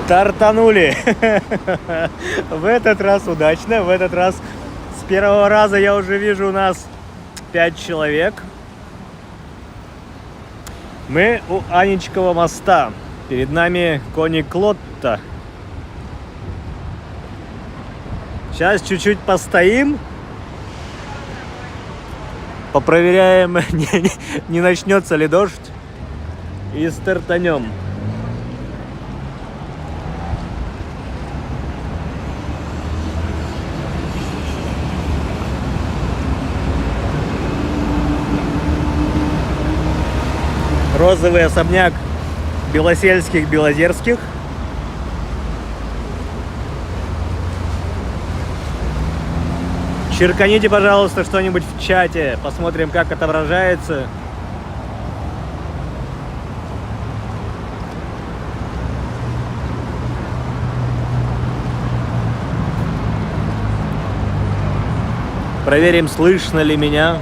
Стартанули. В этот раз удачно. В этот раз с первого раза я уже вижу у нас 5 человек. Мы у Анечкова моста. Перед нами кони Клотта. Сейчас чуть-чуть постоим. Попроверяем, не начнется ли дождь. И стартанем. Розовый особняк Белосельских-Белозерских. Черканите, пожалуйста, что-нибудь в чате. Посмотрим, как отображается. Проверим, слышно ли меня.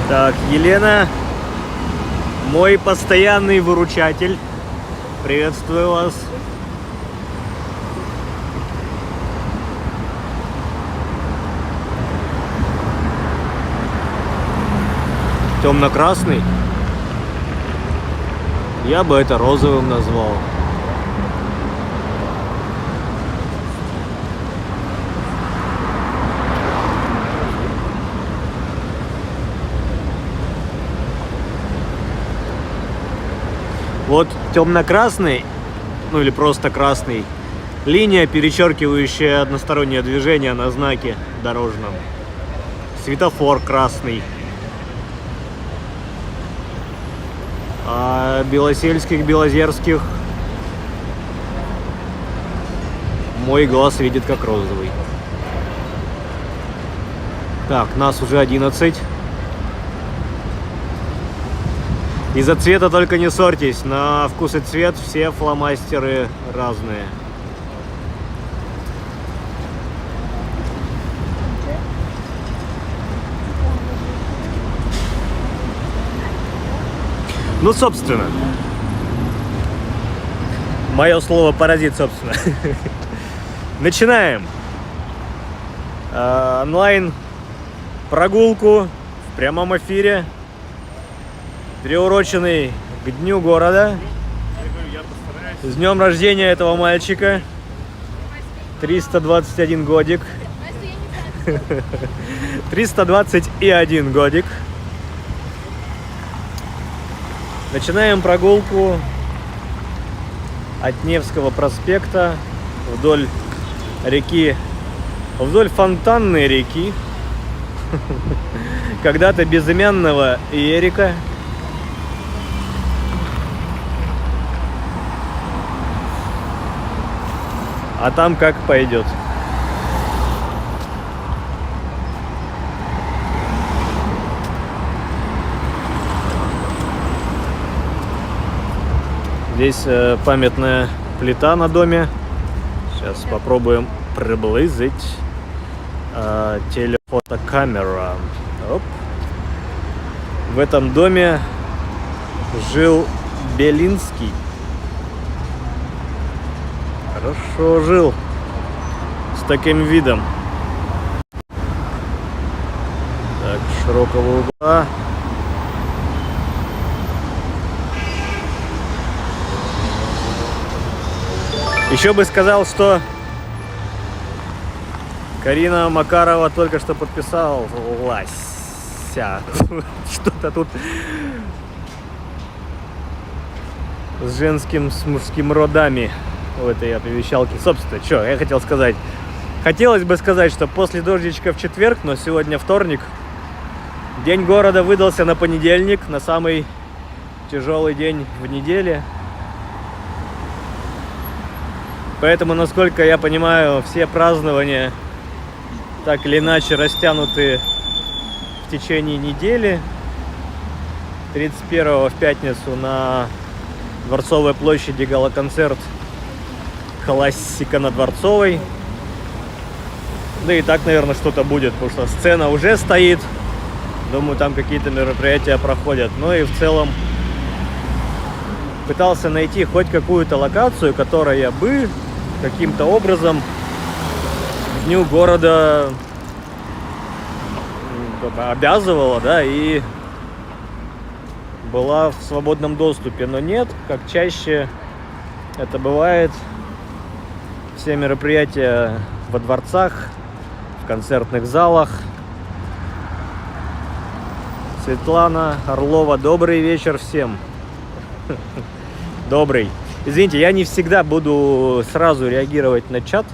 Так, Елена, мой постоянный выручатель. Приветствую вас. Темно-красный. Я бы это розовым назвал. Вот темно-красный, ну или просто красный, линия, перечеркивающая одностороннее движение на знаке дорожном. Светофор красный. А Белосельских-Белозерских мой глаз видит как розовый. Так, нас уже 11. Из-за цвета только не ссорьтесь, на вкус и цвет все фломастеры разные. Ну, собственно, мое слово паразит, собственно. Начинаем онлайн прогулку в прямом эфире, приуроченный к Дню города. С днем рождения этого мальчика. 321 годик. 321 годик. Начинаем прогулку от Невского проспекта вдоль реки, вдоль фонтанной реки, когда-то безымянного Ерика. А там как пойдет. Здесь памятная плита на доме. Сейчас попробуем приблизить. Телефотокамера. Оп. В этом доме жил Белинский. Хорошо жил. С таким видом. Так, широкого угла. Еще бы сказал, что Карина Макарова только что подписалась. Что-то тут с женским, с мужским родами в этой оповещалке. Собственно, что я хотел сказать. Хотелось бы сказать, что после дождичка в четверг, но сегодня вторник. День города выдался на понедельник, на самый тяжелый день в неделе. Поэтому, насколько я понимаю, все празднования так или иначе растянуты в течение недели. 31-го в пятницу на Дворцовой площади гала-концерт «Классика на Дворцовой». Да и так, наверное, что-то будет, потому что сцена уже стоит. Думаю, там какие-то мероприятия проходят. Ну и в целом пытался найти хоть какую-то локацию, которая бы каким-то образом к Дню города обязывала, да, и была в свободном доступе. Но нет, как чаще это бывает, все мероприятия во дворцах, в концертных залах. Светлана Орлова, добрый вечер всем. Добрый. Извините, я не всегда буду сразу реагировать на чат,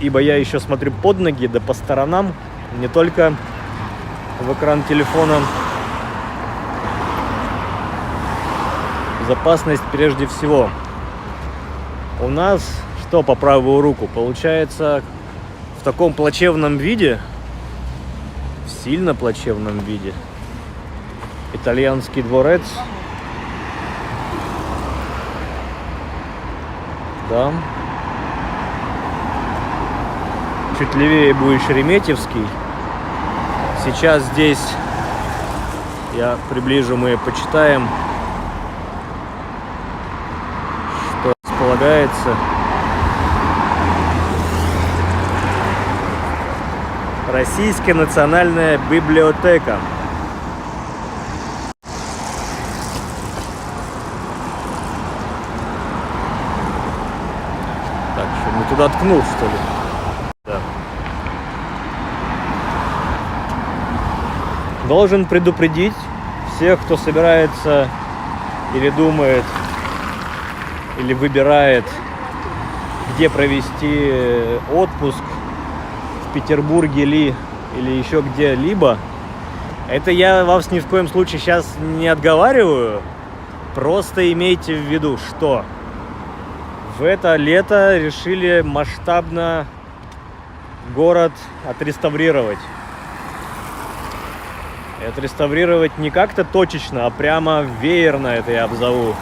ибо я еще смотрю под ноги, да по сторонам, не только в экран телефона. Безопасность прежде всего. У нас что по правую руку? Получается, в таком плачевном виде, в сильно плачевном виде, Итальянский дворец. Да. Чуть левее будет Шереметьевский. Сейчас здесь, я приближу, мы почитаем, что располагается. Российская национальная библиотека. Так, что не туда ткнул, что ли? Да. Должен предупредить всех, кто собирается или думает, или выбирает, где провести отпуск, в Петербурге ли, или еще где-либо. Это я вас ни в коем случае сейчас не отговариваю. Просто имейте в виду, что в это лето решили масштабно город отреставрировать. И отреставрировать не как-то точечно, а прямо веерно, это я обзову.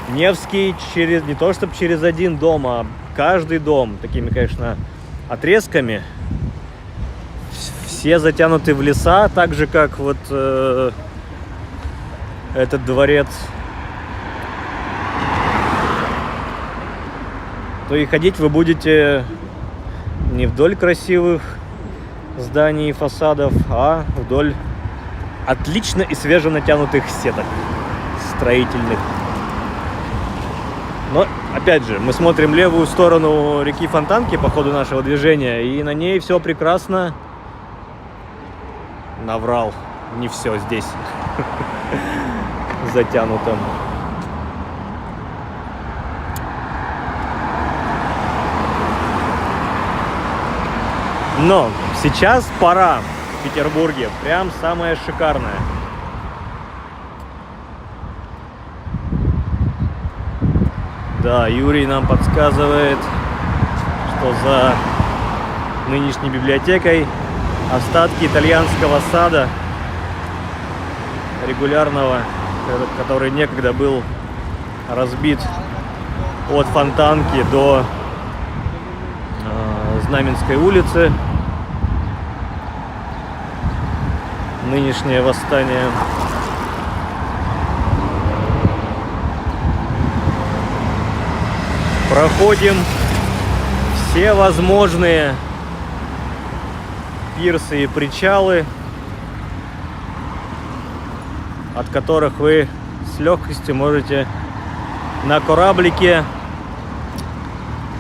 Невский не то чтобы через один дом, а каждый дом, такими, конечно, отрезками. Все затянуты в леса, так же как вот этот дворец. То и ходить вы будете не вдоль красивых зданий и фасадов, а вдоль отлично и свеженатянутых сеток строительных. Но, опять же, мы смотрим левую сторону реки Фонтанки по ходу нашего движения, и на ней все прекрасно. Наврал. Не все здесь затянуто. Но сейчас пора в Петербурге. Прям самая шикарная. Да, Юрий нам подсказывает, что за нынешней библиотекой остатки итальянского сада регулярного, который некогда был разбит от Фонтанки до Знаменской улицы. Нынешнее восстание. Проходим все возможные пирсы и причалы, от которых вы с легкостью можете на кораблике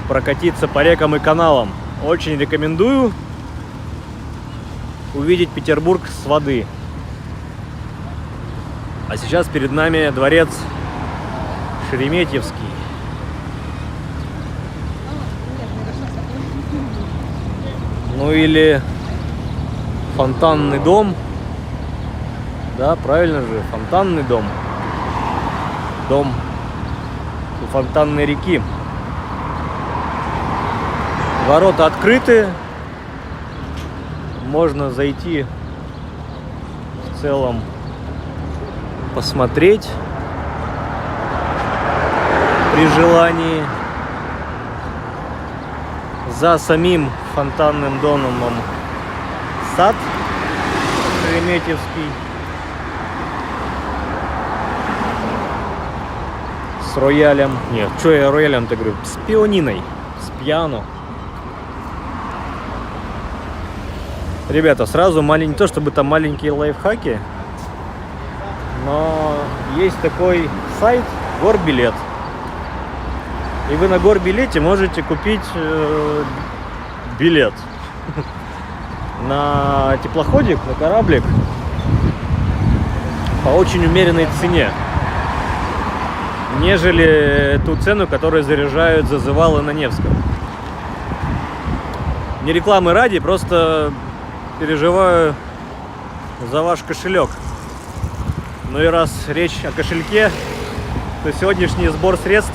прокатиться по рекам и каналам. Очень рекомендую увидеть Петербург с воды. А сейчас перед нами дворец Шереметьевский. Ну или фонтанный дом. Да, правильно же, фонтанный дом. Дом у Фонтанной реки. Ворота открыты. Можно зайти в целом посмотреть при желании. За самим фонтанным домом сад Шереметьевский с роялем. Нет, что я роялем-то говорю? С пианиной, с пиано. Ребята, сразу не то чтобы там маленькие лайфхаки, но есть такой сайт Горбилет. И вы на Горбилете можете купить билет на теплоходик, на кораблик по очень умеренной цене, нежели ту цену, которую заряжают зазывалы на Невском. Не рекламы ради, просто переживаю за ваш кошелек. Ну и раз речь о кошельке, то сегодняшний сбор средств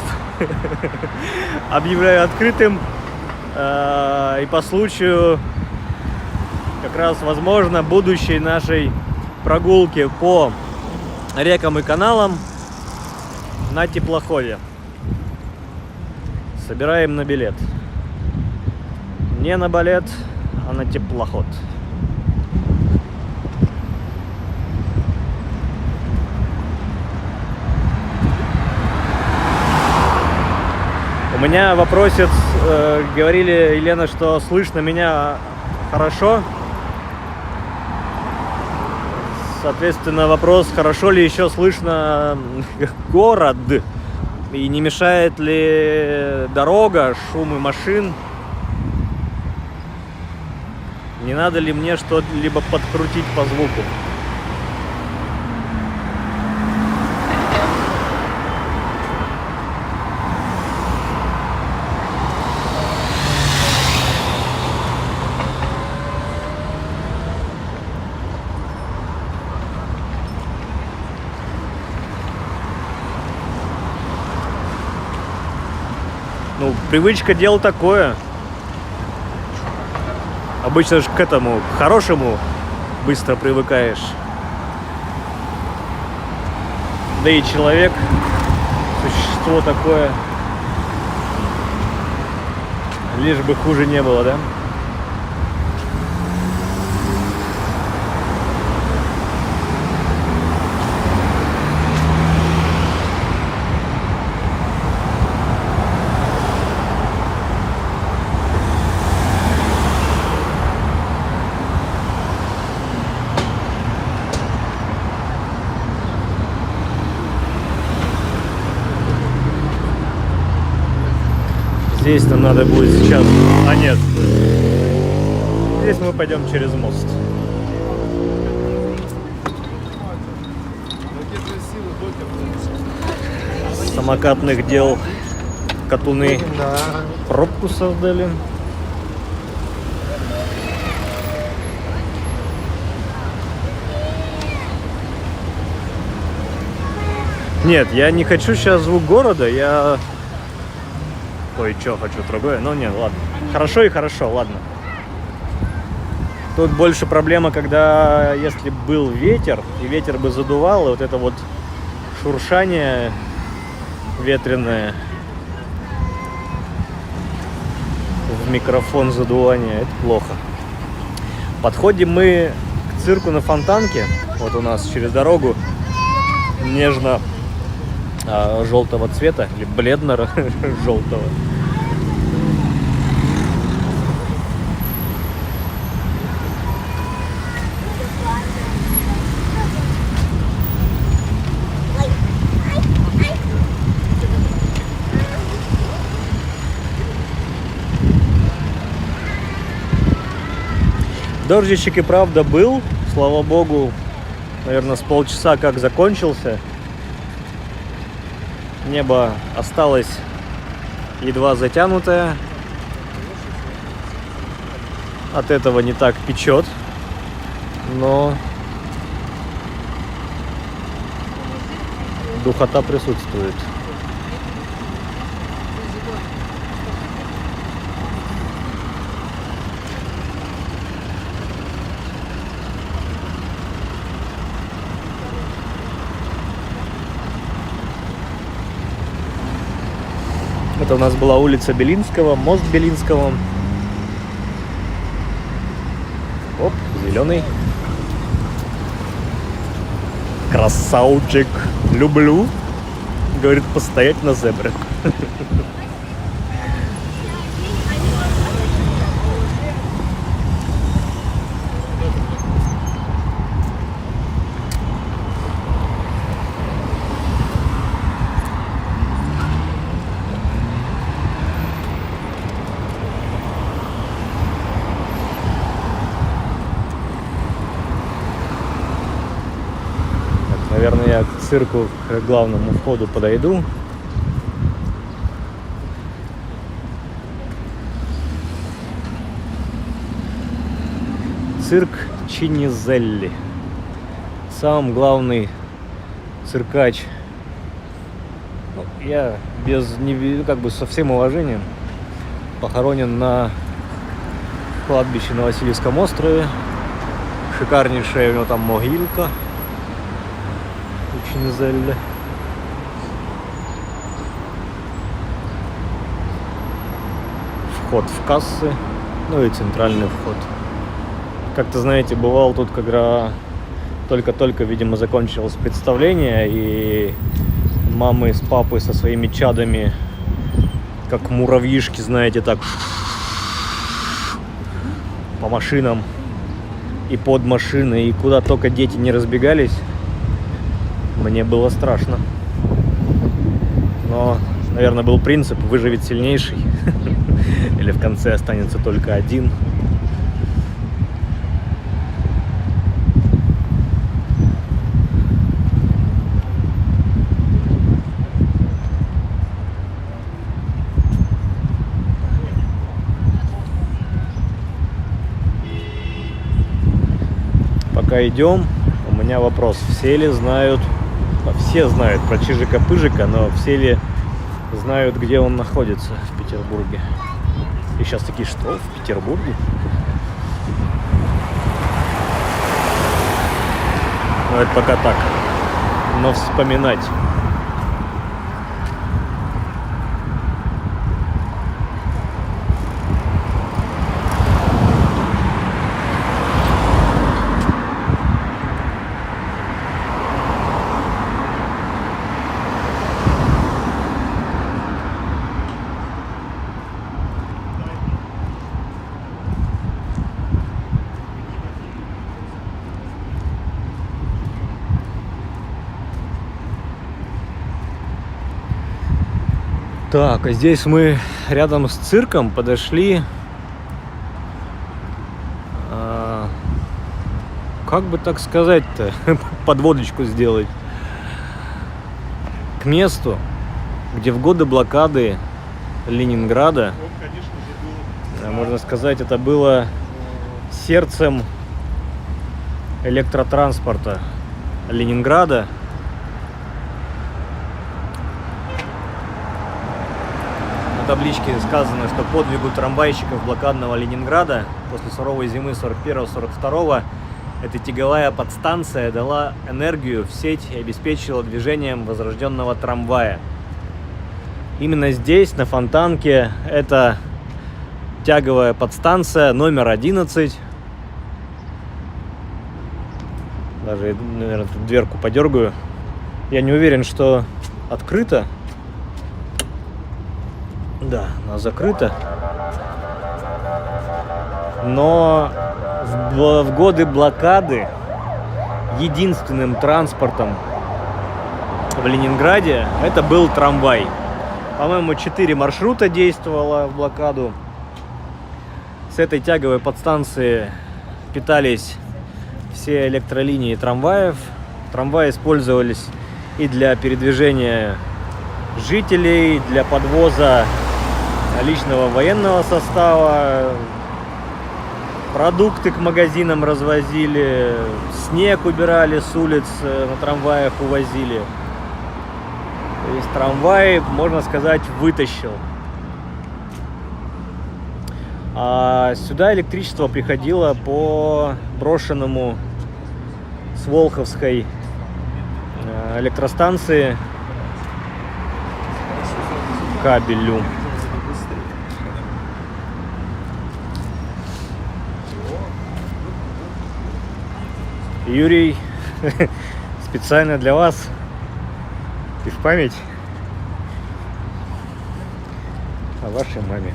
объявляю открытым. И по случаю как раз, возможно, будущей нашей прогулки по рекам и каналам на теплоходе. Собираем на билет. Не на балет, а на теплоход. У меня вопросец, говорили, Елена, что слышно меня хорошо. Соответственно, вопрос, хорошо ли еще слышно город, и не мешает ли дорога, шумы машин. Не надо ли мне что-либо подкрутить по звуку? Ну, привычка дело такое. Обычно же к этому, к хорошему быстро привыкаешь. Да и человек, существо такое. Лишь бы хуже не было, да? Здесь нам надо будет сейчас... А нет. Здесь мы пойдем через мост. Самокатных дел катуны пробку создали. Нет, я не хочу сейчас звук города, я... Ой, что, хочу другое? Ну нет, ладно. Хорошо и хорошо, ладно. Тут больше проблема, когда если был ветер, и ветер бы задувал, и вот это вот шуршание ветреное в микрофон задувания, это плохо. Подходим мы к цирку на Фонтанке. Вот у нас через дорогу нежно желтого цвета или бледно-желтого. Дождичек и правда был, слава богу, наверное, с полчаса как закончился. Небо осталось едва затянутое. От этого не так печет, но духота присутствует. Это у нас была улица Белинского, мост Белинского. Оп, зеленый. Красавчик. Люблю. Говорит, постоять на зебре. Наверное, я к цирку, к главному входу подойду. Цирк Чинизелли. Сам главный циркач. Ну, я со всем уважением похоронен на кладбище на Васильевском острове. Шикарнейшая у него там могилка. Чинизелли. Вход в кассы, ну и центральный вход. Как-то, знаете, бывал тут, когда только-только, видимо, закончилось представление, и мамы с папой со своими чадами, как муравьишки, знаете, так по машинам и под машины, и куда только дети не разбегались. Мне было страшно. Но, наверное, был принцип: выживет сильнейший. Или в конце останется только один. Пока идем, у меня вопрос. Все ли знают... Все знают про Чижика-Пыжика, но все ли знают, где он находится в Петербурге? И сейчас такие, что в Петербурге? Ну, это пока так. Но вспоминать. Так, а здесь мы рядом с цирком подошли, как бы так сказать-то, подводочку сделать, к месту, где в годы блокады Ленинграда, можно сказать, это было сердцем электротранспорта Ленинграда. На табличке сказано, что подвигу трамвайщиков блокадного Ленинграда после суровой зимы 41-42 эта тяговая подстанция дала энергию в сеть и обеспечила движением возрожденного трамвая. Именно здесь, на Фонтанке, эта тяговая подстанция номер 11. Даже, наверное, дверку подергаю. Я не уверен, что открыто. Да, она закрыта. Но в годы блокады единственным транспортом в Ленинграде это был трамвай. По-моему, 4 маршрута действовало в блокаду. С этой тяговой подстанции питались все электролинии трамваев. Трамваи использовались и для передвижения жителей, для подвоза личного военного состава, продукты к магазинам развозили, снег убирали с улиц, на трамваях увозили. То есть трамвай, можно сказать, вытащил. А сюда электричество приходило по брошенному с Волховской электростанции кабелю. Юрий, специально для вас и в память о вашей маме.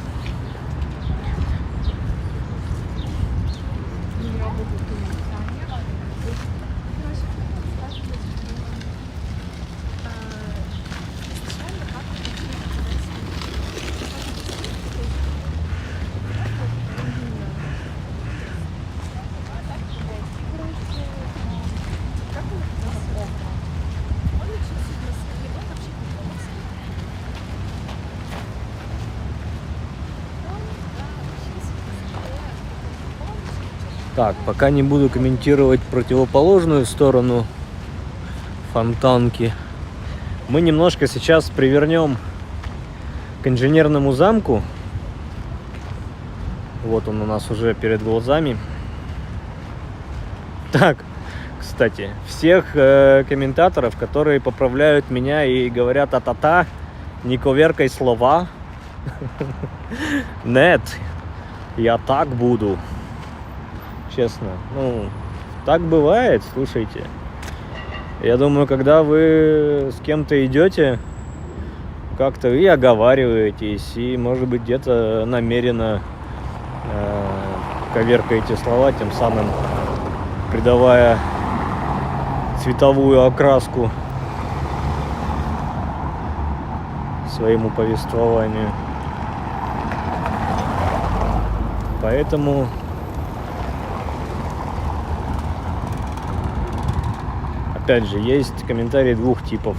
Так, пока не буду комментировать противоположную сторону фонтанки. Мы немножко сейчас привернем к инженерному замку. Вот он у нас уже перед глазами. Так, кстати, всех комментаторов, которые поправляют меня и говорят а-та-та, не коверкай слова. Нет, я так буду. Честно, ну, так бывает, слушайте. Я думаю, когда вы с кем-то идете, как-то и оговариваетесь, и, может быть, где-то намеренно коверкаете слова, тем самым придавая цветовую окраску своему повествованию. Поэтому опять же, есть комментарии двух типов.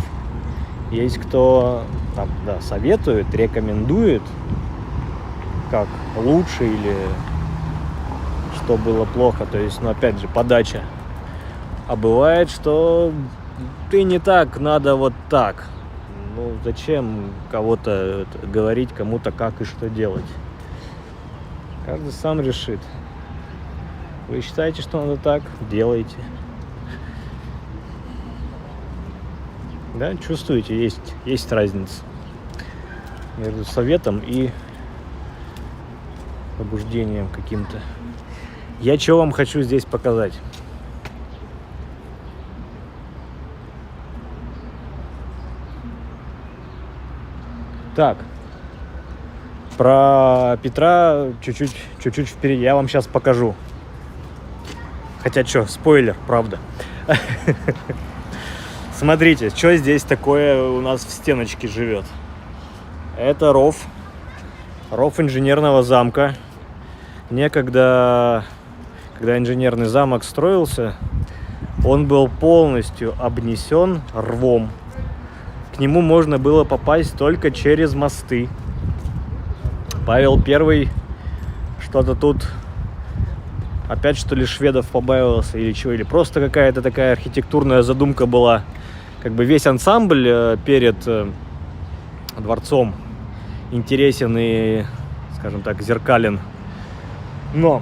Есть кто там, да, советует, рекомендует, как лучше или что было плохо. То есть, ну, опять же, подача. А бывает, что ты не так, надо вот так. Ну, зачем кого-то говорить, кому-то как и что делать? Каждый сам решит. Вы считаете, что надо так? Делайте. Да, чувствуете, есть разница между советом и побуждением каким-то. Я что вам хочу здесь показать? Так, про Петра чуть-чуть впереди. Я вам сейчас покажу. Хотя что, спойлер, правда. Смотрите, что здесь такое у нас в стеночке живет. Это ров инженерного замка. Некогда, когда инженерный замок строился, он был полностью обнесен рвом. К нему можно было попасть только через мосты. Павел I что-то тут опять что ли шведов побаивался или чего, или просто какая-то такая архитектурная задумка была. Как бы весь ансамбль перед дворцом интересен и, скажем так, зеркален. Но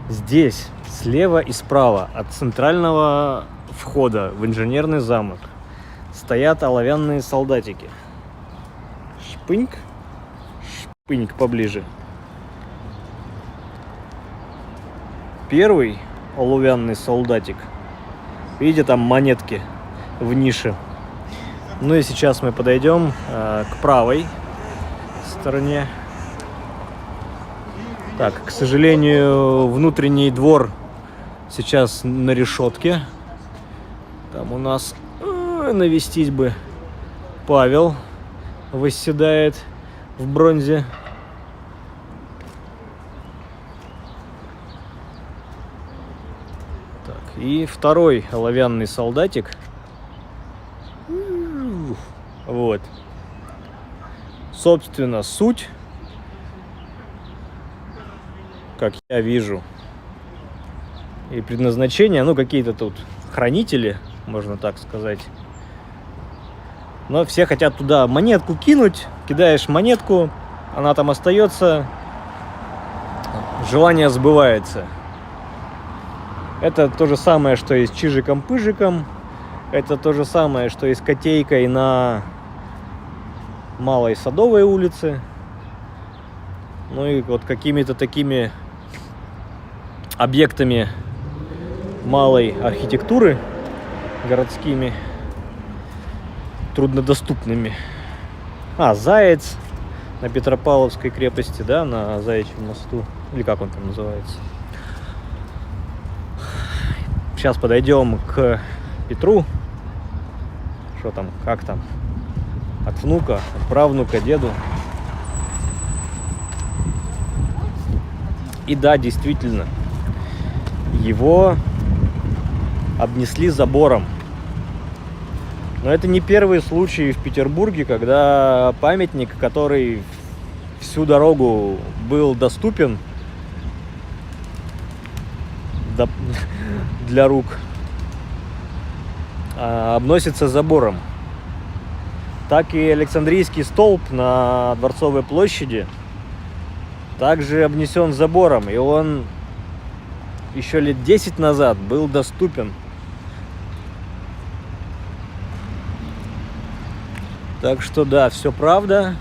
здесь слева и справа от центрального входа в инженерный замок стоят оловянные солдатики. Шпыньк поближе. Первый оловянный солдатик. Видите, там монетки в нише. Ну и сейчас мы подойдем к правой стороне. Так, к сожалению, внутренний двор сейчас на решетке. Там у нас навестить бы Павел восседает в бронзе. Так, и второй оловянный солдатик. Вот. Собственно, суть, как я вижу, и предназначение, ну, какие-то тут хранители, можно так сказать. Но все хотят туда монетку кинуть. Кидаешь монетку, она там остается, желание сбывается. Это то же самое, что и с Чижиком-Пыжиком. Это то же самое, что и с Котейкой на Малой Садовой улице. Ну и вот какими-то такими объектами малой архитектуры городскими, труднодоступными. Заяц на Петропавловской крепости, да, на Заячьем мосту, или как он там называется. Сейчас подойдем к Петру. Что там, как там? От внука, от правнука, деду. И да, действительно, его обнесли забором. Но это не первый случай в Петербурге, когда памятник, который всю дорогу был доступен для рук, обносится забором. Так и Александрийский столб на Дворцовой площади также обнесен забором, и он еще лет 10 назад был доступен. Так что да, все правда.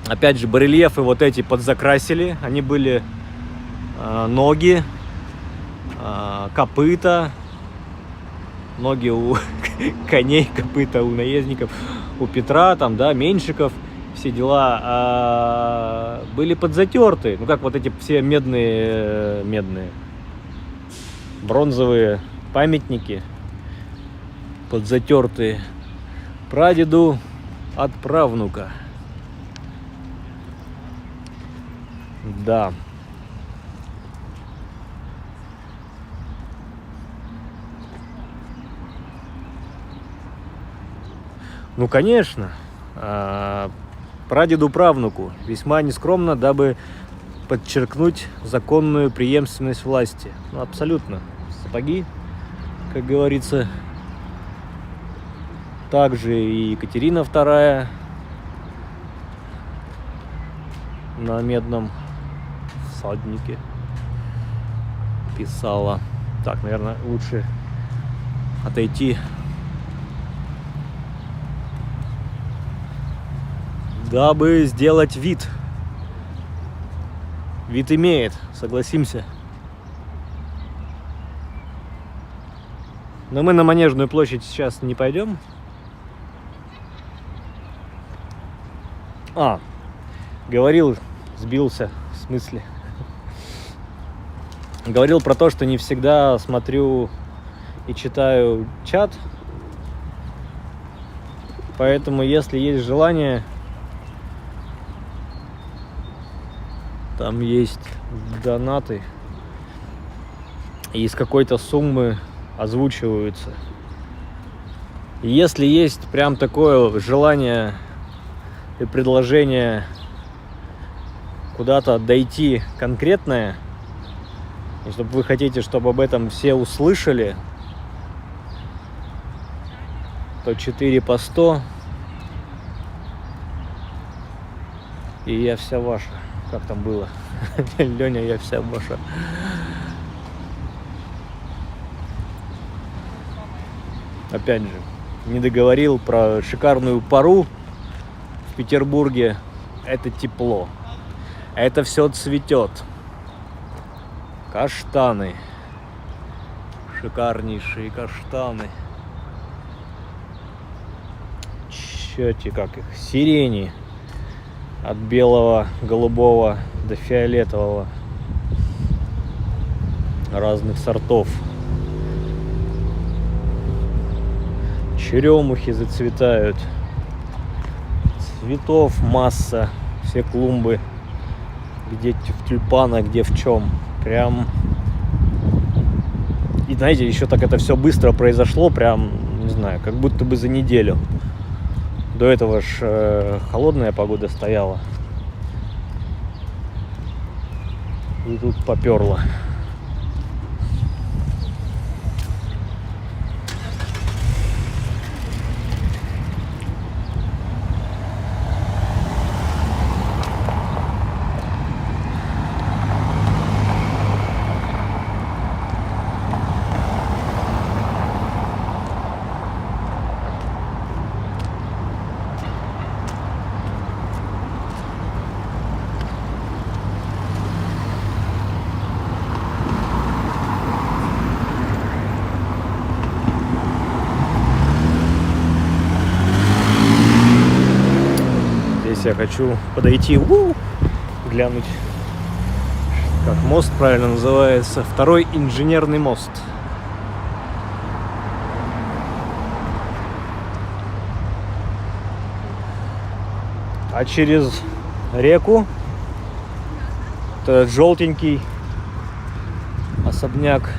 Опять же, барельефы вот эти подзакрасили. Они были ноги, копыта, ноги у коней, копыта у наездников, у Петра, там, да, Меньшиков, все дела были подзатерты. Ну, как вот эти все медные, бронзовые памятники подзатертые. Прадеду от правнука. Да. Ну, конечно, прадеду-правнуку весьма нескромно, дабы подчеркнуть законную преемственность власти. Ну, абсолютно. Сапоги, как говорится. Также и Екатерина II на медном всаднике писала. Так, наверное, лучше отойти. Дабы сделать вид. Вид имеет, согласимся. Но мы на Манежную площадь сейчас не пойдем. Говорил, сбился в смысле. Говорил про то, что не всегда смотрю и читаю чат. Поэтому, если есть желание, там есть донаты. И из какой-то суммы озвучиваются. И если есть прям такое желание и предложение куда-то дойти конкретное, и чтобы вы хотите, чтобы об этом все услышали, то 4 по 100, и я вся ваша. Как там было? Леня, я вся ваша. Опять же, не договорил про шикарную пару в Петербурге. Это тепло. Это все цветет. Каштаны. Шикарнейшие каштаны. Чёте, как их? Сирени. От белого, голубого до фиолетового. Разных сортов. Черемухи зацветают. Цветов масса. Все клумбы. Где в тюльпанах, где в чем. Прям. И знаете, еще так это все быстро произошло. Прям, не знаю, как будто бы за неделю. До этого ж холодная погода стояла. И тут поперло. здесь я хочу подойти, глянуть, как мост правильно называется. Второй инженерный мост. А через реку этот желтенький особняк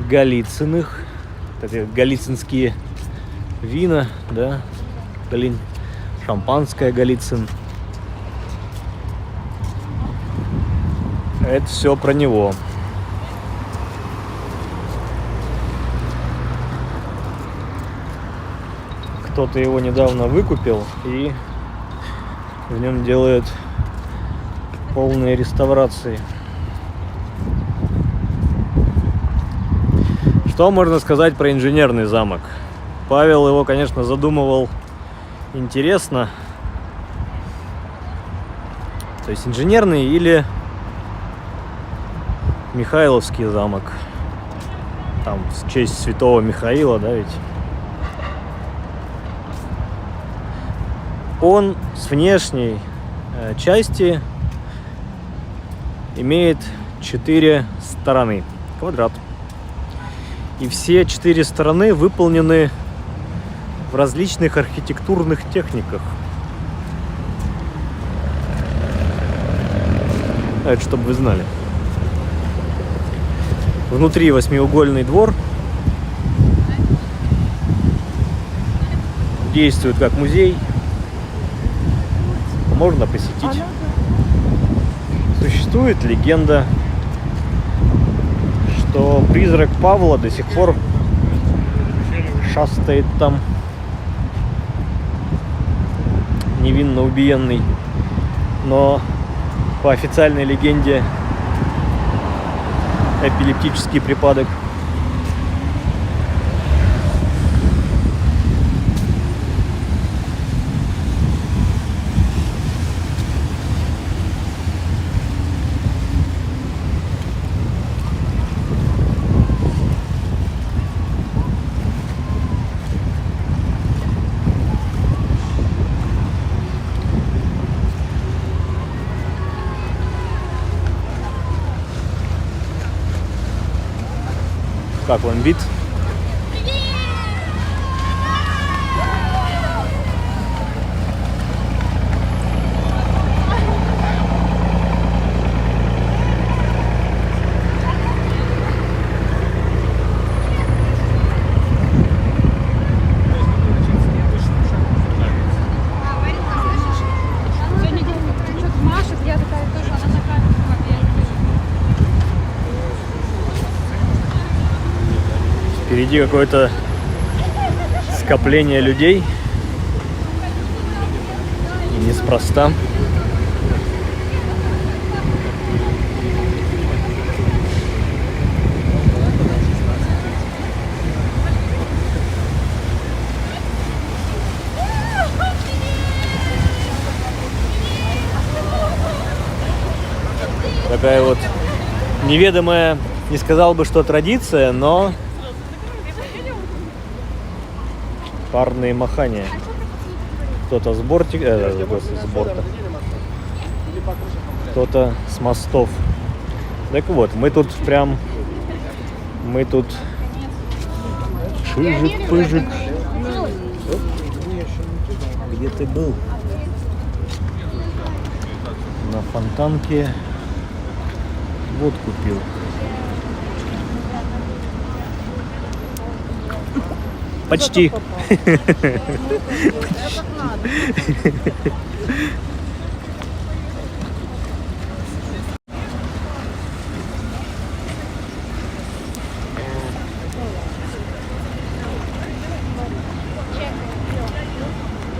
Голицыных. Это голицынские вина, да, шампанское Голицын. Это все про него. Кто-то его недавно выкупил и в нем делает полные реставрации. Что можно сказать про инженерный замок? Павел его, конечно, задумывал интересно. То есть инженерный или Михайловский замок. Там в честь святого Михаила, да, ведь? Он с внешней части имеет 4 стороны. Квадрат. И все 4 стороны выполнены в различных архитектурных техниках. Это чтобы вы знали. Внутри 8-угольный двор. Действует как музей. Можно посетить. Существует легенда, что призрак Павла до сих пор шастает там, невинно убиенный. Но по официальной легенде эпилептический припадок. Как вам вид? Впереди какое-то скопление людей. И неспроста. Такая вот неведомая, не сказал бы, что традиция, но парные махания. Кто-то с борта, кто-то с мостов. Так вот, мы тут шижик-пыжик. Где ты был? На Фонтанке водку пил. Почти.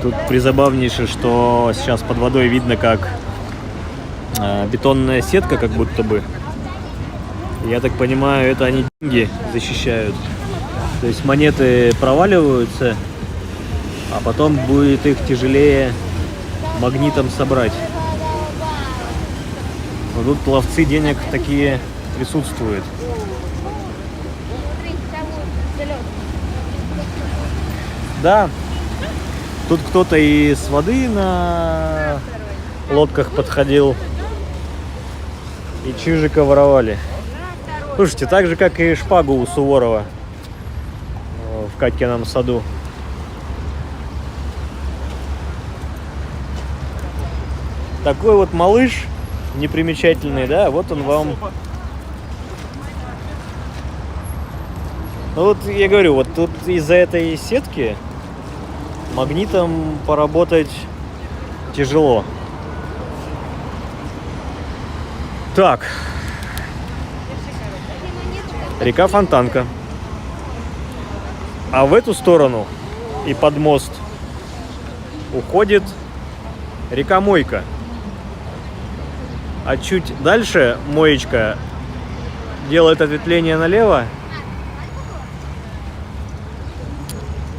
Тут призабавнейше, что сейчас под водой видно, как бетонная сетка, как будто бы. Я так понимаю, это они деньги защищают. То есть монеты проваливаются, а потом будет их тяжелее магнитом собрать. Но тут пловцы денег такие присутствуют. Да, Тут кто-то и с воды на лодках подходил, и чижика воровали. Слушайте, так же, как и шпагу у Суворова в Катькином саду. Такой вот малыш непримечательный, да, вот он вам. Ну вот я говорю, вот тут из-за этой сетки магнитом поработать тяжело. Так. Река Фонтанка. А в эту сторону и под мост уходит река Мойка. А чуть дальше Моечка делает ответвление налево.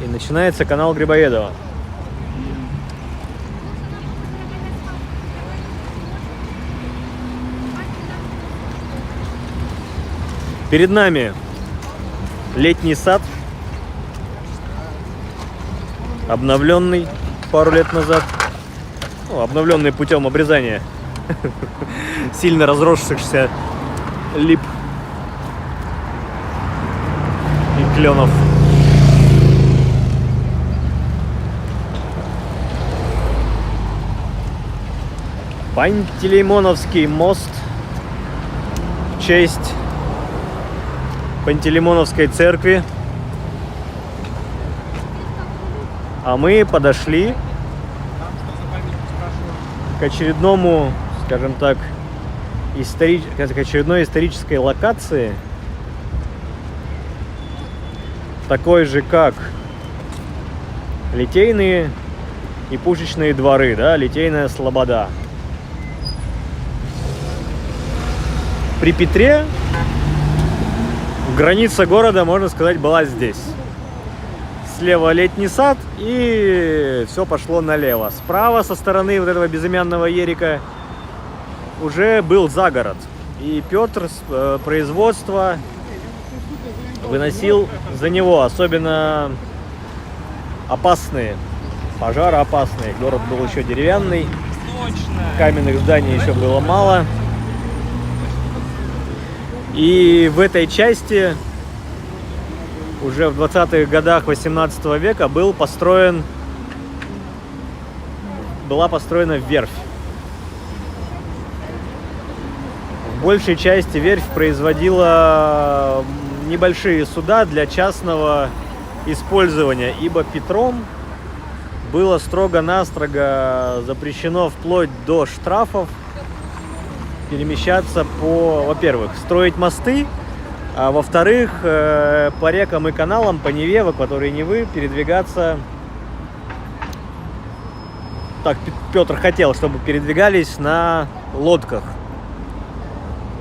И начинается канал Грибоедова. Перед нами летний сад, обновленный пару лет назад, обновленный путем обрезания сильно разросшихся лип и кленов. Пантелеймоновский мост в честь Пантелеймоновской церкви. А мы подошли к очередному, скажем так, к очередной исторической локации, такой же, как Литейные и Пушечные дворы, да, Литейная слобода. При Петре граница города, можно сказать, была здесь. Слева летний сад, и все пошло налево. Справа, со стороны вот этого безымянного ерика, уже был загород. И Петр с производства выносил за него особенно опасные, пожароопасные. Город был еще деревянный, каменных зданий еще было мало. И в этой части уже в 20-х годах 18 века была построена верфь. В большей части верфь производила небольшие суда для частного использования, ибо Петром было строго-настрого запрещено вплоть до штрафов перемещаться во-первых, строить мосты, а во-вторых, по рекам и каналам, по Неве, в акватории Невы передвигаться. Так Петр хотел, чтобы передвигались на лодках.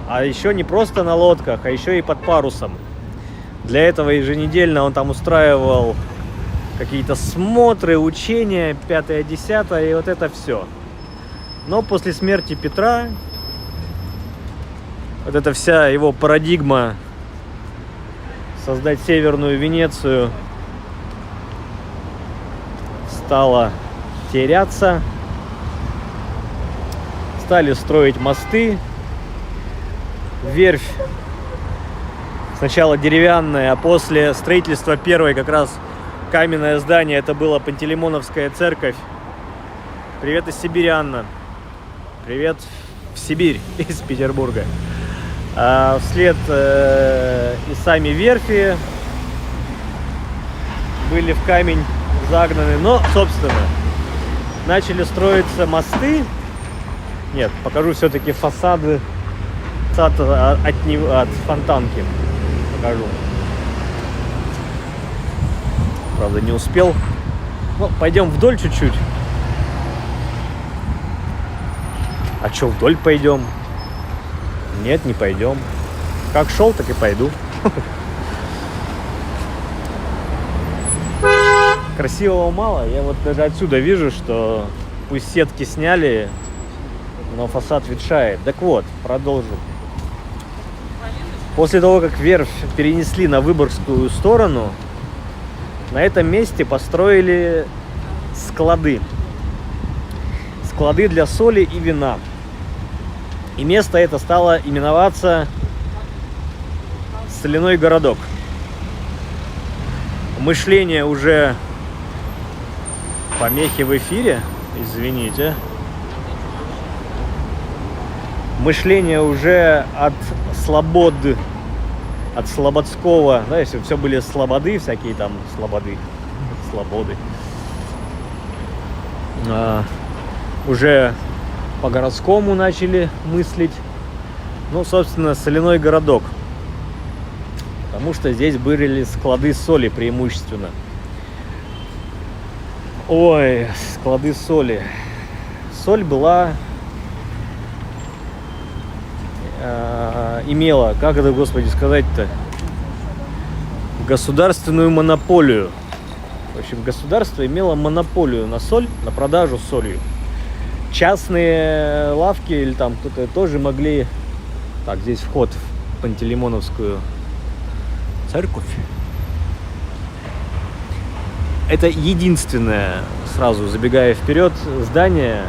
А еще не просто на лодках, а еще и под парусом. Для этого еженедельно он там устраивал какие-то смотры, учения, 5-10, и вот это все. Но после смерти Петра вот эта вся его парадигма создать Северную Венецию стала теряться. Стали строить мосты. Верфь сначала деревянная, а после строительства первой как раз каменное здание, это была Пантелеймоновская церковь. Привет из Сибири, Анна. Привет в Сибирь из Петербурга. А вслед и сами верфи были в камень загнаны. Но, собственно, начали строиться мосты. Нет, покажу все-таки фасады от Фонтанки. Покажу. Правда, не успел. Ну, пойдем вдоль чуть-чуть. А что, вдоль пойдем? Нет, не пойдем. Как шел, так и пойду. Красивого мало. Я вот даже отсюда вижу, что пусть сетки сняли, но фасад ветшает. Так вот, продолжим. После того, как верфь перенесли на Выборгскую сторону, на этом месте построили склады. Склады для соли и вина. И место это стало именоваться Соляной городок. Мышление уже... Помехи в эфире, извините. Мышление уже от слободы, от слободского, да, если все были слободы, всякие там слободы, уже по-городскому начали мыслить. Ну, собственно, соляной городок. Потому что здесь были склады соли преимущественно. Ой, склады соли. Соль была... имела, как это, господи, сказать-то, государственную монополию. В общем, государство имело монополию на соль, на продажу солью. Частные лавки или там кто-то тоже могли... Так, здесь вход в Пантелеймоновскую церковь. Это единственное, сразу забегая вперед, здание,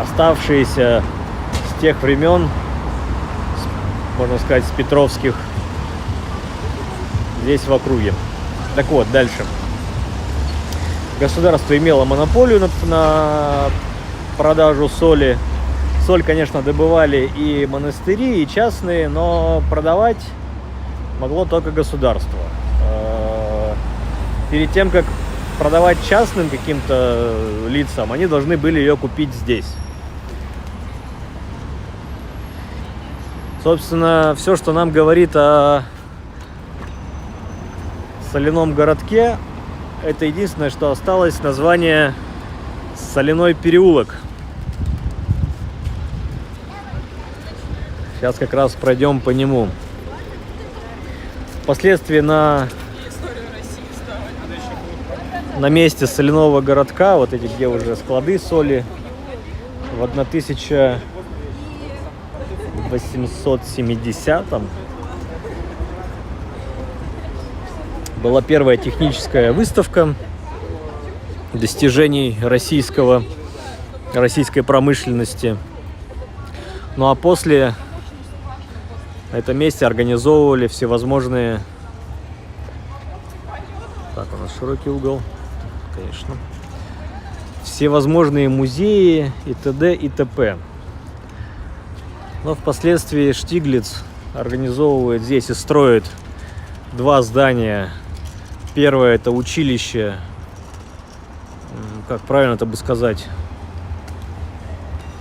оставшееся с тех времен, можно сказать, с Петровских, здесь в округе. Так вот, дальше. Государство имело монополию на продажу соли. Соль, конечно, добывали и монастыри, и частные, но продавать могло только государство. Перед тем, как продавать частным каким-то лицам, они должны были ее купить здесь. Собственно, все, что нам говорит о соляном городке, это единственное, что осталось, название Соляной переулок. Сейчас как раз пройдем по нему. Впоследствии на месте соляного городка, вот эти, где уже склады соли, в 1870-м была первая техническая выставка достижений российской промышленности. Ну а после на этом месте организовывали всевозможные... Так, у нас широкий угол, конечно. Всевозможные музеи и т.д. и т.п. Но впоследствии Штиглиц организовывает здесь и строит два здания. Первое — это училище, как правильно это бы сказать,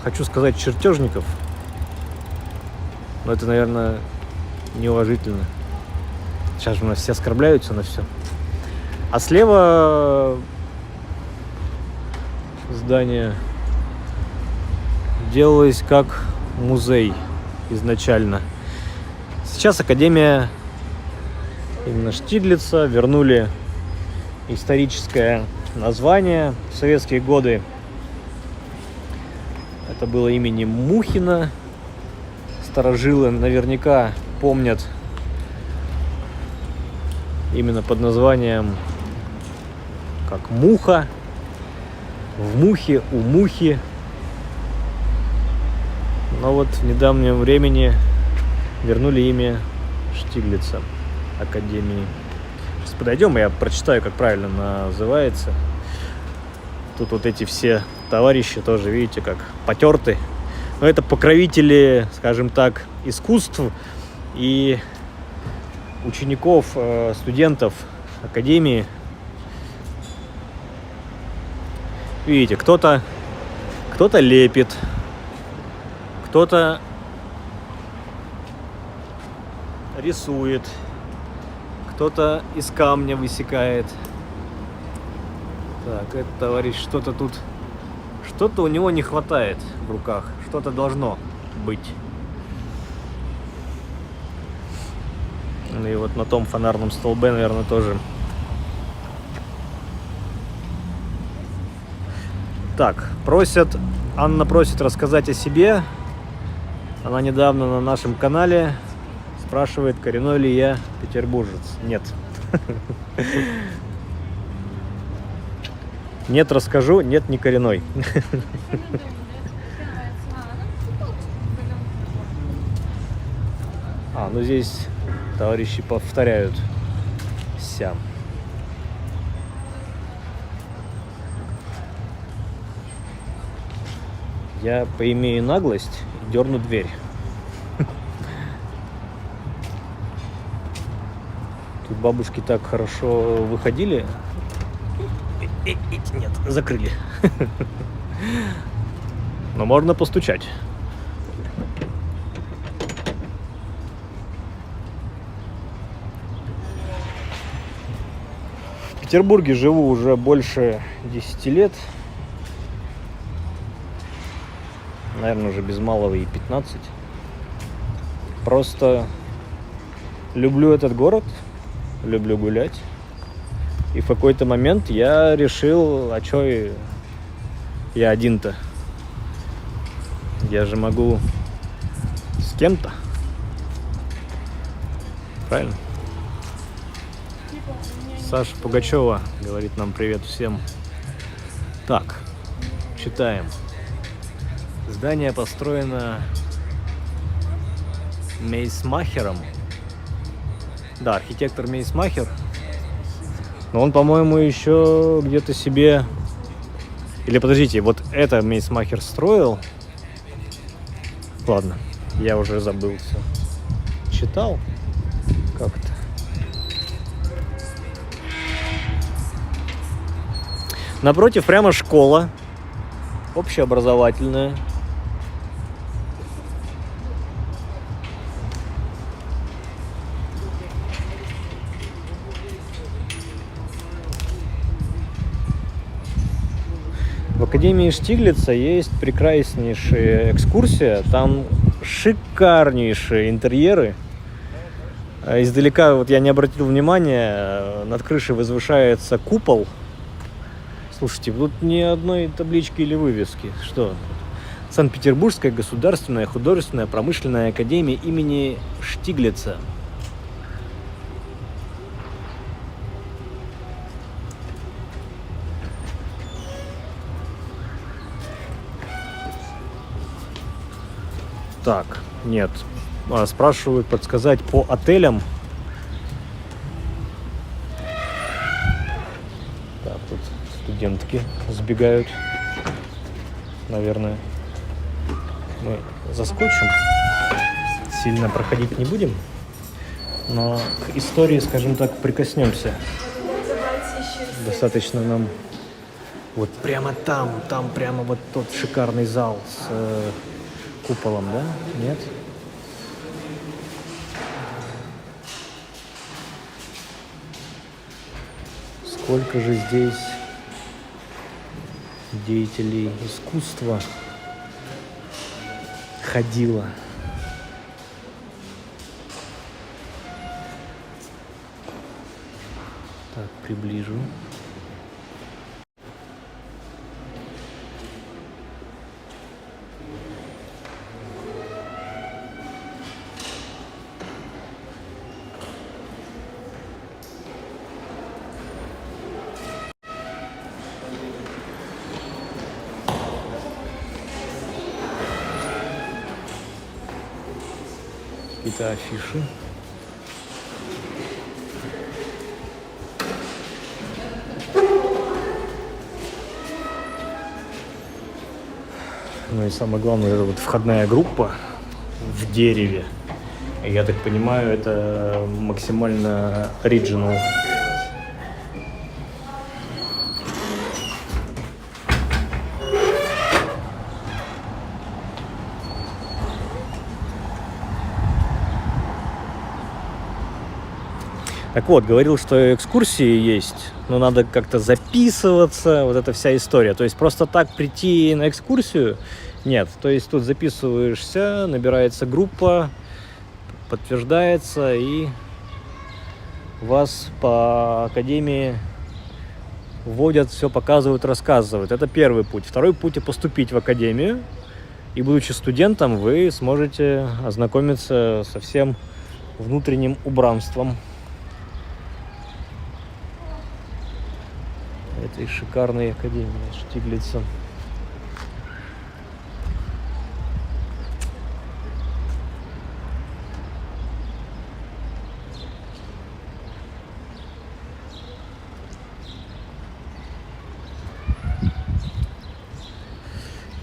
хочу сказать, чертежников, но это, наверное, неуважительно. Сейчас же у нас все оскорбляются на все. А слева здание делалось как музей изначально. Сейчас Академия именно Штиглица, вернули историческое название. В советские годы это было имени Мухина. Старожилы наверняка помнят именно под названием как Муха, в Мухе, у Мухи. Но вот в недавнем времени вернули имя Штиглица Академии. Сейчас подойдем, и я прочитаю, как правильно называется. Тут вот эти все товарищи тоже, видите, как потерты. Но это покровители, скажем так, искусств и учеников, студентов Академии. Видите, кто-то лепит, кто-то рисует, кто-то из камня высекает. Так, этот товарищ что-то у него не хватает в руках, что-то должно быть. И вот на том фонарном столбе, наверное, тоже. Так, Анна просит рассказать о себе. Она недавно на нашем канале спрашивает, коренной ли я петербуржец. Нет. Нет, расскажу, нет, не коренной. Ну здесь товарищи повторяют ся. Я поимею наглость и дерну дверь. Тут бабушки так хорошо выходили. Нет, закрыли. Но можно постучать. В Петербурге живу уже больше 10 лет. Наверное, уже без малого и 15. Просто люблю этот город, люблю гулять. И в какой-то момент я решил, а чё я один-то? Я же могу с кем-то. Правильно? Саша Пугачева говорит нам привет всем. Так, читаем. Здание построено Мейсмахером. Да, архитектор Мейсмахер. Но он, по-моему, еще где-то себе... Или подождите, вот это Мейсмахер строил? Ладно, я уже забыл все. Читал как-то. Напротив прямо школа. Общеобразовательная. В Академии Штиглица есть прекраснейшая экскурсия. Там шикарнейшие интерьеры. Издалека, вот я не обратил внимания, над крышей возвышается купол. Слушайте, тут ни одной таблички или вывески. Что? Санкт-Петербургская государственная художественная промышленная академия имени Штиглица. Так, нет. Спрашивают подсказать по отелям. Так, тут студентки сбегают. Наверное. Мы заскочим. Сильно проходить не будем. Но к истории, скажем так, прикоснемся. Достаточно нам вот прямо там прямо вот тот шикарный зал с куполом, да? Нет? Сколько же здесь деятелей искусства ходило. Так, приближу. Какие-то афиши. Ну и самое главное, это вот входная группа в дереве. Я так понимаю, это максимально оригинал. Так вот, говорил, что экскурсии есть, но надо как-то записываться, вот эта вся история. То есть просто так прийти на экскурсию нет. То есть тут записываешься, набирается группа, подтверждается, и вас по академии вводят, все показывают, рассказывают. Это первый путь. Второй путь — поступить в академию, и, будучи студентом, вы сможете ознакомиться со всем внутренним убранством. этой шикарной академии Штиглица.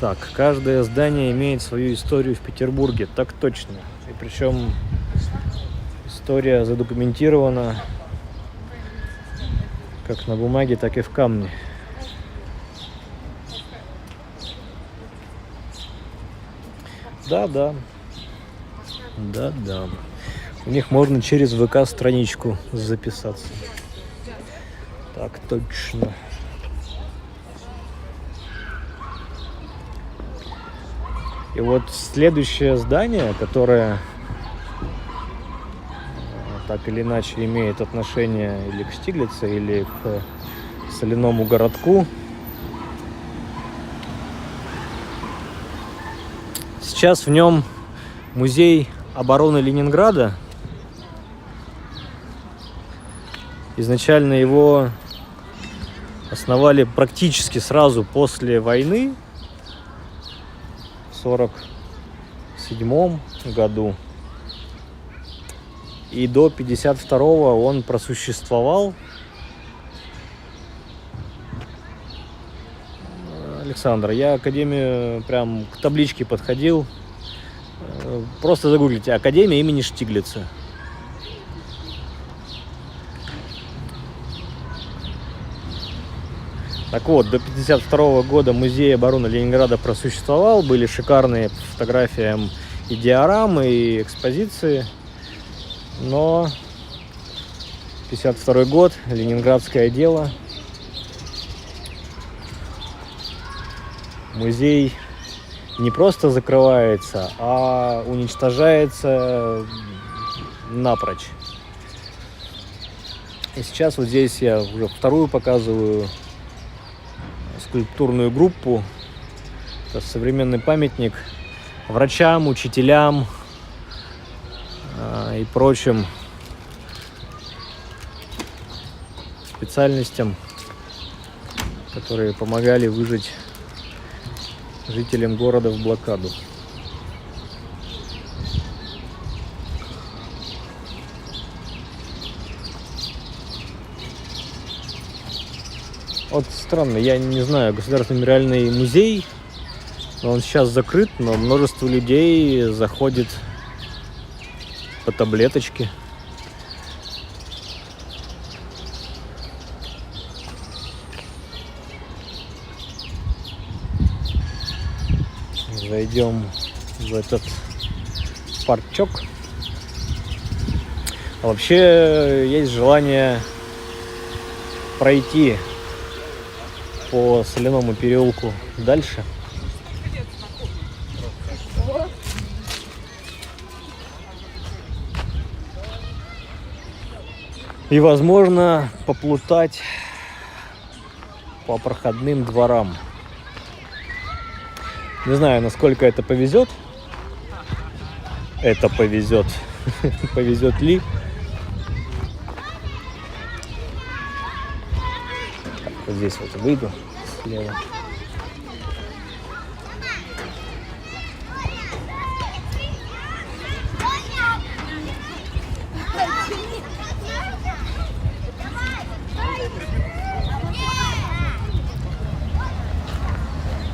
Так, каждое здание имеет свою историю в Петербурге, так точно. И причем история задокументирована как на бумаге, так и в камне. Да. У них можно через ВК-страничку записаться. Так точно. И вот следующее здание, которое так или иначе имеет отношение или к Штиглице, или к соляному городку. Сейчас в нем музей обороны Ленинграда. Изначально его основали практически сразу после войны, в 1947 году. И до 1952 он просуществовал. Александр, я академию прям к табличке подходил. Просто загуглите: Академия имени Штиглица. Так вот, до 1952 года музей обороны Ленинграда просуществовал. Были шикарные по фотографиям и диорамы, и экспозиции. Но 1952 год, ленинградское дело. Музей не просто закрывается, а уничтожается напрочь. И сейчас вот здесь я уже вторую показываю скульптурную группу. Это современный памятник врачам, учителям и прочим специальностям, которые помогали выжить жителям города в блокаду. Вот странно, я не знаю, Государственный мемориальный музей, он сейчас закрыт, но множество людей заходит по таблеточке. Зайдем в этот парчок. А вообще есть желание пройти по Соляному переулку дальше. И, возможно, поплутать по проходным дворам. Не знаю, насколько это повезет. Это повезет. Повезет ли? Вот здесь вот выйду слева.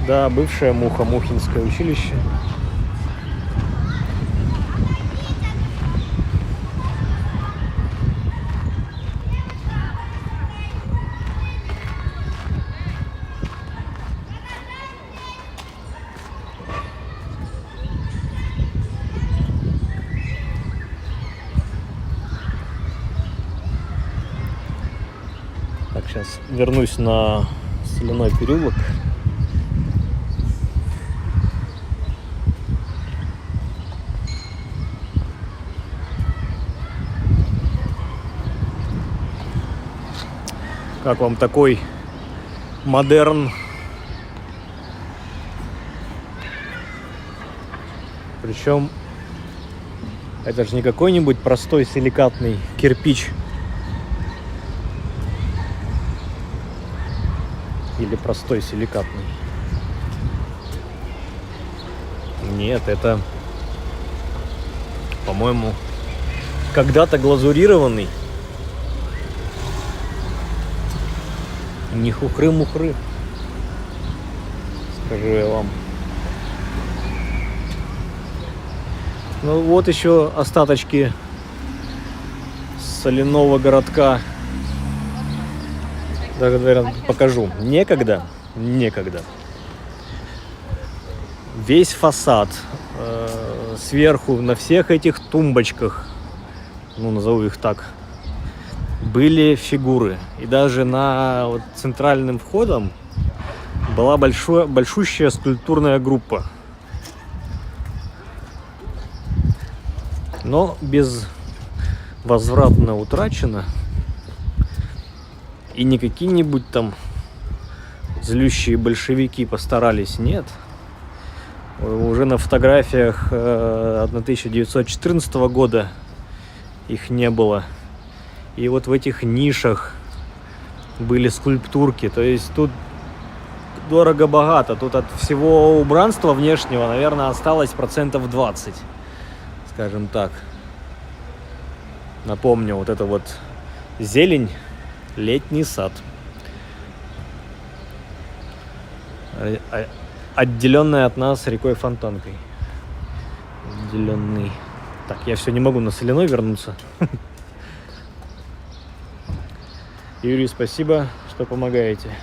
Да, бывшее Мухинское училище. Так, сейчас вернусь на Соляной переулок. Как вам такой модерн? Причем это же не какой-нибудь простой силикатный кирпич. Или простой силикатный? Нет, это, по-моему, когда-то глазурированный. Не хухры-мухры, скажу я вам. Ну вот еще остаточки соляного городка. Даже, наверное, покажу. Некогда. Весь фасад сверху на всех этих тумбочках, ну назову их так, были фигуры. И даже на вот центральным входом была большущая скульптурная группа. Но безвозвратно утрачена. И не какие-нибудь там злющие большевики постарались, нет. Уже на фотографиях 1914 года их не было. И вот в этих нишах были скульптурки. То есть тут дорого-богато. Тут от всего убранства внешнего, наверное, осталось 20%, скажем так. Напомню, вот это вот зелень, летний сад. Отделенная от нас рекой Фонтанкой. Отделенный. Так, я все не могу на соляной вернуться. Юрий, спасибо, что помогаете.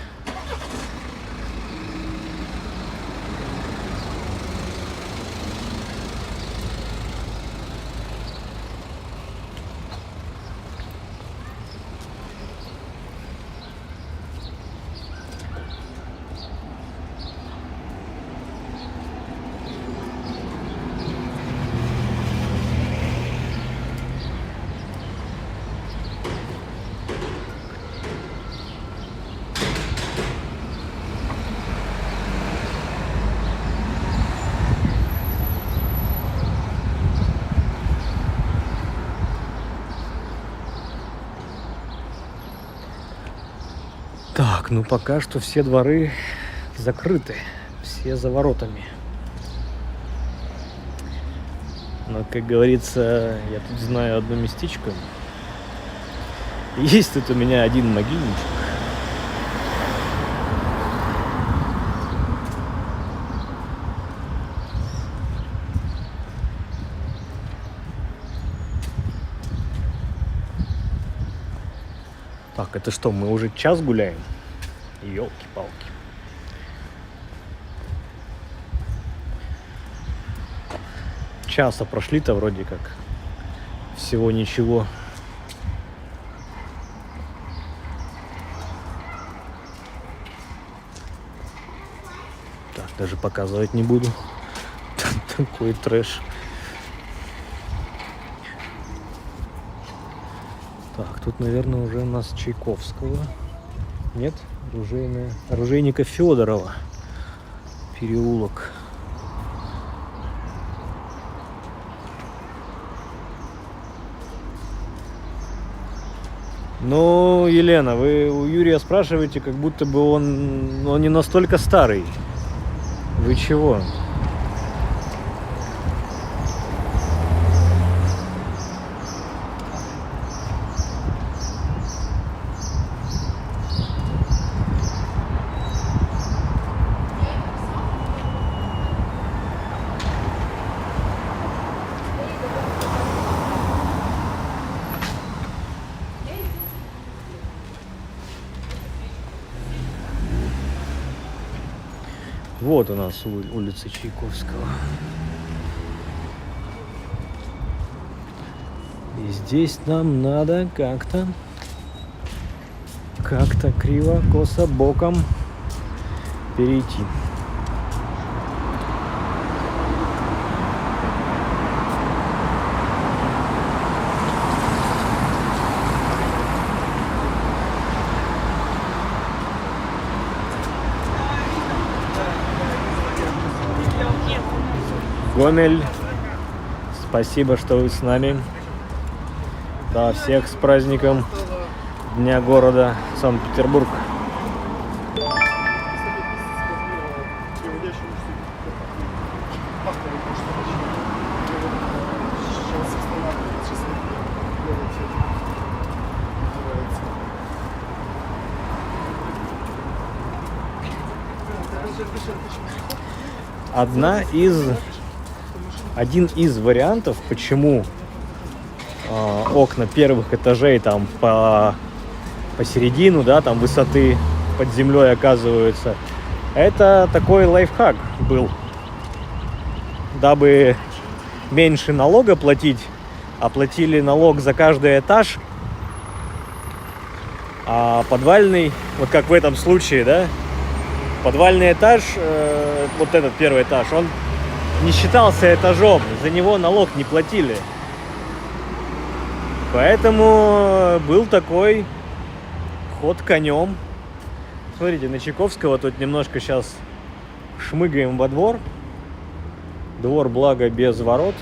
Так, ну пока что все дворы закрыты, все за воротами. Но, как говорится, я тут знаю одно местечко. Есть тут у меня один могильничек. Так, это что, мы уже час гуляем? Ёлки-палки. Часа прошли-то вроде как. Всего ничего. Так, даже показывать не буду. Такой трэш. Так, тут, наверное, уже у нас Чайковского. Нет? Оружейника Федорова. Переулок. Ну, Елена, вы у Юрия спрашиваете, как будто бы он не настолько старый. Вы чего? Вот у нас улица Чайковского. И здесь нам надо как-то криво, косо, боком перейти. Гомель, спасибо, что вы с нами. Да, всех с праздником Дня города Санкт-Петербург. Один из вариантов, почему окна первых этажей там посередину, да, там высоты под землей оказываются, это такой лайфхак был. Дабы меньше налога платить, оплатили налог за каждый этаж, а подвальный, вот как в этом случае, да, подвальный этаж, вот этот первый этаж, он не считался этажом, за него налог не платили. Поэтому был такой ход конем. Смотрите, на Чайковского тут немножко сейчас шмыгаем во двор. Двор, благо, без ворот.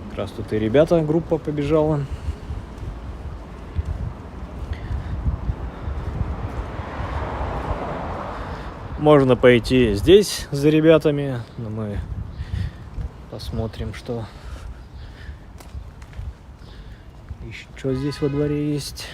Как раз тут и ребята, группа побежала. Можно пойти здесь за ребятами, но мы посмотрим, что еще здесь во дворе есть.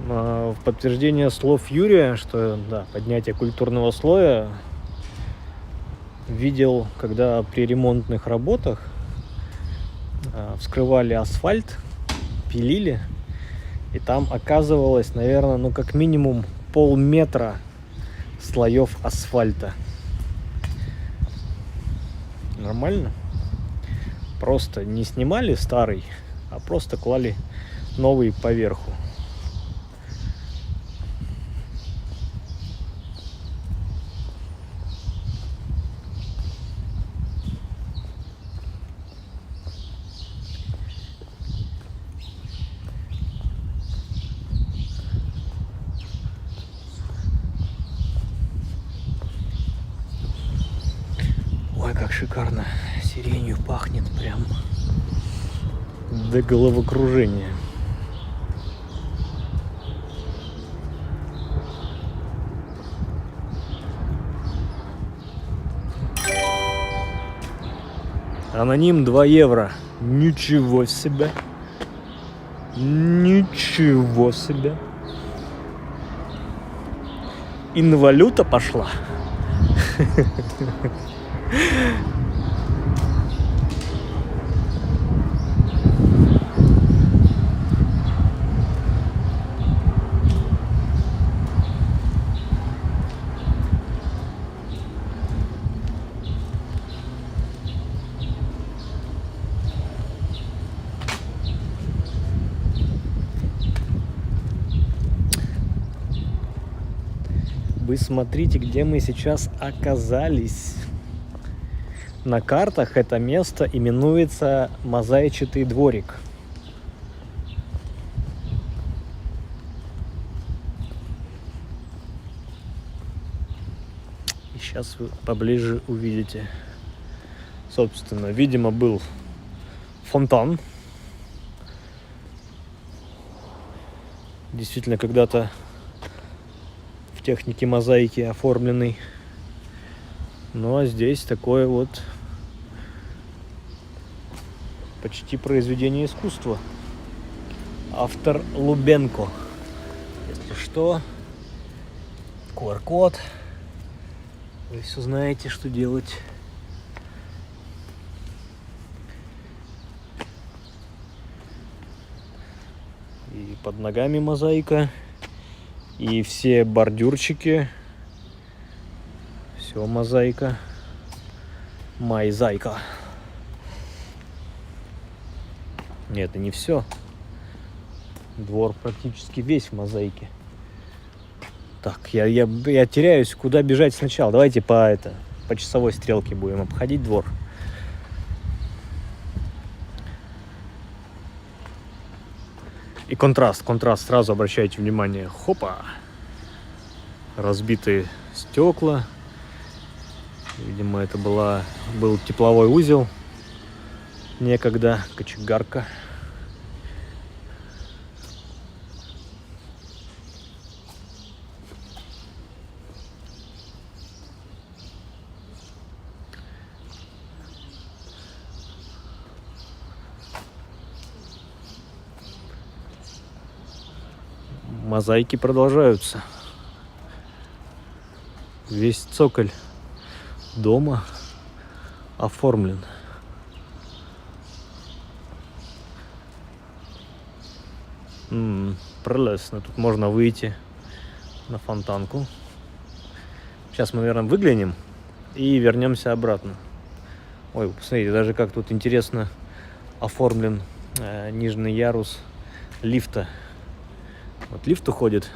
В подтверждение слов Юрия, что да, поднятие культурного слоя, видел, когда при ремонтных работах вскрывали асфальт, пилили, и там оказывалось, наверное, ну как минимум полметра слоев асфальта. Нормально? Просто не снимали старый, а просто клали новый поверху. Ой, как шикарно. Сиренью пахнет прям до головокружения. Аноним 2 евро. Ничего себе. Ничего себе. Инвалюта пошла. Вы смотрите, где мы сейчас оказались. На картах это место именуется Мозаичатый дворик. И сейчас вы поближе увидите. Собственно, видимо, был фонтан. Действительно, когда-то в технике мозаики оформленный. Ну а здесь такое вот почти произведение искусства. Автор Лубенко. Если что, QR-код. Вы все знаете, что делать. И под ногами мозаика. И все бордюрчики. Все мозаика. Майзайка. Нет, это не все. Двор практически весь в мозаике. Так, я теряюсь, куда бежать сначала. Давайте по часовой стрелке будем обходить двор. И контраст, сразу обращайте внимание. Хопа! Разбитые стекла. Видимо, это был тепловой узел. Некогда кочегарка. Мозаики продолжаются. Весь цоколь дома оформлен. Прелестно. Тут можно выйти на фонтанку. Сейчас мы, наверное, выглянем и вернемся обратно. Ой, посмотрите, даже как тут интересно оформлен нижний ярус лифта. Вот лифт уходит,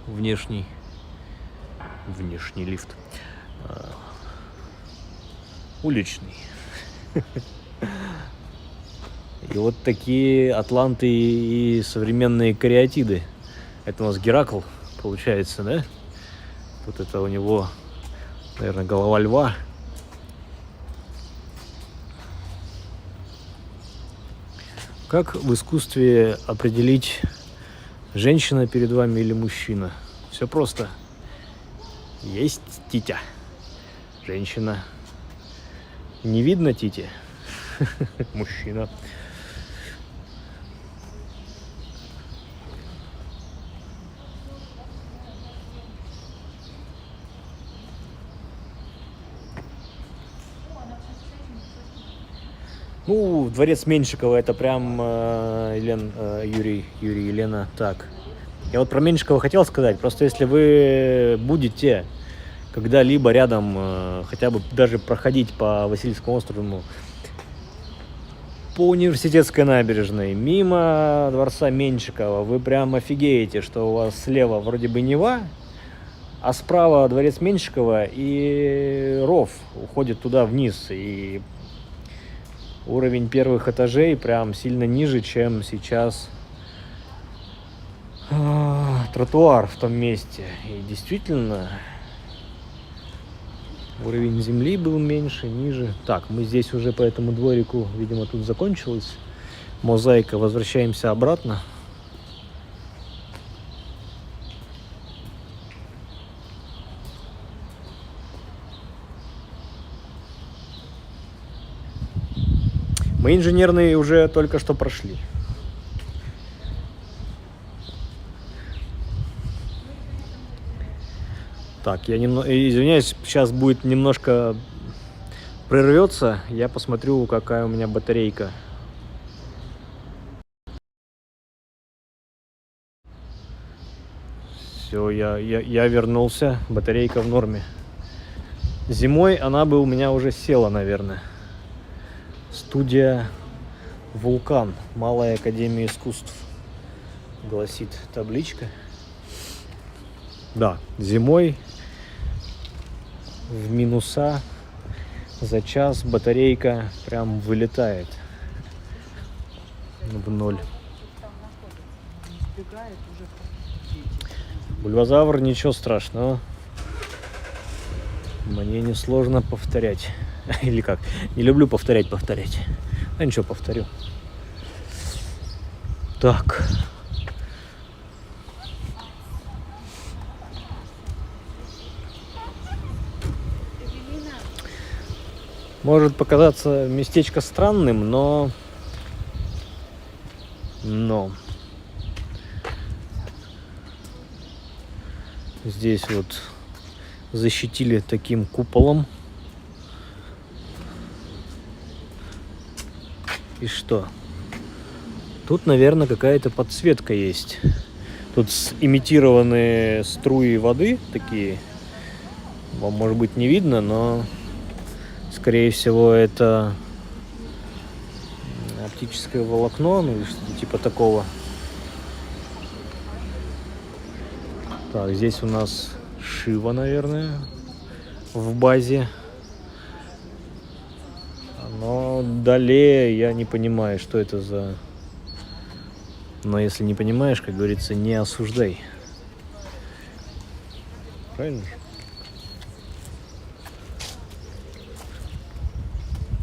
внешний лифт, уличный. И вот такие атланты и современные кариатиды. Это у нас Геракл, получается, да? Тут это у него, наверное, голова льва. Как в искусстве определить, женщина перед вами или мужчина? Все просто. Есть титя. Женщина. Не видно тити. Мужчина. Ну, дворец Меньшикова это прям Юрий, Елена. Так. Я вот про Меньшикова хотел сказать. Просто если вы будете когда-либо рядом, хотя бы даже проходить по Васильевскому острову, по Университетской набережной, мимо дворца Меньшикова, вы прям офигеете, что у вас слева вроде бы Нева, а справа дворец Меньшикова и ров уходит туда вниз. И уровень первых этажей прям сильно ниже, чем сейчас тротуар в том месте. И действительно, уровень земли был меньше, ниже. Так, мы здесь уже по этому дворику, видимо, тут закончилась мозаика. Возвращаемся обратно. Мы инженерные уже только что прошли. Так, я извиняюсь, сейчас будет немножко прервется. Я посмотрю, какая у меня батарейка. Все, я вернулся. Батарейка в норме. Зимой она бы у меня уже села, наверное. Студия «Вулкан», Малая академия искусств, гласит табличка. Да, зимой в минуса за час батарейка прям вылетает в ноль. Бульвазавр, ничего страшного. Мне несложно повторять. Или как? Не люблю повторять. А ничего, повторю. Так. Может показаться местечко странным, но здесь вот защитили таким куполом. И что? Тут, наверное, какая-то подсветка есть. Тут имитированные струи воды такие. Вам, может быть, не видно, но, скорее всего, это оптическое волокно, ну или что-то типа такого. Так, здесь у нас Шива, наверное, в базе. Но далее я не понимаю, что это за... Но если не понимаешь, как говорится, не осуждай. Правильно?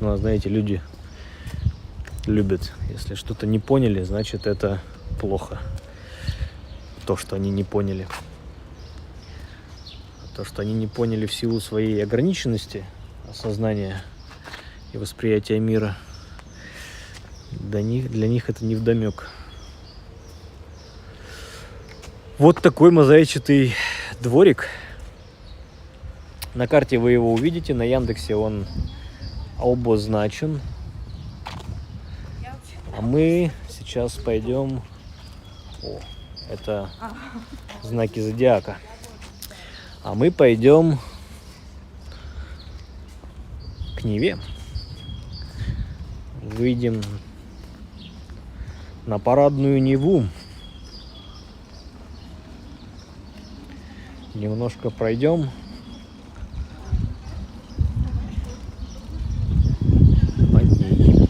Ну, а знаете, люди любят. Если что-то не поняли, значит, это плохо. То, что они не поняли. То, что они не поняли в силу своей ограниченности осознания и восприятия мира, для них это невдомек. Вот такой мозаичатый дворик. На карте вы его увидите, на Яндексе он обозначен. А мы сейчас пойдем... О, это знаки зодиака. А мы пойдем к Неве. Выйдем на парадную Неву. Немножко пройдем. По ней.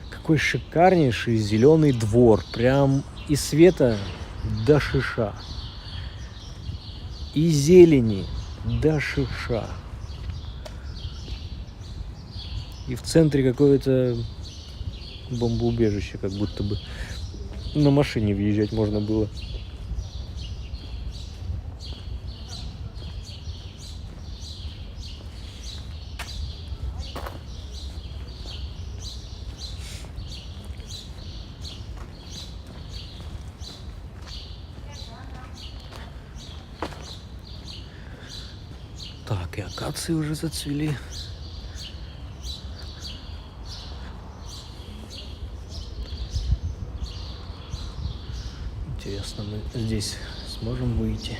Какой шикарнейший зеленый двор. Прям и света до шиша. И зелени до шиша. И в центре какое-то бомбоубежище, как будто бы на машине въезжать можно было. Так, и акации уже зацвели. Интересно, мы здесь сможем выйти?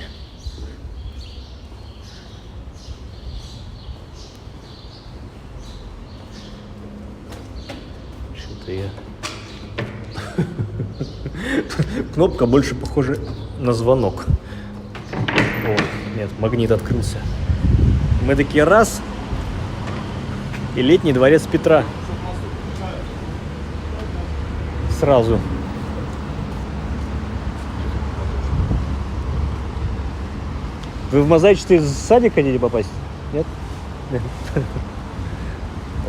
Что-то я... Кнопка больше похожа на звонок. О, нет, магнит открылся. Мы такие раз, и летний дворец Петра. Сразу. Вы в мозаичный садик хотите попасть? Нет?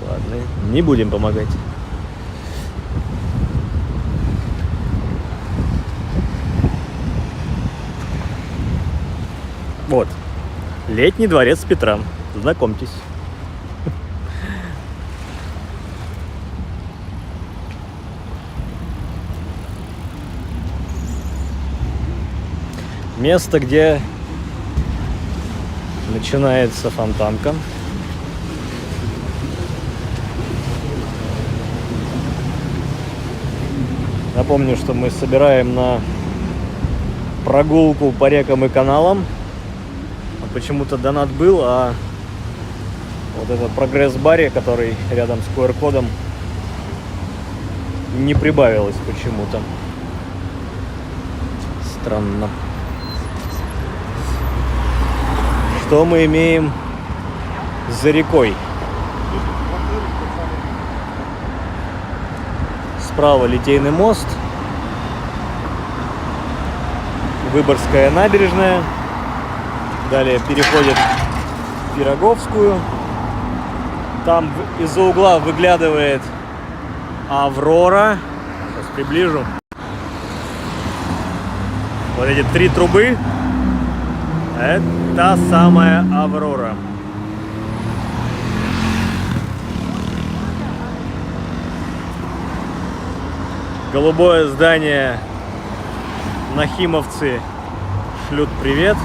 Ладно, не будем помогать. Вот. Летний дворец Петра. Знакомьтесь. Место, где начинается фонтанка. Напомню, что мы собираем на прогулку по рекам и каналам. Почему-то донат был, а вот этот прогресс-баре, который рядом с QR-кодом, не прибавилось почему-то. Странно. Что мы имеем за рекой? Справа Литейный мост, Выборгская набережная. Далее переходит в Пироговскую. Там из-за угла выглядывает Аврора. Сейчас приближу. Вот эти 3 трубы. Это та самая Аврора. Голубое здание. Нахимовцы шлют привет.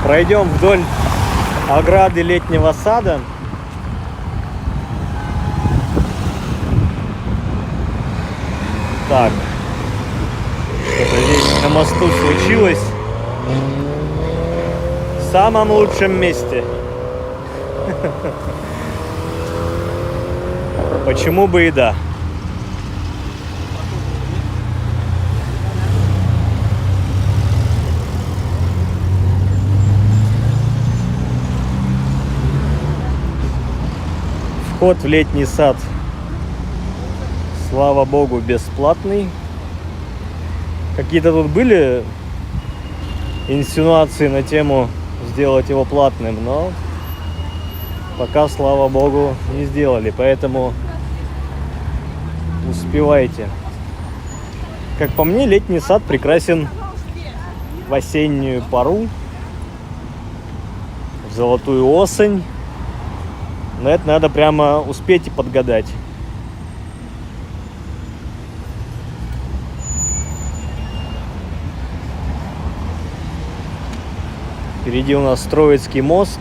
Пройдем вдоль ограды летнего сада. Так, что-то здесь на мосту случилось. В самом лучшем месте. Почему бы и да. Вход в летний сад, слава богу, бесплатный. Какие-то тут были инсинуации на тему сделать его платным, но пока, слава богу, не сделали. Поэтому успевайте. Как по мне, летний сад прекрасен в осеннюю пору, в золотую осень. Но это надо прямо успеть и подгадать. Впереди у нас Троицкий мост.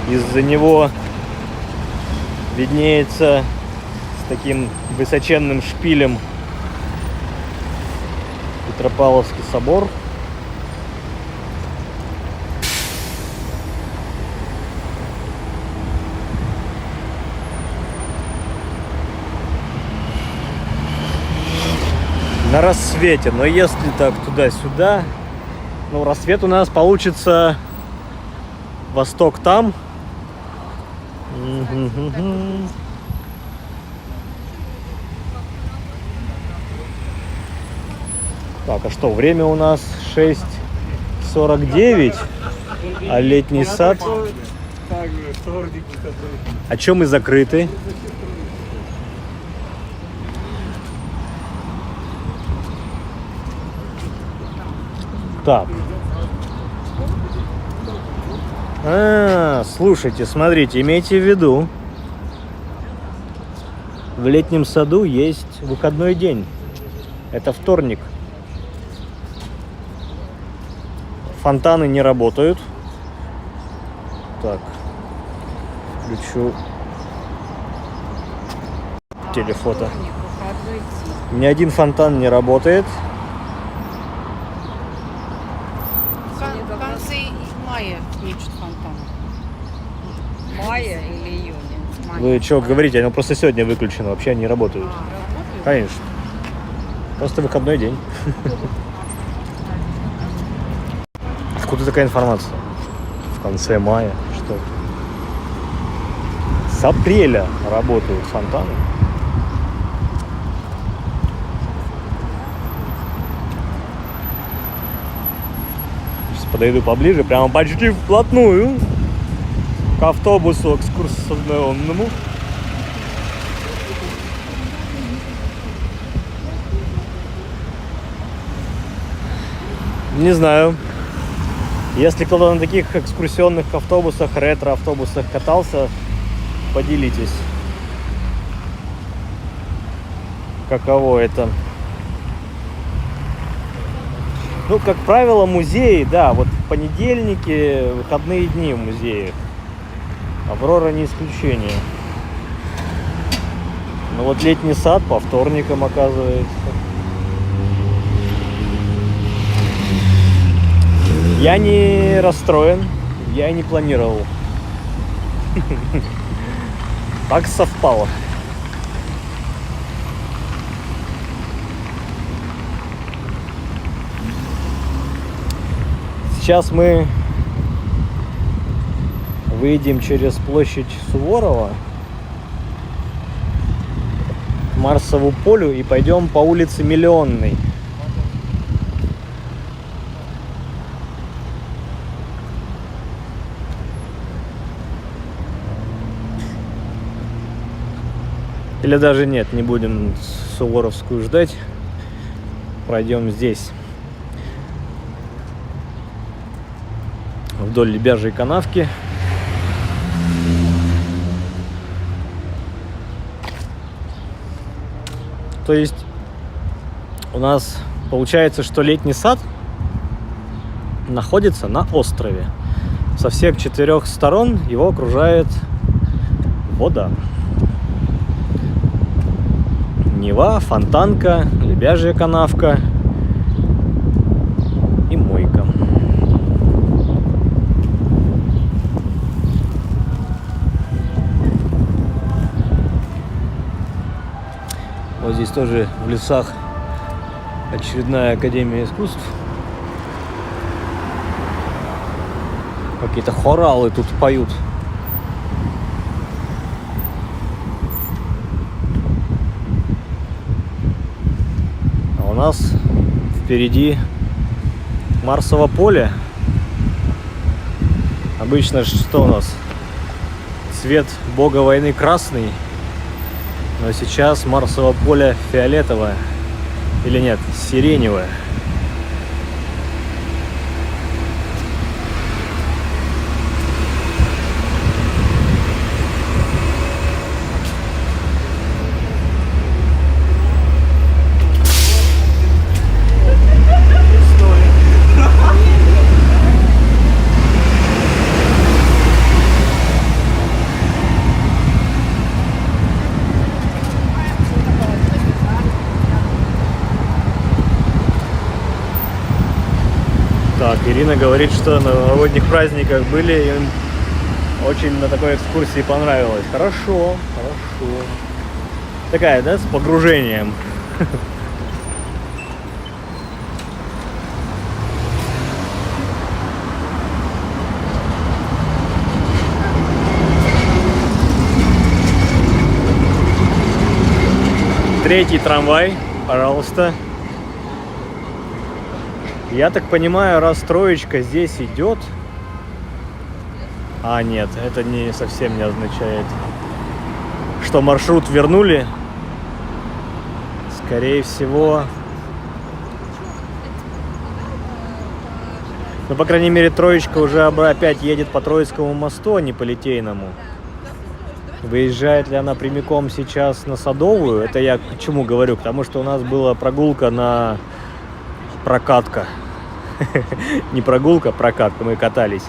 Из-за него виднеется с таким высоченным шпилем Петропавловский собор. На рассвете, но если так туда-сюда, ну, рассвет у нас получится восток там. Так, а что, время у нас 6:49, а летний сад... А чё мы закрыты? Так. Слушайте, смотрите, имейте в виду, в летнем саду есть выходной день. Это вторник. Фонтаны не работают. Так. Включу телефото. Ни один фонтан не работает. В конце мая включат фонтан. Мая или июня? Мая. Вы что говорите? Оно просто сегодня выключено, вообще они работают. Работают? Конечно. Просто выходной день. Откуда такая информация? В конце мая? Что? С апреля работают фонтаны. Сейчас подойду поближе, прямо почти вплотную к автобусу экскурсионному. Не знаю. Если кто-то на таких экскурсионных автобусах, ретро-автобусах катался, поделитесь. Каково это? Ну, как правило, музеи, да, вот в понедельники, выходные дни в музеях. Аврора не исключение. Но вот летний сад по вторникам, оказывается. Я не расстроен, я и не планировал. Так совпало. Сейчас мы выйдем через площадь Суворова к Марсову полю и пойдем по улице Миллионной. Или даже нет, не будем Суворовскую ждать. Пройдем здесь. Вдоль Лебяжьей канавки. То есть у нас получается, что летний сад находится на острове. Со всех 4 сторон его окружает вода. Нева, Фонтанка, Лебяжья канавка и мойка. Вот здесь тоже в лесах очередная академия искусств. Какие-то хоралы тут поют. нас впереди Марсово поле. Обычно что у нас? Цвет бога войны красный, но сейчас Марсово поле фиолетовое. Или нет, сиреневое. Так, Ирина говорит, что на новогодних праздниках были, и им очень на такой экскурсии понравилось. Хорошо, хорошо. Такая, да, с погружением. Третий трамвай, пожалуйста. Я так понимаю, раз троечка здесь идет... А, нет, это не совсем не означает, что маршрут вернули. Скорее всего... Ну, по крайней мере, троечка уже опять едет по Троицкому мосту, а не по Литейному. Выезжает ли она прямиком сейчас на Садовую? Это я к чему говорю? К тому, что у нас была прогулка на... Прокатка. Не прогулка, прокатка. Мы катались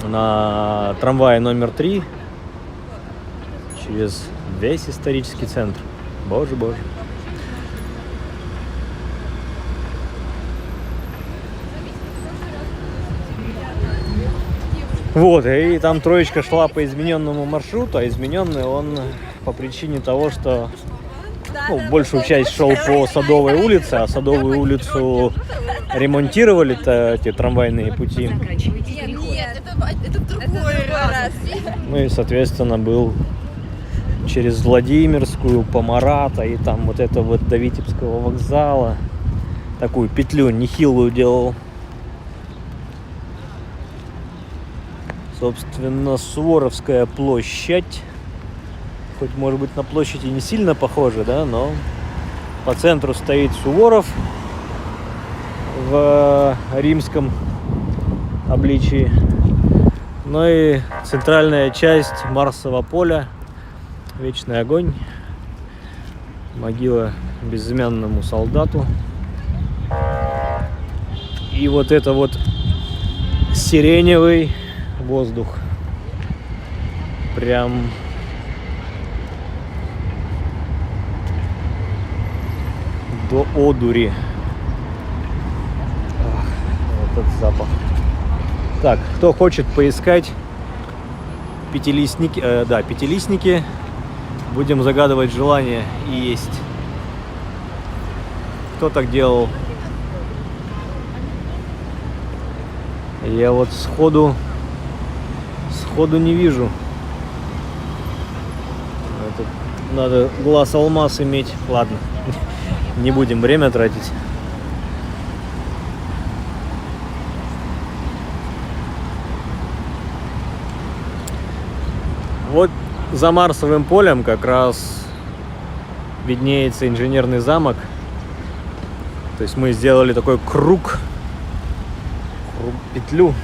на трамвае номер 3 через весь исторический центр. Боже, боже. Вот, и там троечка шла по измененному маршруту, а измененный он по причине того, что большую часть шел по Садовой улице, а Садовую улицу ремонтировали эти трамвайные пути. Нет, это другой раз. Ну и, соответственно, был через Владимирскую, по Марата, и там вот это вот до Витебского вокзала. Такую петлю нехилую делал. Собственно, Суворовская площадь. Хоть, может быть, на площади не сильно похоже, да, но по центру стоит Суворов в римском обличии. Ну и центральная часть Марсового поля, Вечный огонь, могила безымянному солдату. И вот это вот сиреневый воздух. Прям до одури. Вот этот запах. Так, кто хочет поискать пятилистники, пятилистники, будем загадывать желание и есть. Кто так делал? Я вот сходу не вижу. Это надо глаз алмаз иметь. Ладно, не будем время тратить. Вот за Марсовым полем как раз виднеется инженерный замок. То есть мы сделали такой круг, петлю.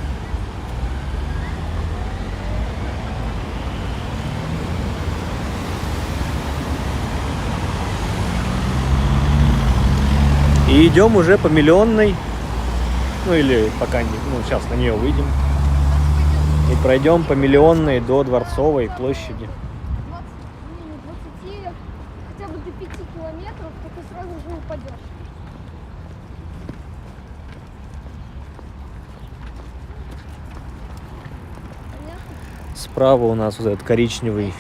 И идем уже по Миллионной, ну или пока не, сейчас на нее выйдем. И пройдем по Миллионной до Дворцовой площади. 20, хотя бы до 5 километров, то ты сразу же упадешь. Справа у нас вот этот коричневый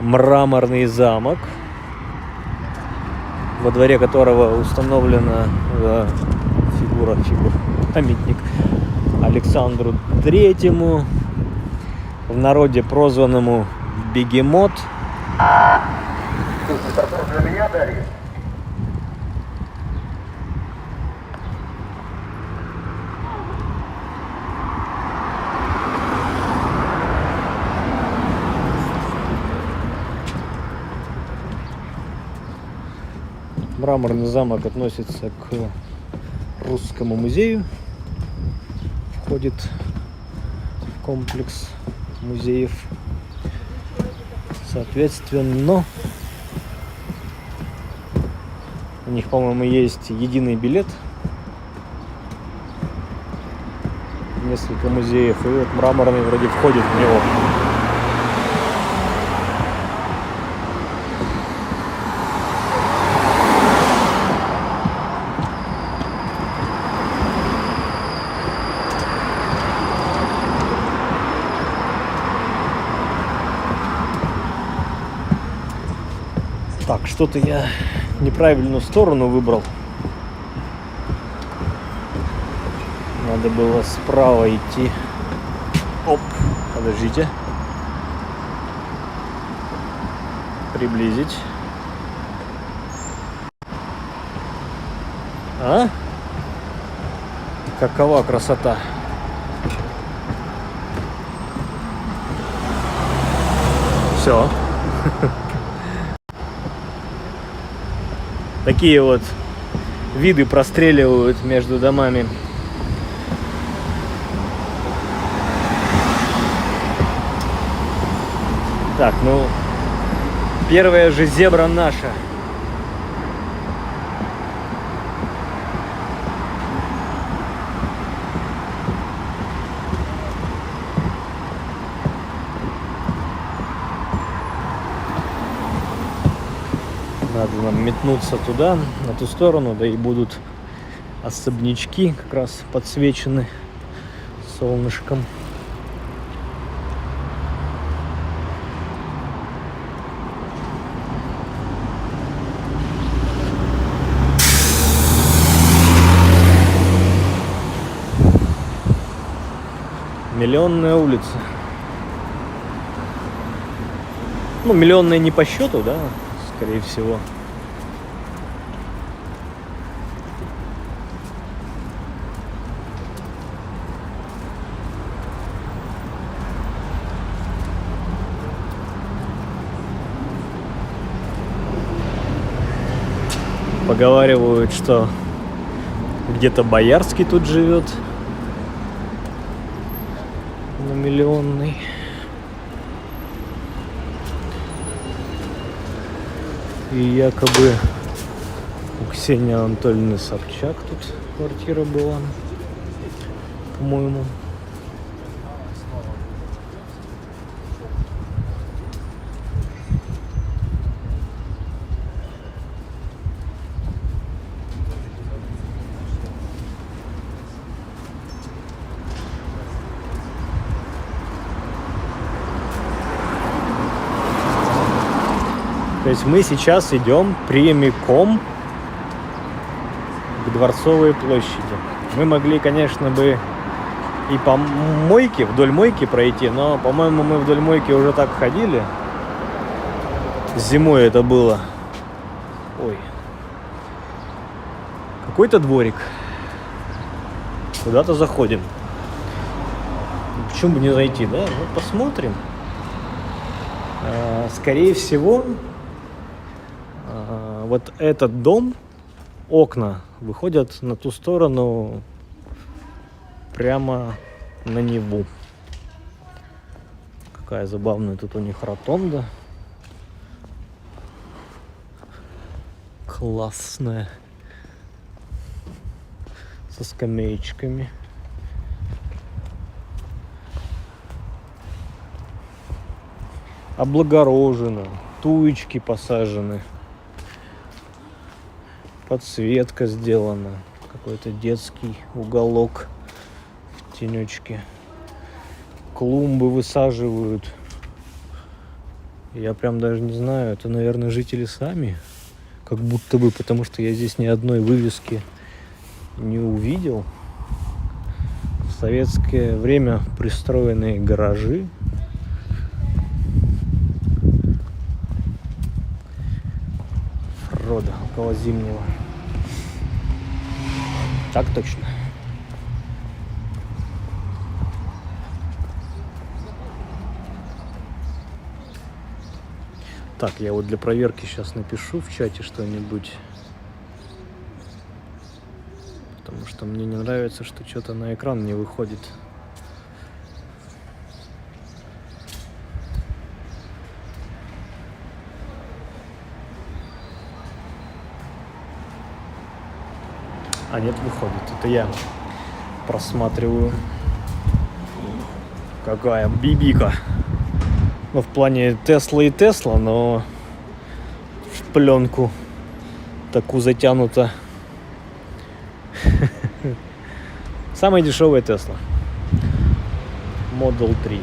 мраморный замок, во дворе которого установлена фигура, памятник Александру Третьему, в народе прозванному Бегемот. Мраморный замок относится к Русскому музею. Входит в комплекс музеев. Соответственно, у них, по-моему, есть единый билет. Несколько музеев. И вот Мраморный вроде входит в него. Так, что-то я неправильную сторону выбрал. Надо было справа идти. Оп, подождите. Приблизить. А? Какова красота. Все. Такие вот виды простреливают между домами. Так, ну, первая же зебра наша. Надо нам метнуться туда, на ту сторону, да и будут особнячки как раз подсвечены солнышком. Миллионная улица. Ну, миллионная не по счету, да, скорее всего. Поговаривают, что где-то Боярский тут живет. На Миллионной. И якобы у Ксении Анатольевны Собчак тут квартира была, по-моему. То есть мы сейчас идем прямиком к Дворцовой площади. Мы могли, конечно, бы и по мойке, вдоль мойки пройти, но, по-моему, мы вдоль мойки уже так ходили. Зимой это было. Ой. Какой-то дворик. Куда-то заходим. Почему бы не зайти, да? Вот посмотрим. Скорее всего, вот этот дом, окна выходят на ту сторону, прямо на Неву. Какая забавная тут у них ротонда. Классная. Со скамеечками. Облагорожено. Туечки посажены. Подсветка сделана. Какой-то детский уголок в тенечке. Клумбы высаживают. Я прям даже не знаю, это, наверное, жители сами. Как будто бы, потому что я здесь ни одной вывески не увидел. В советское время пристроенные гаражи. Рода около Зимнего. Так точно. Так, я вот для проверки сейчас напишу в чате что-нибудь. Потому что мне не нравится, что что-то на экран не выходит. А нет, выходит. Это я просматриваю. Какая бибика. Ну, в плане Тесла и Тесла, но в пленку такую затянуто. Самая дешевая Тесла. Model 3.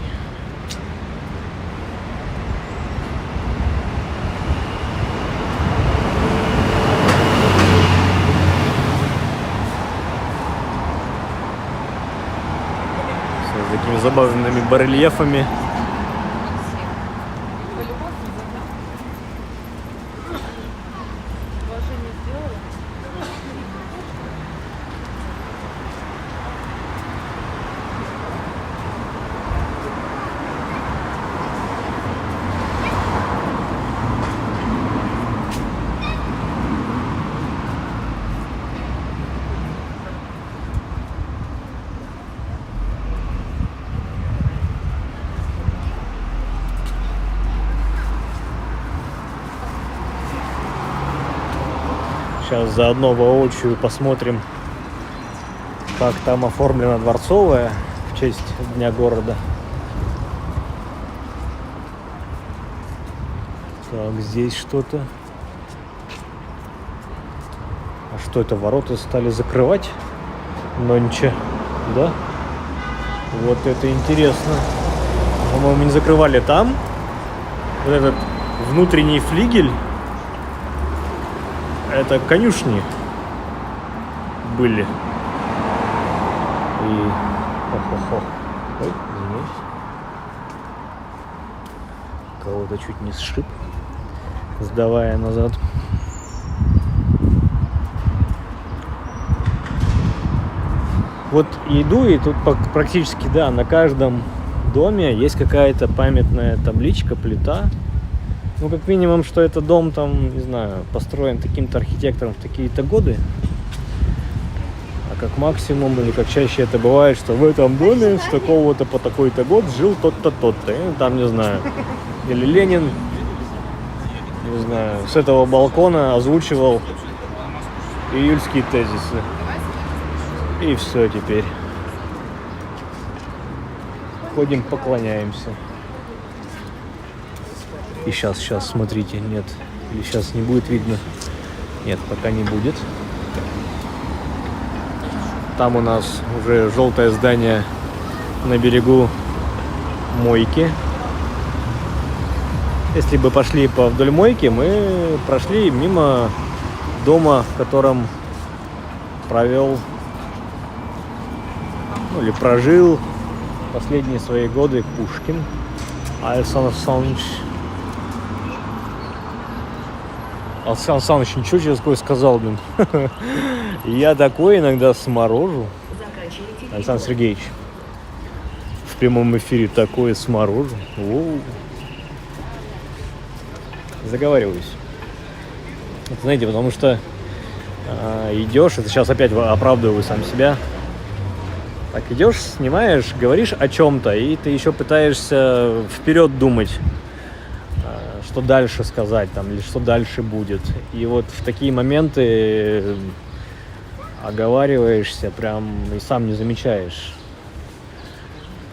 С такими забавными барельефами. Сейчас заодно воочию посмотрим, как там оформлена Дворцовая в честь Дня города. Так, здесь что-то. А что это, ворота стали закрывать? Нонче, да? Вот это интересно. По-моему, не закрывали там. Вот этот внутренний флигель. Это конюшни были. И... Ой, извиняюсь. Кого-то чуть не сшиб, сдавая назад. Вот иду, и тут практически, да, на каждом доме есть какая-то памятная табличка, плита. Ну, как минимум, что это дом, там, не знаю, построен таким-то архитектором в такие-то годы. А как максимум, или как чаще это бывает, что в этом доме с такого-то по такой-то год жил тот-то, тот-то. И там, не знаю, или Ленин, не знаю, с этого балкона озвучивал июльские тезисы. И все теперь. Ходим, поклоняемся. И сейчас, смотрите, нет. Или сейчас не будет видно. Нет, пока не будет. Там у нас уже желтое здание на берегу мойки. Если бы пошли вдоль мойки, мы прошли мимо дома, в котором провел, ну, или прожил последние свои годы Пушкин. Александр Александрович. Александр Александрович ничего через такое сказал, блин. Я такое иногда сморожу. Александр Сергеевич. В прямом эфире такое сморожу. О-о-о. Заговариваюсь. Это, знаете, потому что идешь, это сейчас опять оправдываю сам себя. Так идешь, снимаешь, говоришь о чем-то, и ты еще пытаешься вперед думать, что дальше сказать там, или что дальше будет. И вот в такие моменты оговариваешься прям и сам не замечаешь.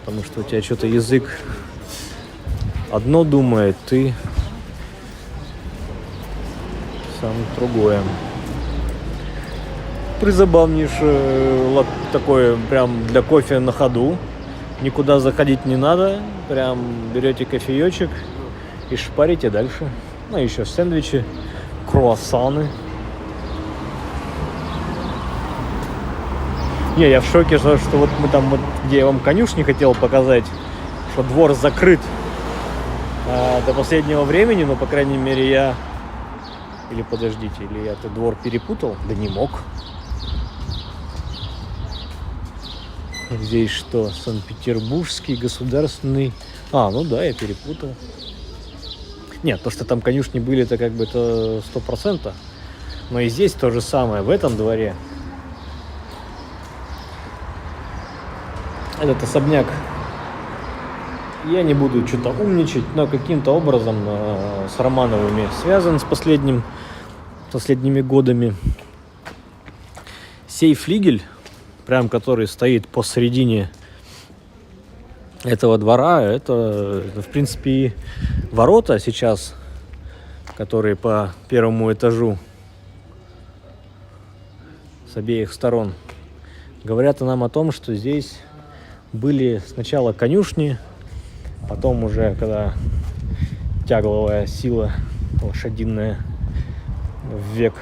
Потому что у тебя что-то язык одно думает, ты сам другое. Призабавнейшее такое прям для кофе на ходу. Никуда заходить не надо. Прям берете кофеечек и шпарите дальше. Ну, еще сэндвичи, круассаны. Не, я в шоке, что вот мы там, вот, где я вам конюшни хотел показать, что двор закрыт до последнего времени, но, по крайней мере, я... Или подождите, или я этот двор перепутал? Да не мог. Здесь что? Санкт-Петербургский государственный... А, ну да, я перепутал. Нет, то, что там конюшни были, это как бы это 100%. Но и здесь то же самое. В этом дворе этот особняк, я не буду что-то умничать, но каким-то образом с Романовыми связан с последними годами. Сей флигель, прям который стоит посередине этого двора, это в принципе и ворота сейчас, которые по первому этажу с обеих сторон. Говорят нам о том, что здесь были сначала конюшни, потом уже, когда тягловая сила лошадиная в век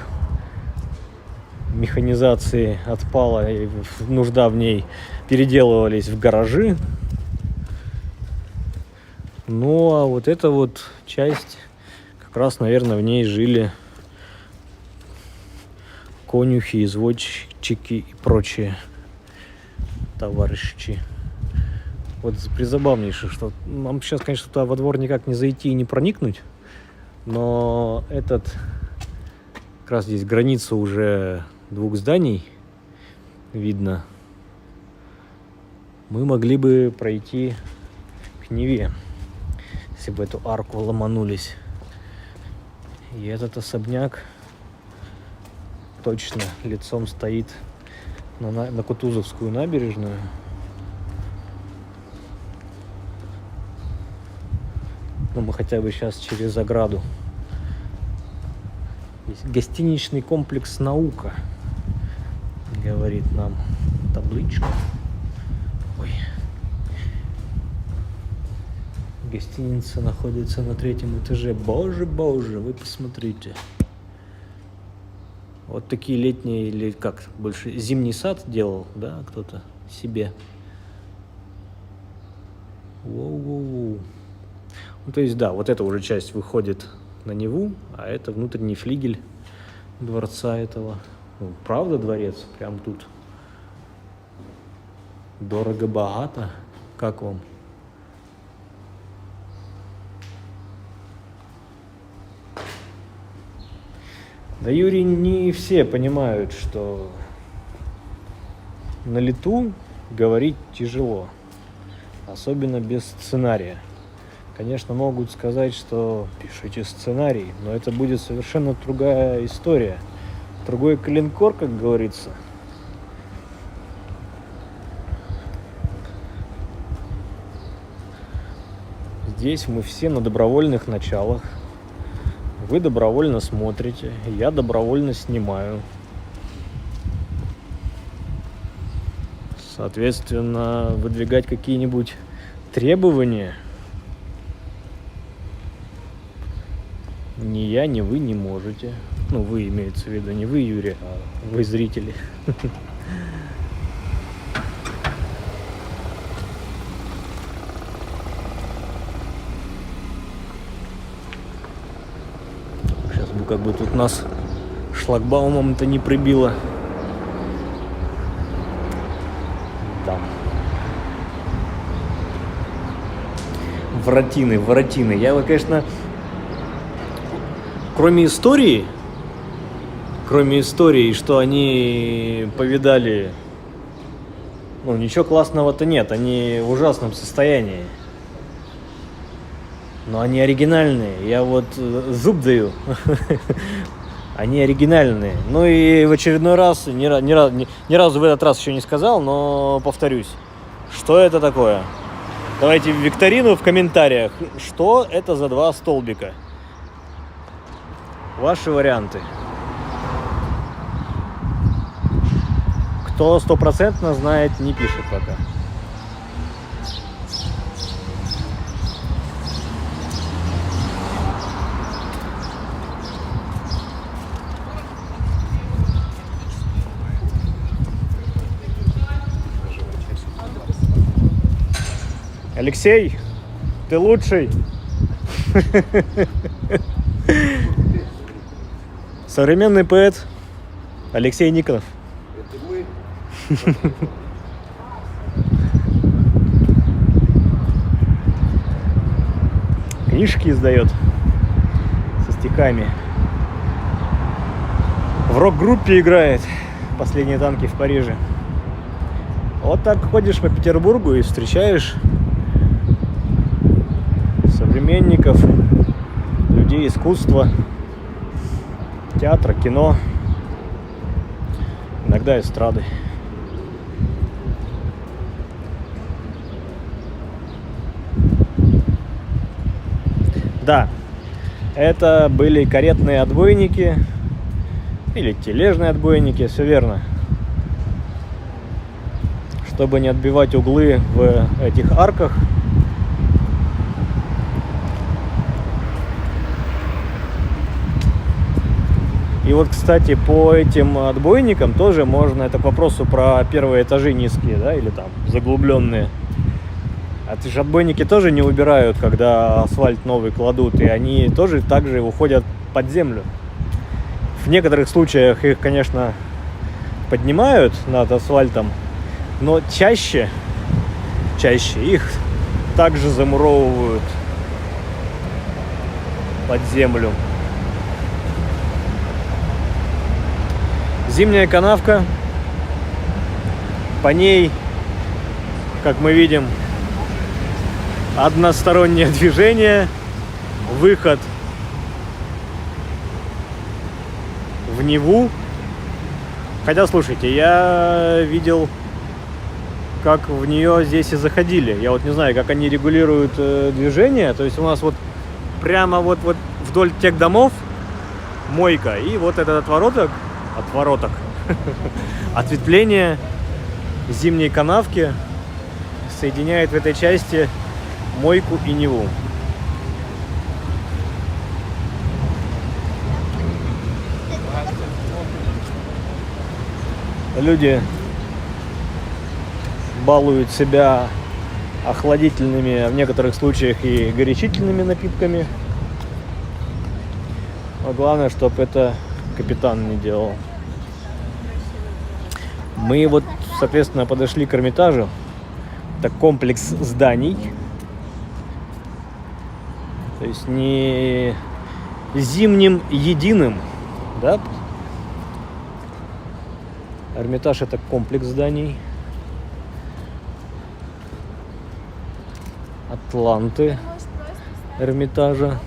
механизации отпала и нужда в ней, переделывались в гаражи. Ну, а вот эта вот часть, как раз, наверное, в ней жили конюхи, извозчики и прочие товарищи. Вот призабавнейшее, что нам сейчас, конечно, туда во двор никак не зайти и не проникнуть, но как раз здесь граница уже двух зданий видно. Мы могли бы пройти к Неве, если бы эту арку ломанулись. И этот особняк точно лицом стоит на Кутузовскую набережную. Ну, мы хотя бы сейчас через ограду. Есть гостиничный комплекс «Наука», говорит нам табличка. Ой. Гостиница находится на 3-м этаже. Боже, вы посмотрите. Вот такие летние, или как, больше зимний сад делал, да, кто-то себе. Воу-воу-воу. Ну, то есть, да, вот эта уже часть выходит на Неву, а это внутренний флигель дворца этого. Ну, правда, дворец прям тут. Дорого-богато. Как вам? Да, Юрий, не все понимают, что на лету говорить тяжело, особенно без сценария. Конечно, могут сказать, что пишите сценарий, но это будет совершенно другая история, другой коленкор, как говорится. Здесь мы все на добровольных началах. Вы добровольно смотрите, я добровольно снимаю. Соответственно, выдвигать какие-нибудь требования ни я, ни вы не можете. Ну, вы, имеется в виду, не вы, Юрий, а вы, зрители. Сейчас бы как бы тут нас шлагбаумом-то не прибило. Да. Воротины. Я бы, конечно, кроме истории, что они повидали, ну, ничего классного-то нет, они в ужасном состоянии. Но они оригинальные, я вот зуб даю. Они оригинальные. Ну и в очередной раз, ни разу в этот раз еще не сказал, но повторюсь, что это такое? Давайте викторину в комментариях, что это за два столбика. Ваши варианты. Кто 100% знает, не пишет пока. Алексей, ты лучший. Современный поэт Алексей Никонов. Это мы. Книжки издает со стихами. В рок-группе играет «Последние танки в Париже». Вот так ходишь по Петербургу и встречаешь современников, людей искусства, театра, кино, иногда эстрады. Да, это были каретные отбойники или тележные отбойники, все верно. Чтобы не отбивать углы в этих арках, и вот, кстати, по этим отбойникам тоже можно, это к вопросу про первые этажи низкие, да, или там заглубленные. Эти же отбойники тоже не убирают, когда асфальт новый кладут, и они тоже также уходят под землю. В некоторых случаях их, конечно, поднимают над асфальтом, но чаще их также замуровывают под землю. Зимняя канавка, по ней, как мы видим, одностороннее движение, выход в Неву. Хотя, слушайте, я видел, как в нее здесь и заходили. Я вот не знаю, как они регулируют движение. То есть у нас вот прямо вот вдоль тех домов мойка, и вот этот отвороток, ответвление зимней канавки соединяет в этой части мойку и Неву. Люди балуют себя охладительными, а в некоторых случаях и горячительными напитками. Но главное, чтобы это капитан не делал. Мы вот, соответственно, подошли к Эрмитажу. Это комплекс зданий. То есть не зимним единым, да? Эрмитаж — это комплекс зданий. Атланты Эрмитажа.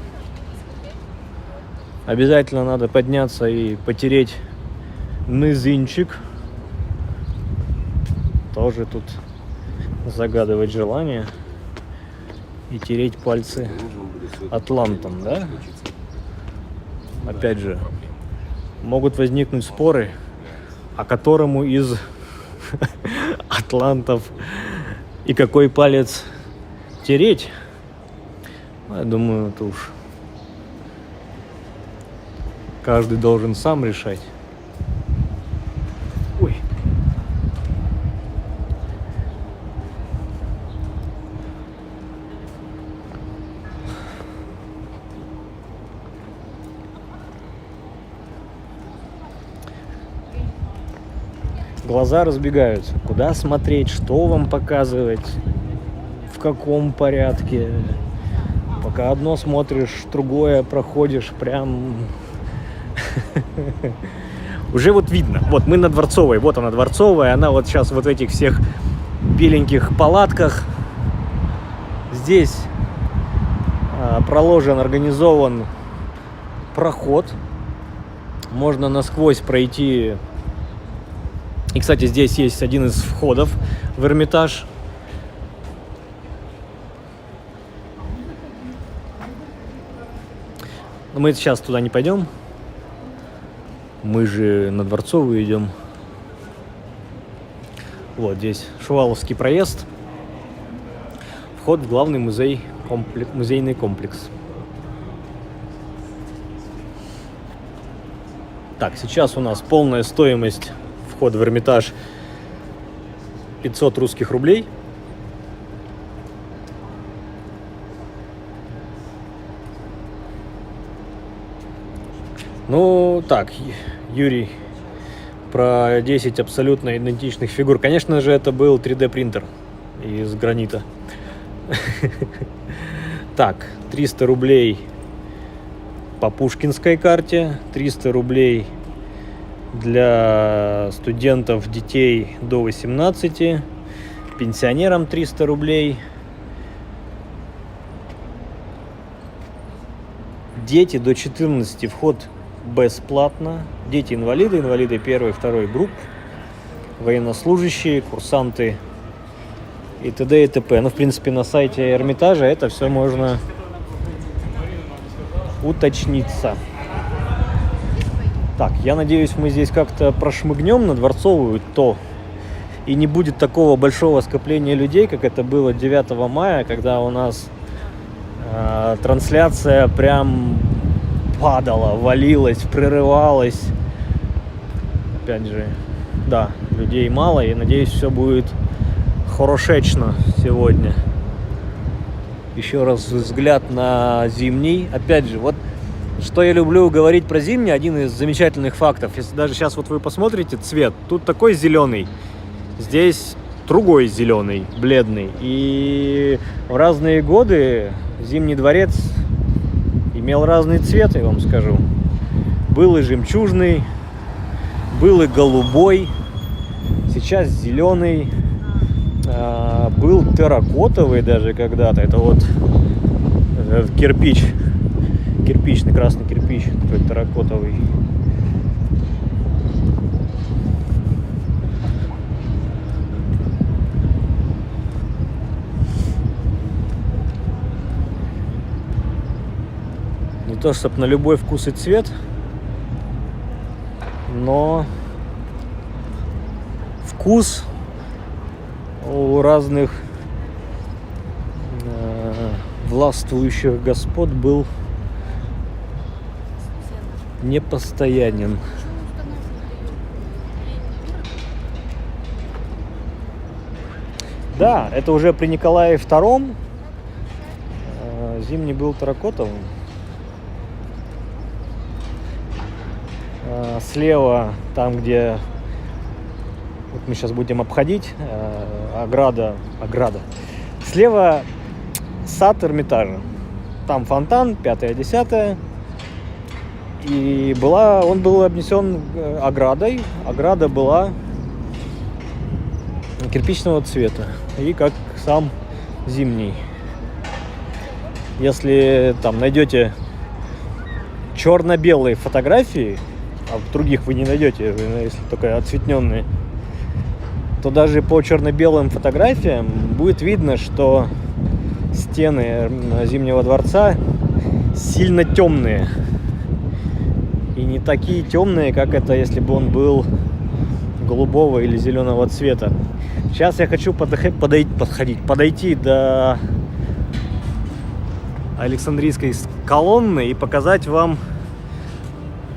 Обязательно надо подняться и потереть низинчик. Тоже тут загадывать желание и тереть пальцы атлантам, да? Опять же, могут возникнуть споры, а которому из атлантов и какой палец тереть. Я думаю, это уж каждый должен сам решать. Ой. Глаза разбегаются. Куда смотреть, что вам показывать, в каком порядке. Пока одно смотришь, другое проходишь, прям уже вот видно. Вот мы на Дворцовой, вот она Дворцовая, она вот сейчас вот в этих всех беленьких палатках. Здесь проложен, организован проход. Можно насквозь пройти. И, кстати, здесь есть один из входов в Эрмитаж. Но мы сейчас туда не пойдем. Мы же на Дворцовую идем. Вот здесь Шуваловский проезд. Вход в главный музей, музейный комплекс. Так, сейчас у нас полная стоимость входа в Эрмитаж 500 русских рублей. Ну, так, Юрий, про 10 абсолютно идентичных фигур. Конечно же, это был 3D принтер из гранита. Так, 300 рублей по пушкинской карте, 300 рублей для студентов, детей до 18, Пенсионерам 300 рублей. Дети до 14 вход бесплатно. Дети-инвалиды, инвалиды первой и второй групп, военнослужащие, курсанты и т.д. и т.п. Ну, в принципе, на сайте Эрмитажа это все можно уточниться. Так, я надеюсь, мы здесь как-то прошмыгнем на Дворцовую, то и не будет такого большого скопления людей, как это было 9 мая, когда у нас трансляция прям падала, валилась, прерывалась. Опять же, да, людей мало, и надеюсь, все будет хорошечно сегодня. Еще раз взгляд на зимний. Опять же, вот что я люблю говорить про зимний, один из замечательных фактов. Если даже сейчас вот вы посмотрите цвет, тут такой зеленый, здесь другой зеленый, бледный. И в разные годы Зимний дворец имел разный цвет, я вам скажу. Был и жемчужный, был и голубой, сейчас зеленый, был терракотовый даже когда-то. Это вот кирпич, кирпичный, красный кирпич, такой терракотовый. Не то, чтобы на любой вкус и цвет, но вкус у разных властвующих господ был непостоянен. Да, это уже при Николае II. Зимний был терракотовым. Слева, там, где вот мы сейчас будем обходить, ограда. Слева сад Эрмитажа. Там фонтан, 5-10. И он был обнесен оградой. Ограда была кирпичного цвета. И как сам Зимний. Если там найдете черно-белые фотографии, а других вы не найдете, если только отцветненные, то даже по черно-белым фотографиям будет видно, что стены Зимнего дворца сильно темные. И не такие темные, как это, если бы он был голубого или зеленого цвета. Сейчас я хочу подойти до Александрийской колонны и показать вам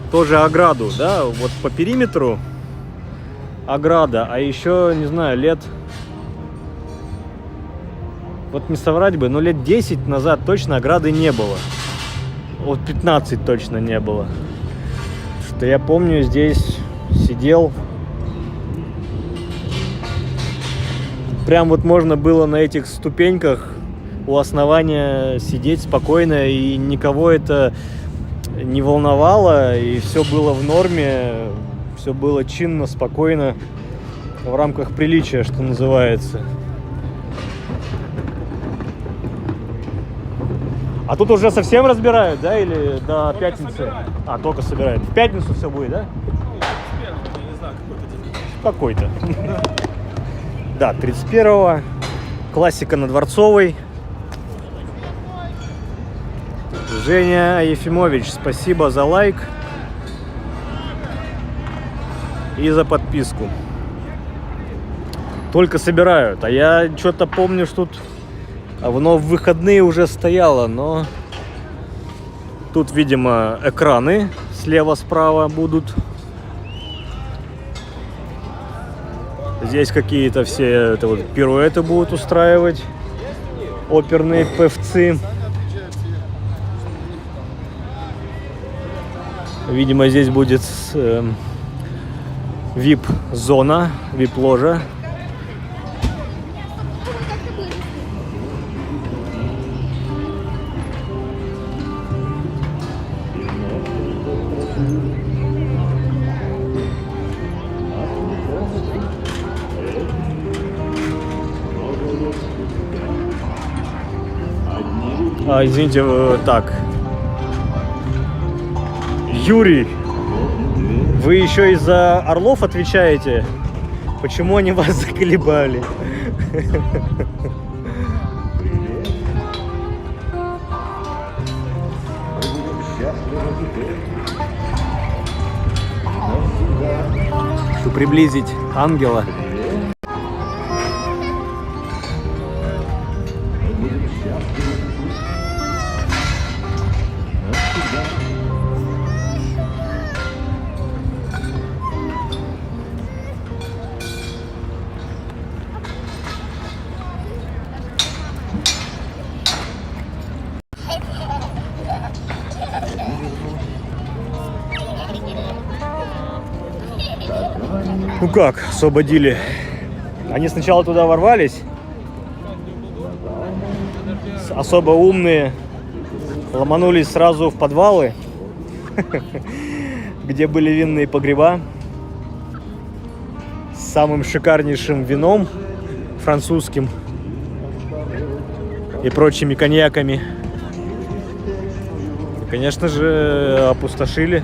тоже ограду, да, вот по периметру ограда, а еще, не знаю, лет, вот не соврать бы, но лет 10 назад точно ограды не было, вот 15 точно не было, что я помню, здесь сидел, прям вот можно было на этих ступеньках у основания сидеть спокойно, и никого это не волновало, и все было в норме, все было чинно, спокойно, в рамках приличия, что называется. А тут уже совсем разбирают, да, или до только пятницы? Собирают. А, только собирают. В пятницу все будет, да? Ну, не знаю, какой-то день. Какой-то. Да, 31-го. Классика на Дворцовой. Женя Ефимович, спасибо за лайк и за подписку. Только собирают, а я что-то помню, что тут оно в выходные уже стояло, но тут, видимо, экраны слева-справа будут. Здесь какие-то все это вот пируэты будут устраивать оперные певцы. Видимо, здесь будет VIP-зона, VIP-ложа. Извините, так. Юрий, вы еще из-за орлов отвечаете? Почему они вас заколебали? Хочу приблизить ангела. Ну как, освободили. Они сначала туда ворвались, особо умные, ломанулись сразу в подвалы, где были винные погреба с самым шикарнейшим вином французским и прочими коньяками. И, конечно же, опустошили.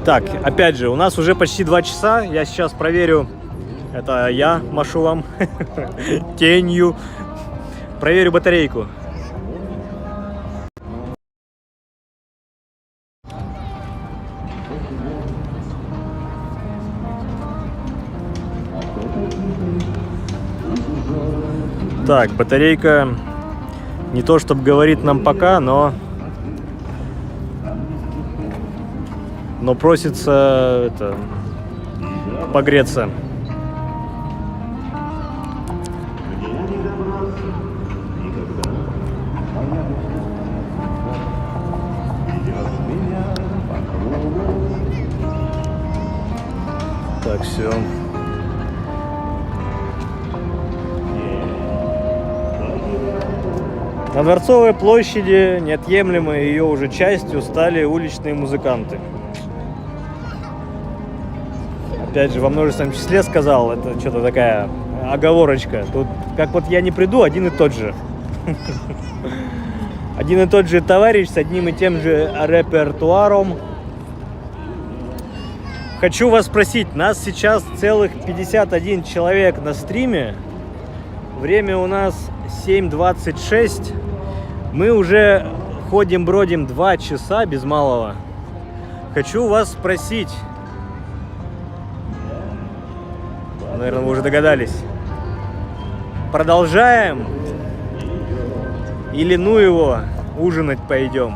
Так, опять же, у нас уже почти 2 часа. Я сейчас проверю. Это я машу вам тенью. Проверю батарейку. Так, батарейка не то чтобы говорит нам пока, но просится погреться. Так, все. На Дворцовой площади неотъемлемой ее уже частью стали уличные музыканты. Опять же, во множественном числе сказал, это что-то такая оговорочка. Тут как вот я не приду, один и тот же. Один и тот же товарищ с одним и тем же репертуаром. Хочу вас спросить, нас сейчас целых 51 человек на стриме. Время у нас 7:26. Мы уже ходим-бродим 2 часа без малого. Хочу вас спросить. Наверное, вы уже догадались. Продолжаем? Или ну его, ужинать пойдем?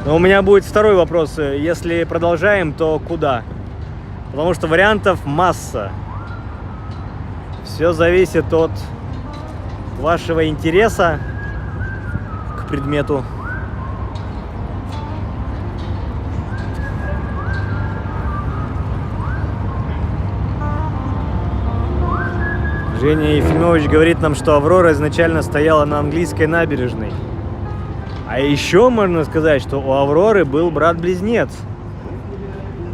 Но у меня будет второй вопрос. Если продолжаем, то куда? Потому что вариантов масса. Все зависит от вашего интереса к предмету. Женя Ефимович говорит нам, что Аврора изначально стояла на английской набережной. А еще можно сказать, что у Авроры был брат-близнец.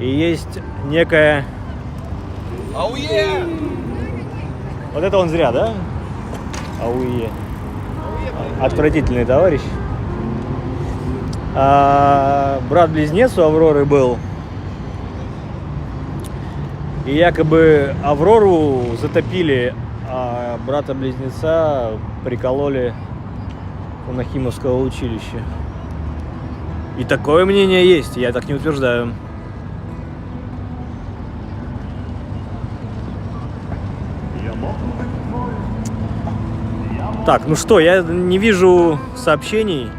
И есть некая... Ауе! Вот это он зря, да? Ауе. Отвратительный товарищ. Брат-близнец у Авроры был. И якобы Аврору затопили, а брата-близнеца прикололи у Нахимовского училища. И такое мнение есть, я так не утверждаю. Так, ну что, я не вижу сообщений.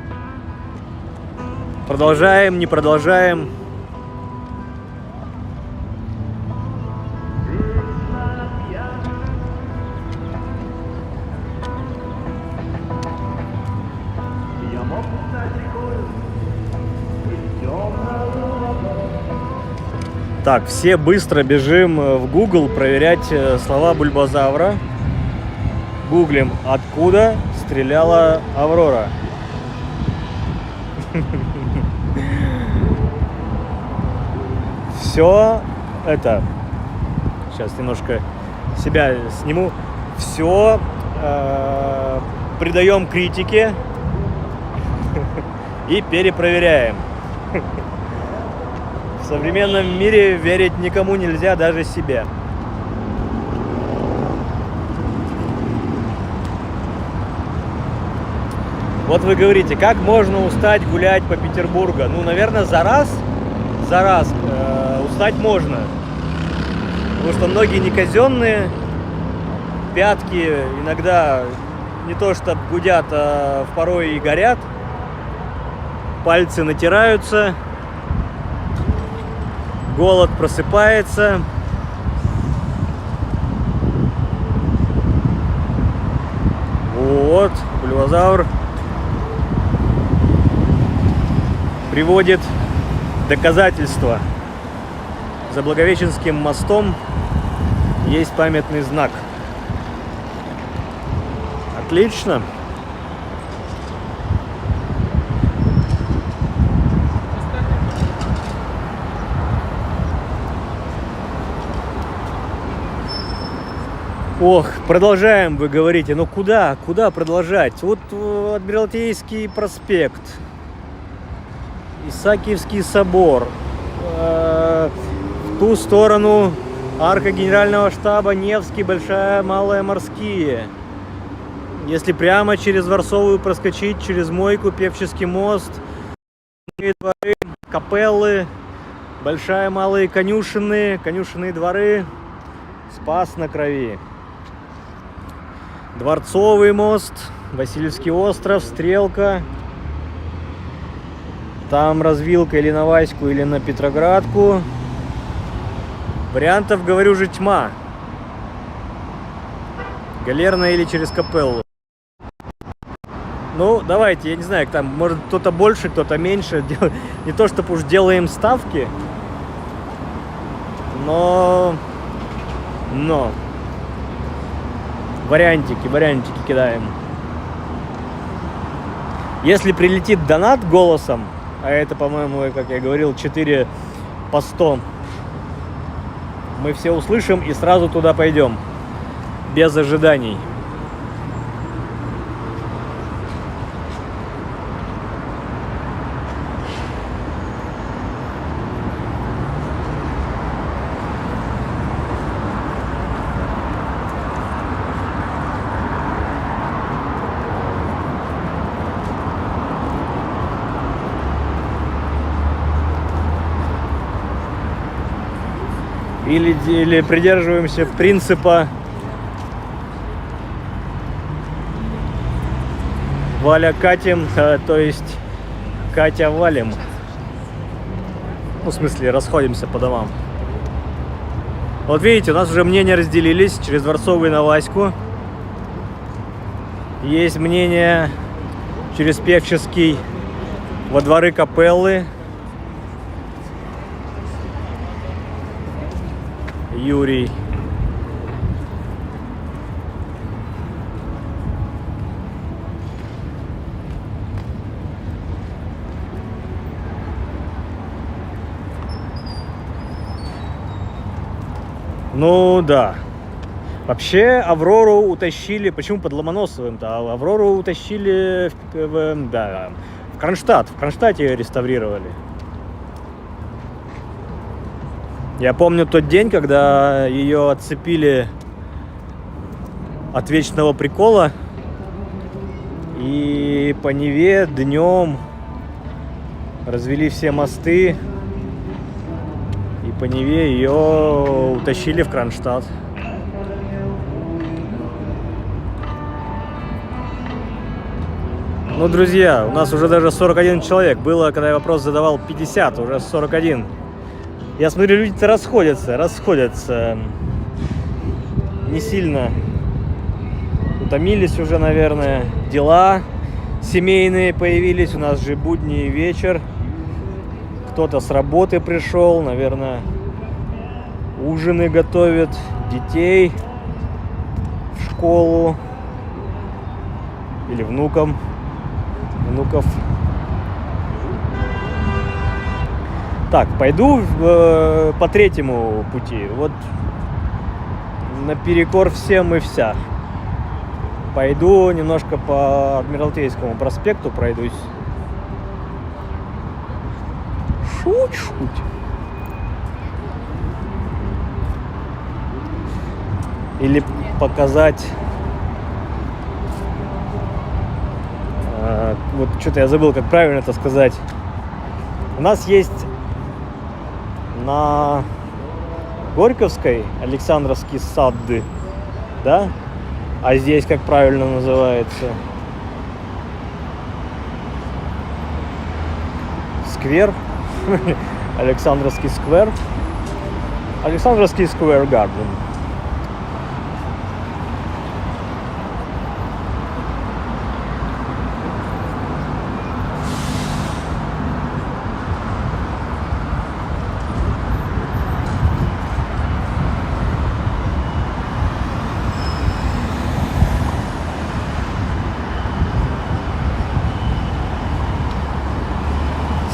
Продолжаем, не продолжаем. Так, все быстро бежим в Google проверять слова Бульбазавра. Гуглим, откуда стреляла Аврора. все это... Сейчас немножко себя сниму. Все придаем критике и перепроверяем. В современном мире верить никому нельзя, даже себе. Вот вы говорите, как можно устать гулять по Петербургу? Ну, наверное, за раз устать можно. Потому что ноги не казенные, пятки иногда не то что гудят, а порой и горят. Пальцы натираются, голод просыпается. Вот, бульвазавр приводит доказательства. За Благовещенским мостом есть памятный знак. Отлично. Ох, продолжаем, вы говорите. Ну куда продолжать? Вот Адмиралтейский проспект, Исаакиевский собор, в ту сторону арка Генерального штаба, Невский, Большая, Малая, Морские. Если прямо через Ворсовую проскочить, через Мойку, Певческий мост, дворы, капеллы, Большая, Малые конюшенные, конюшенные дворы, Спас на Крови, Дворцовый мост, Васильевский остров, Стрелка. Там развилка или на Ваську, или на Петроградку. Вариантов, говорю же, тьма. Галерная или через Капеллу. Ну, давайте, я не знаю, там, может, кто-то больше, кто-то меньше. Не то, чтобы уж делаем ставки, но вариантики кидаем. Если прилетит донат голосом, а это, по-моему, как я говорил, 4 по 100, мы все услышим и сразу туда пойдем. Без ожиданий. Или придерживаемся принципа Валя катим, то есть Катя валим. Ну, в смысле, расходимся по домам. Вот видите, у нас уже мнения разделились через Дворцовый на Ваську. Есть мнение через Певческий во дворы Капеллы. Юрий. Ну да. Вообще Аврору утащили. Почему под Ломоносовым-то? Аврору утащили в Кронштадт. В Кронштадте ее реставрировали. Я помню тот день, когда ее отцепили от вечного прикола, и по Неве днем развели все мосты, и по Неве ее утащили в Кронштадт. Ну, друзья, у нас уже даже 41 человек. Было, когда я вопрос задавал, 50, уже 41. Я смотрю, люди-то расходятся. Не сильно утомились уже, наверное. Дела семейные появились. У нас же будний вечер. Кто-то с работы пришел, наверное, ужины готовят, детей в школу или внуков. Так, пойду по третьему пути. Вот наперекор всем и вся. Пойду немножко по Адмиралтейскому проспекту пройдусь. Чуть-чуть. Или показать... вот что-то я забыл, как правильно это сказать. У нас есть на Горьковской Александровский сад, да? А здесь как правильно называется? Сквер? Александровский сквер? Александровский сквер гарден.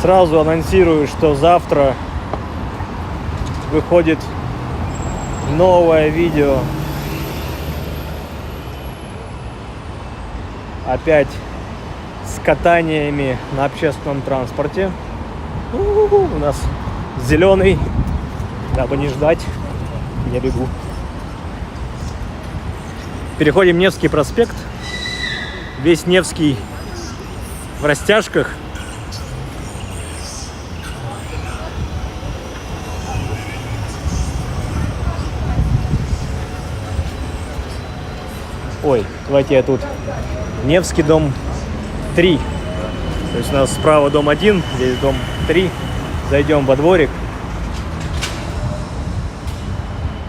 Сразу анонсирую, что завтра выходит новое видео. Опять с катаниями на общественном транспорте. У нас зеленый, дабы не ждать, я бегу. Переходим Невский проспект. Весь Невский в растяжках. Ой, давайте я тут. Невский дом 3. То есть у нас справа дом 1, здесь дом 3. Зайдем во дворик.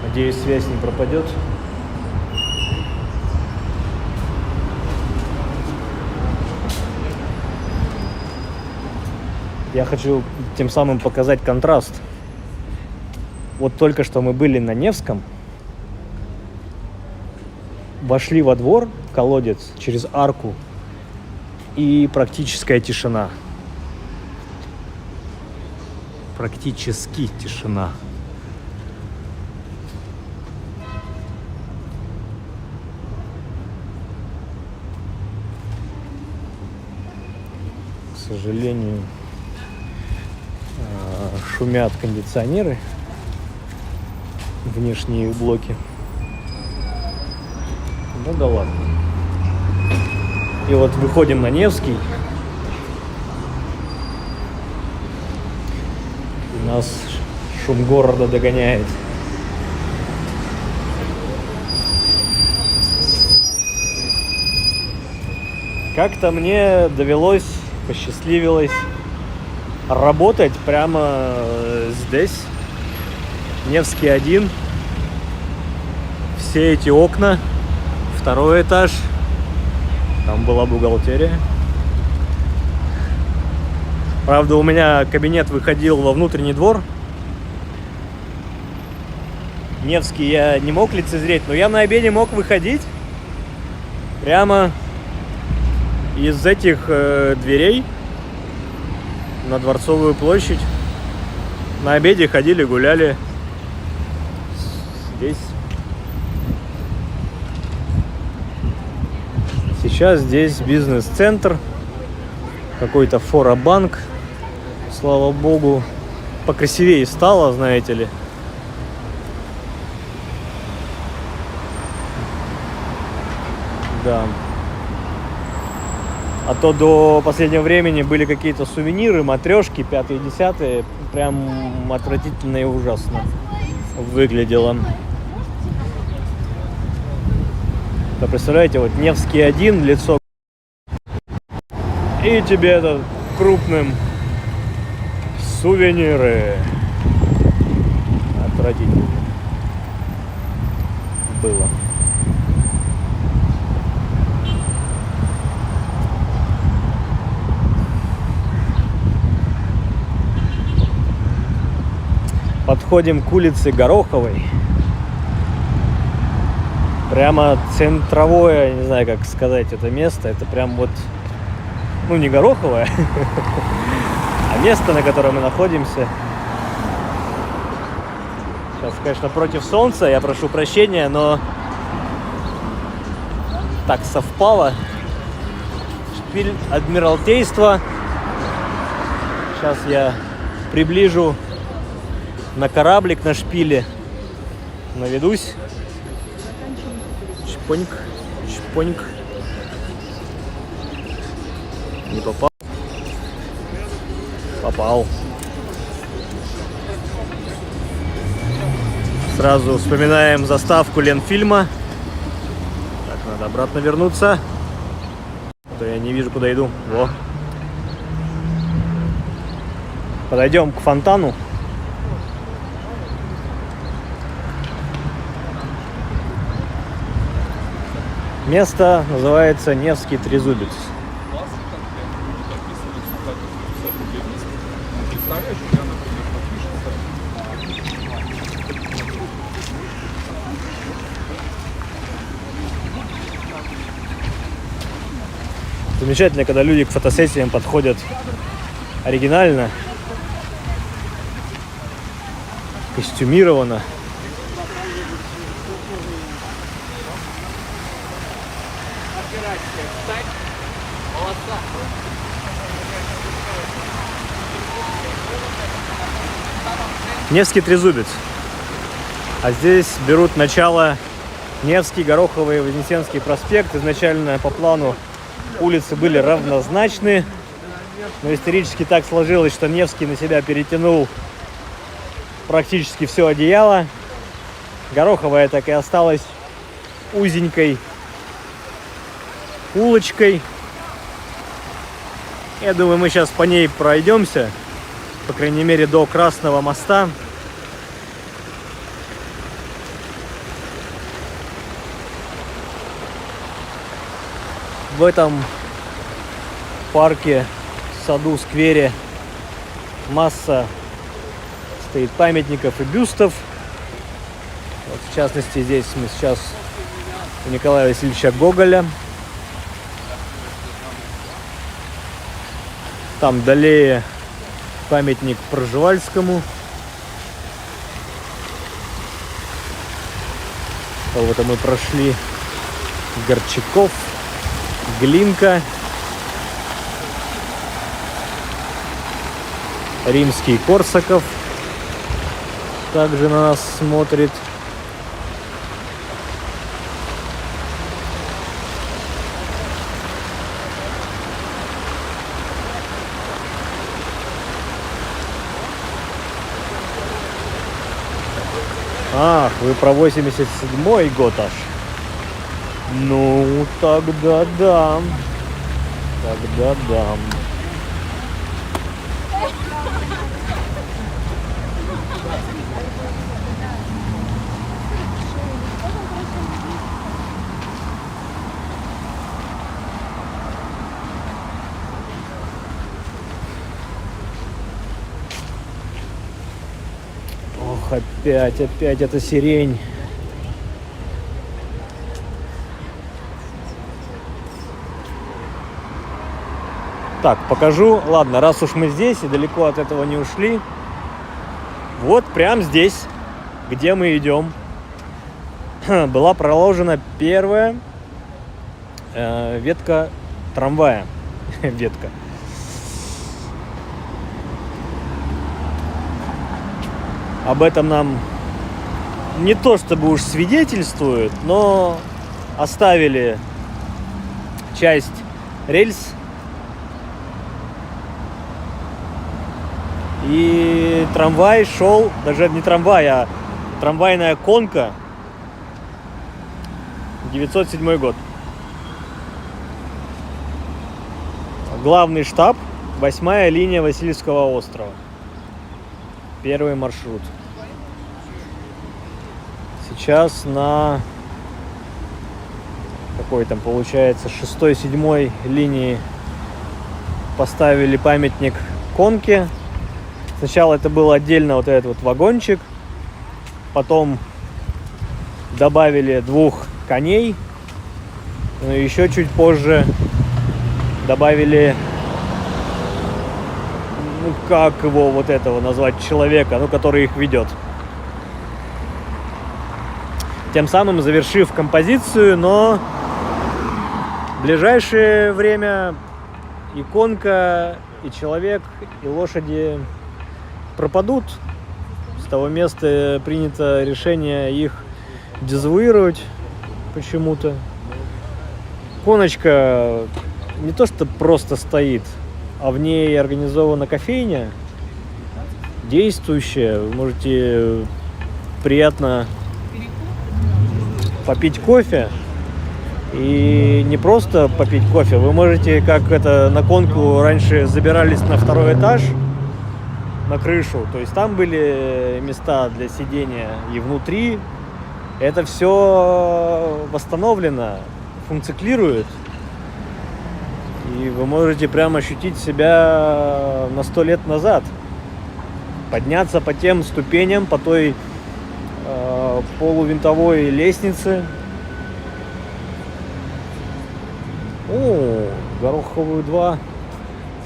Надеюсь, связь не пропадет. Я хочу тем самым показать контраст. Вот только что мы были на Невском. Вошли во двор, колодец, через арку, и практическая тишина. Практически тишина. К сожалению, шумят кондиционеры, внешние блоки. Ну да ладно. И вот выходим на Невский. И нас шум города догоняет. Как-то мне довелось, посчастливилось работать прямо здесь. Невский 1. Все эти окна. Второй этаж. Там была бухгалтерия. Правда, у меня кабинет выходил во внутренний двор. Невский я не мог лицезреть, но я на обеде мог выходить прямо из этих дверей на Дворцовую площадь. На обеде ходили, гуляли здесь. Сейчас здесь бизнес-центр, какой-то форобанк, слава богу, покрасивее стало, знаете ли. Да. А то до последнего времени были какие-то сувениры, матрешки, 5-е, 10-е, прям отвратительно и ужасно выглядело. Да, представляете, вот Невский 1, лицо, и тебе это крупным сувениры. Отвратительно было. Подходим к улице Гороховой. Прямо центровое, не знаю, как сказать это место. Это прям вот, ну, не Гороховое, а место, на котором мы находимся. Сейчас, конечно, против солнца, я прошу прощения, но так совпало. Шпиль Адмиралтейства. Сейчас я приближу на кораблик на шпиле. Наведусь. Чпоньк, чпоньк. Не попал. Попал. Сразу вспоминаем заставку Ленфильма. Так, надо обратно вернуться. А то я не вижу, куда иду. Во. Подойдем к фонтану. Место называется Невский Трезубец. Замечательно, когда люди к фотосессиям подходят оригинально, костюмированно. Невский Трезубец. А здесь берут начало Невский, Гороховый, Вознесенский проспект. Изначально по плану улицы были равнозначны, но исторически так сложилось, что Невский на себя перетянул практически все одеяло. Гороховая так и осталась узенькой улочкой. Я думаю, мы сейчас по ней пройдемся, по крайней мере, до Красного моста. В этом парке, саду, сквере масса стоит памятников и бюстов. Вот, в частности, здесь мы сейчас у Николая Васильевича Гоголя. Там далее памятник Пржевальскому. Вот мы прошли Горчаков, Глинка, Римский Корсаков также на нас смотрит. Ах, вы про 87-й год аж. Ну, тогда да. Тогда да. Ох, опять эта сирень. Так, покажу. Ладно, раз уж мы здесь и далеко от этого не ушли. Вот прямо здесь, где мы идем, была проложена первая ветка трамвая. Ветка. Об этом нам не то чтобы уж свидетельствует, но оставили часть рельс. И трамвай шел, даже не трамвай, а трамвайная конка. 907 год. Главный штаб, 8-я линия Васильевского острова. Первый маршрут. Сейчас на какой там получается 6-7 линии поставили памятник конке. Сначала это был отдельно вот этот вот вагончик, потом добавили 2 коней, но еще чуть позже добавили, ну как его вот этого назвать, человека, ну который их ведет. тем самым завершив композицию, но в ближайшее время иконка, и человек, и лошади пропадут. С того места принято решение их дезавуировать почему-то. Иконочка не то что просто стоит, а в ней организована кофейня, действующая. Вы можете приятно попить кофе. И не просто попить кофе, вы можете, как это на конку раньше забирались на второй этаж, на крышу, то есть там были места для сидения и внутри. Это все восстановлено, функционирует. И вы можете прямо ощутить себя на 100 лет назад. Подняться по тем ступеням, по той полувинтовой лестнице. О, Гороховую 2.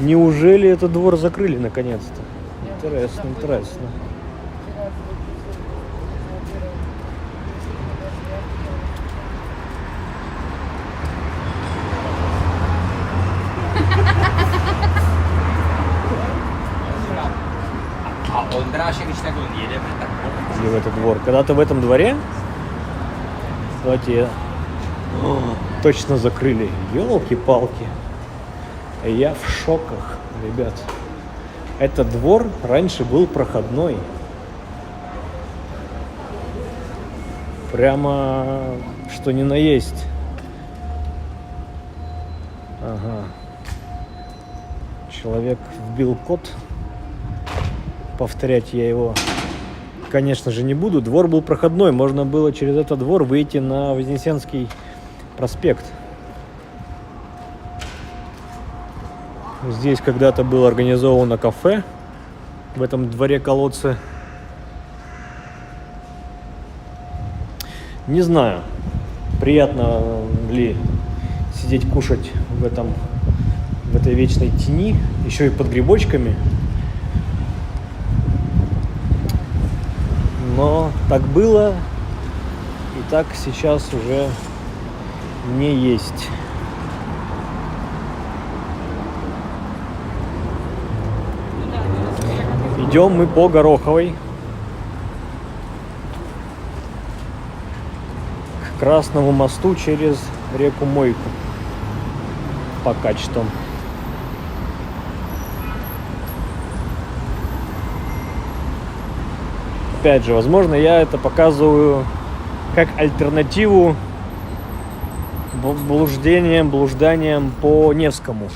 Неужели этот двор закрыли наконец-то? Интересно, интересно. И в этот двор. Когда-то в этом дворе? Давайте я... Точно закрыли. Ёлки-палки. Я в шоках, ребят. Этот двор раньше был проходной. Прямо что ни на есть. Ага. Человек вбил код. Повторять я его, конечно же, не буду. Двор был проходной. Можно было через этот двор выйти на Вознесенский проспект. Здесь когда-то было организовано кафе в этом дворе колодца. Не знаю, приятно ли сидеть кушать в этой вечной тени, еще и под грибочками. Но так было, и так сейчас уже не есть. Идем мы по Гороховой к Красному мосту через реку Мойку. Пока что. Опять же, возможно, я это показываю как альтернативу блужданиям по Невскому.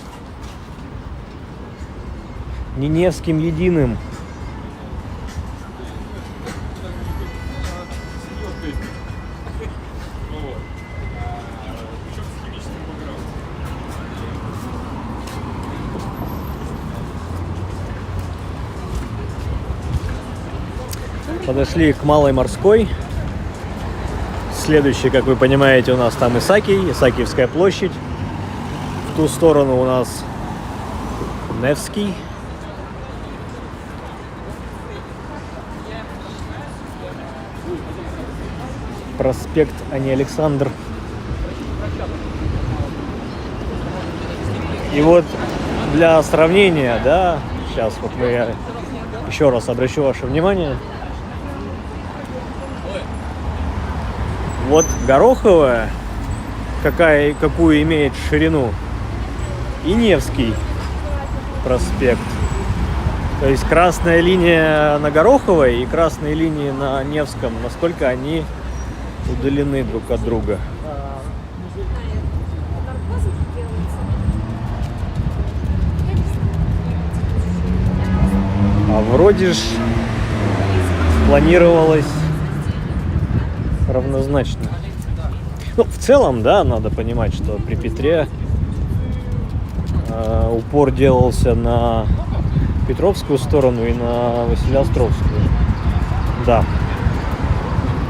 Не Невским единым. Подошли к Малой Морской. Следующий, как вы понимаете, у нас там Исаакий, Исаакиевская площадь. В ту сторону у нас Невский. Проспект, а не Александр. И вот для сравнения, да, сейчас вот я еще раз обращу ваше внимание. Вот Гороховая, какую имеет ширину, и Невский проспект. То есть красная линия на Гороховой и красные линии на Невском, насколько они удалены друг от друга. А вроде ж планировалось равнозначно. Ну, в целом, да, надо понимать, что при Петре упор делался на Петровскую сторону и на Василеостровскую. Да.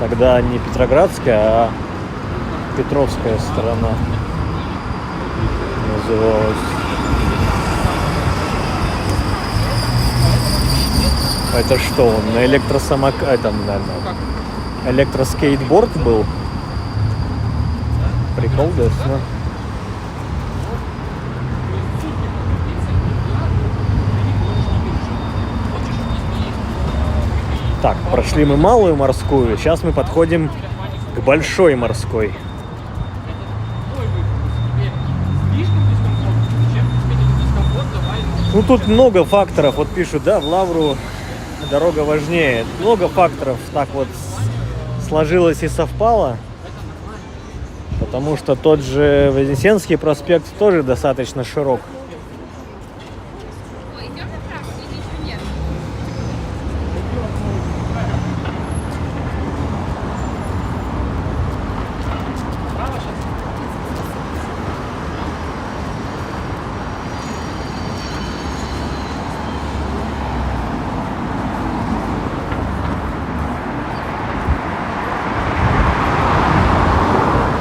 Тогда не Петроградская, а Петровская сторона называлась. Это что, он на электросамокате, там, наверное, электроскейтборд был. Прикол, да? Так, прошли мы малую морскую, сейчас мы подходим к большой морской. Ну тут много факторов, вот пишут, да, в Лавру дорога важнее. Много факторов так вот сложилось и совпало, потому что тот же Вознесенский проспект тоже достаточно широк.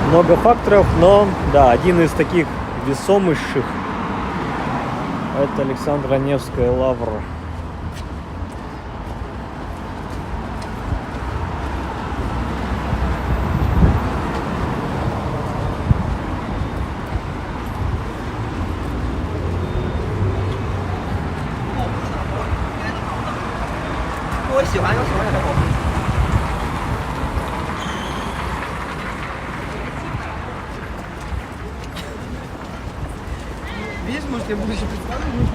Много факторов, но да, один из таких весомейших — это Александра Невская лавра. Видишь, может, я буду еще представлен?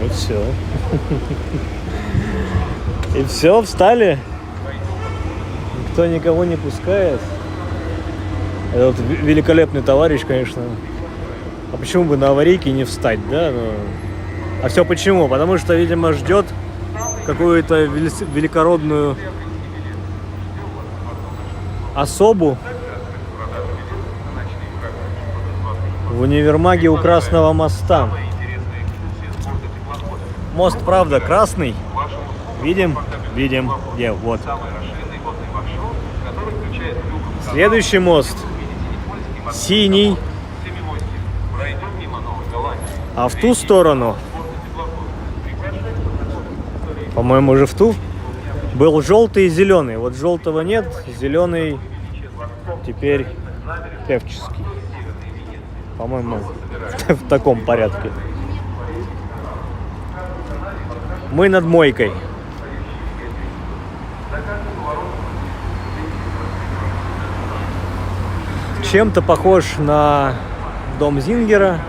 И все. И все, встали. Никто никого не пускает. Это вот великолепный товарищ, конечно. А почему бы на аварийке не встать, да? А все почему? Потому что, видимо, ждет какую-то великородную особу в универмаге у Красного моста. Мост, правда, красный. Видим? Видим. Где? Вот. Следующий мост синий. А в ту сторону, по-моему, уже в ту, был желтый и зеленый. Вот желтого нет, зеленый теперь певческий. По-моему, в таком порядке. Мы над мойкой. Чем-то похож на дом Зингера,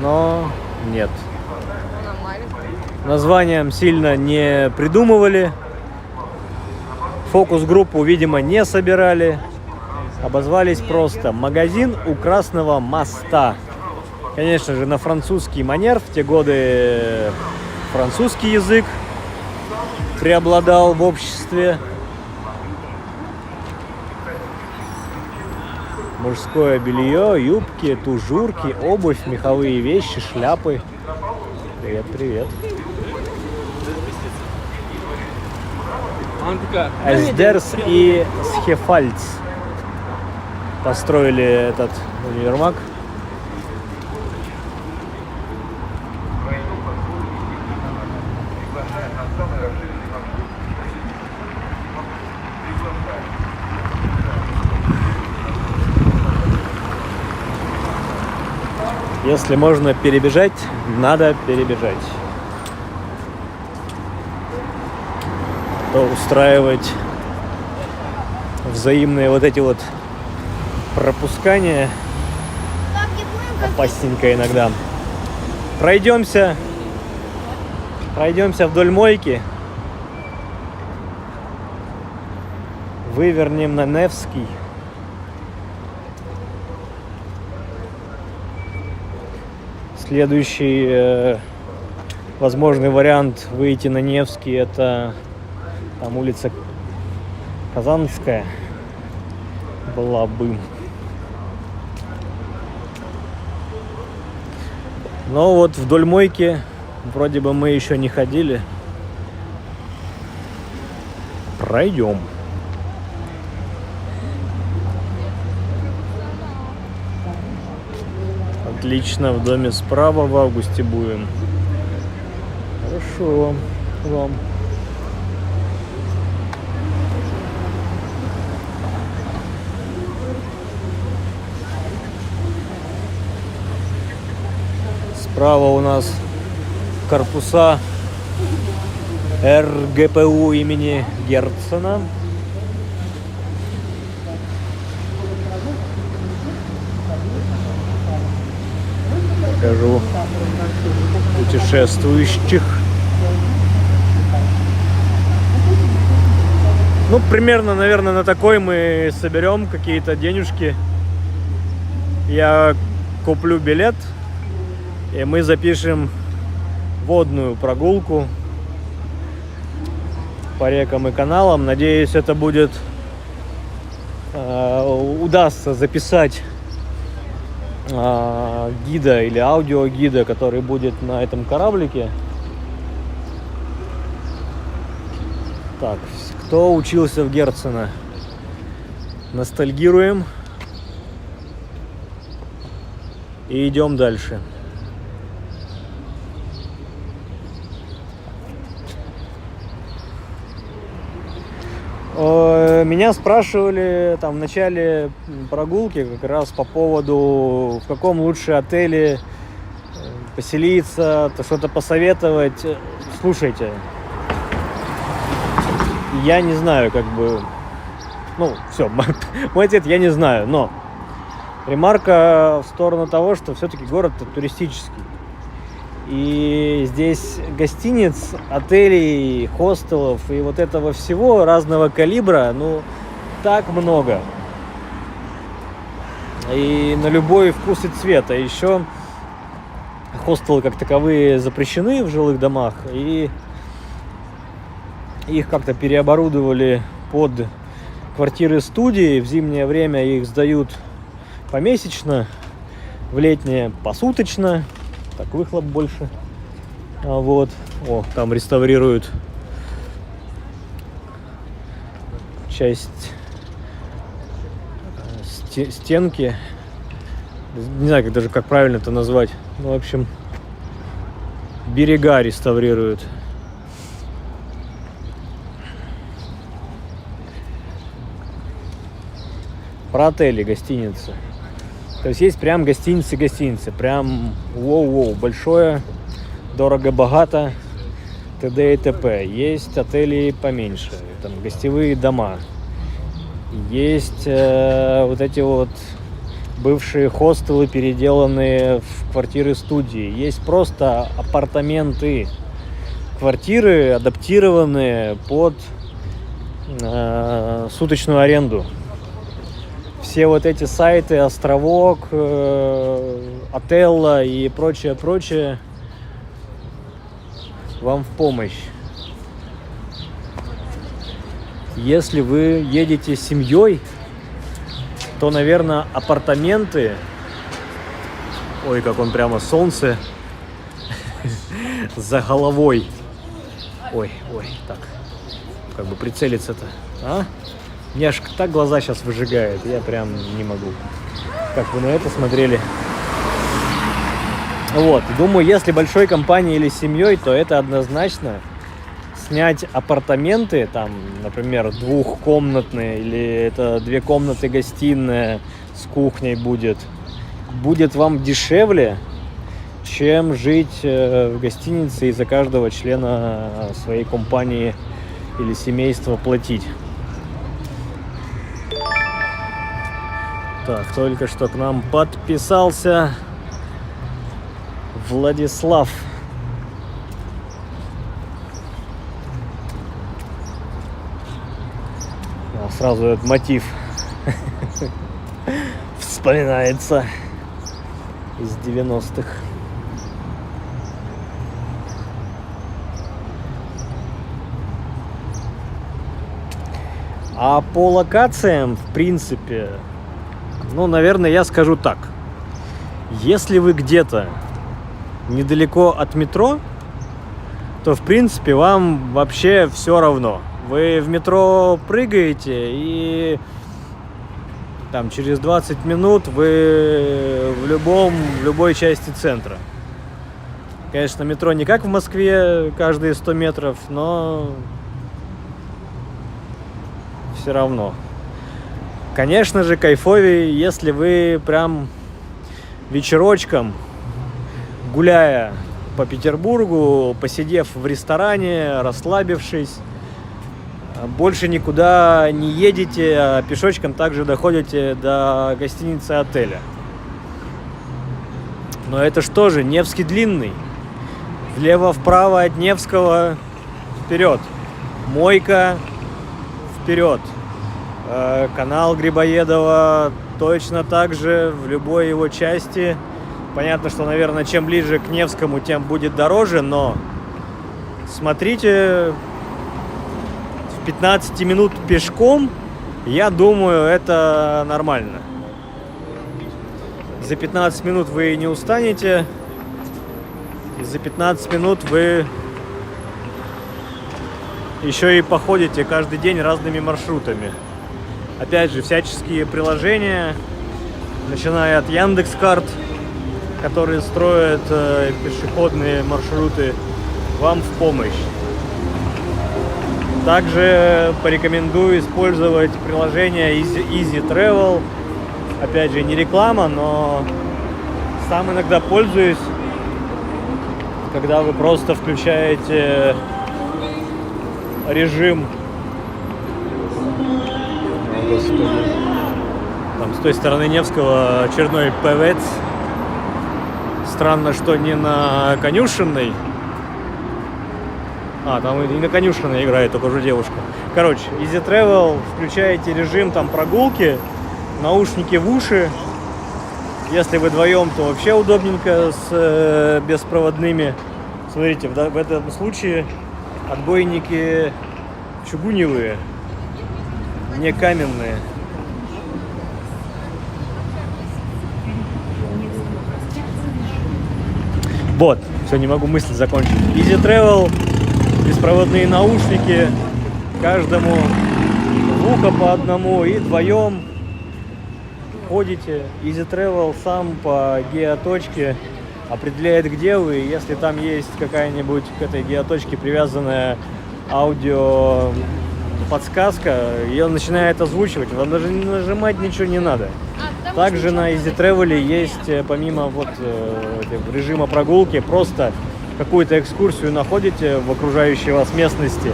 но нет. Названием сильно не придумывали. Фокус-группу, видимо, не собирали. Обозвались просто «Магазин у Красного моста». Конечно же, на французский манер. В те годы французский язык преобладал в обществе. Мужское белье, юбки, тужурки, обувь, меховые вещи, шляпы. Привет, привет. Эсдерс и Схефальц построили этот универмаг. Если можно перебежать, надо перебежать. Надо устраивать взаимные вот эти вот пропускания. Так, не будем как Опасненько иногда. Пройдемся вдоль мойки. Вывернем на Невский. Следующий возможный вариант выйти на Невский — это там улица Казанская была бы. Но вот вдоль мойки вроде бы мы еще не ходили. Пройдем. Отлично, в доме справа в августе будем. Хорошо вам. Справа у нас корпуса РГПУ имени Герцена. Покажу путешествующих. Ну, примерно, наверное, на такой мы соберем какие-то денежки. Я куплю билет, и мы запишем водную прогулку по рекам и каналам. Надеюсь, это будет удастся записать гида или аудиогида, который будет на этом кораблике. Так, кто учился в Герцена? Ностальгируем и идем дальше. Меня спрашивали там в начале прогулки как раз по поводу, в каком лучше отеле поселиться, что-то посоветовать. Слушайте, я не знаю, как бы, ну, все, мой ответ — я не знаю, но ремарка в сторону того, что все-таки город-то туристический. И здесь гостиниц, отелей, хостелов и вот этого всего разного калибра, ну, так много. И на любой вкус и цвет. А еще хостелы как таковые запрещены в жилых домах, и их как-то переоборудовали под квартиры-студии. В зимнее время их сдают помесячно, в летнее посуточно. Так, выхлоп больше. Вот. О, там реставрируют часть стенки. Не знаю, как правильно это назвать. Ну, в общем, берега реставрируют. Про отели, гостиницы. То есть есть прям гостиницы, прям воу-воу, большое, дорого-богато, т.д. и т.п. Есть отели поменьше, там гостевые дома. Есть вот эти вот бывшие хостелы, переделанные в квартиры-студии. Есть просто апартаменты, квартиры, адаптированные под суточную аренду. Все вот эти сайты, Островок, Отелло и прочее вам в помощь. Если вы едете с семьей, то, наверное, апартаменты... Ой, как он прямо солнце за головой. Ой, так, как бы прицелиться-то, а? Мне аж так глаза сейчас выжигает, я прям не могу. Как вы на это смотрели? Вот, думаю, если большой компанией или семьей, то это однозначно снять апартаменты, там, например, двухкомнатные, или это 2 комнаты гостиная с кухней будет вам дешевле, чем жить в гостинице и за каждого члена своей компании или семейство платить. Так, только что к нам подписался Владислав. Сразу этот мотив вспоминается из 90-х. А по локациям, в принципе, ну, наверное, я скажу так. Если вы где-то недалеко от метро, то, в принципе, вам вообще все равно. Вы в метро прыгаете, и там через 20 минут вы в любой части центра. Конечно, метро не как в Москве каждые 100 метров, но все равно. Конечно же, кайфовее, если вы прям вечерочком, гуляя по Петербургу, посидев в ресторане, расслабившись, больше никуда не едете, а пешочком также доходите до гостиницы, отеля. Но это ж тоже Невский длинный. Влево-вправо от Невского вперед. Мойка вперед. Канал Грибоедова точно так же в любой его части. Понятно, что, наверное, чем ближе к Невскому, тем будет дороже, но смотрите, 15 минут пешком, я думаю, это нормально. За 15 минут вы не устанете, и за 15 минут вы еще и походите каждый день разными маршрутами. Опять же, всяческие приложения, начиная от Яндекс.Карт, которые строят пешеходные маршруты, вам в помощь. Также порекомендую использовать приложение Easy Travel. Опять же, не реклама, но сам иногда пользуюсь, когда вы просто включаете режим. О, Господи. Там с той стороны Невского очередной ПВЦ. Странно, что не на Конюшенной. Там и на Конюшенной играет только уже девушка. Короче, Easy Travel, включаете режим там прогулки, наушники в уши. Если вы вдвоем, то вообще удобненько с беспроводными. Смотрите, в этом случае отбойники чугуневые, не каменные. Вот, все, не могу мысль закончить. Easy Travel, беспроводные наушники, каждому в ухо по одному, и вдвоем ходите. Easy Travel сам по геоточке определяет, где вы. Если там есть какая-нибудь к этой геоточке привязанная аудио подсказка, ее начинает озвучивать, вам даже нажимать ничего не надо. Также на Easy Travel есть, помимо режима прогулки, просто какую-то экскурсию находите в окружающей вас местности,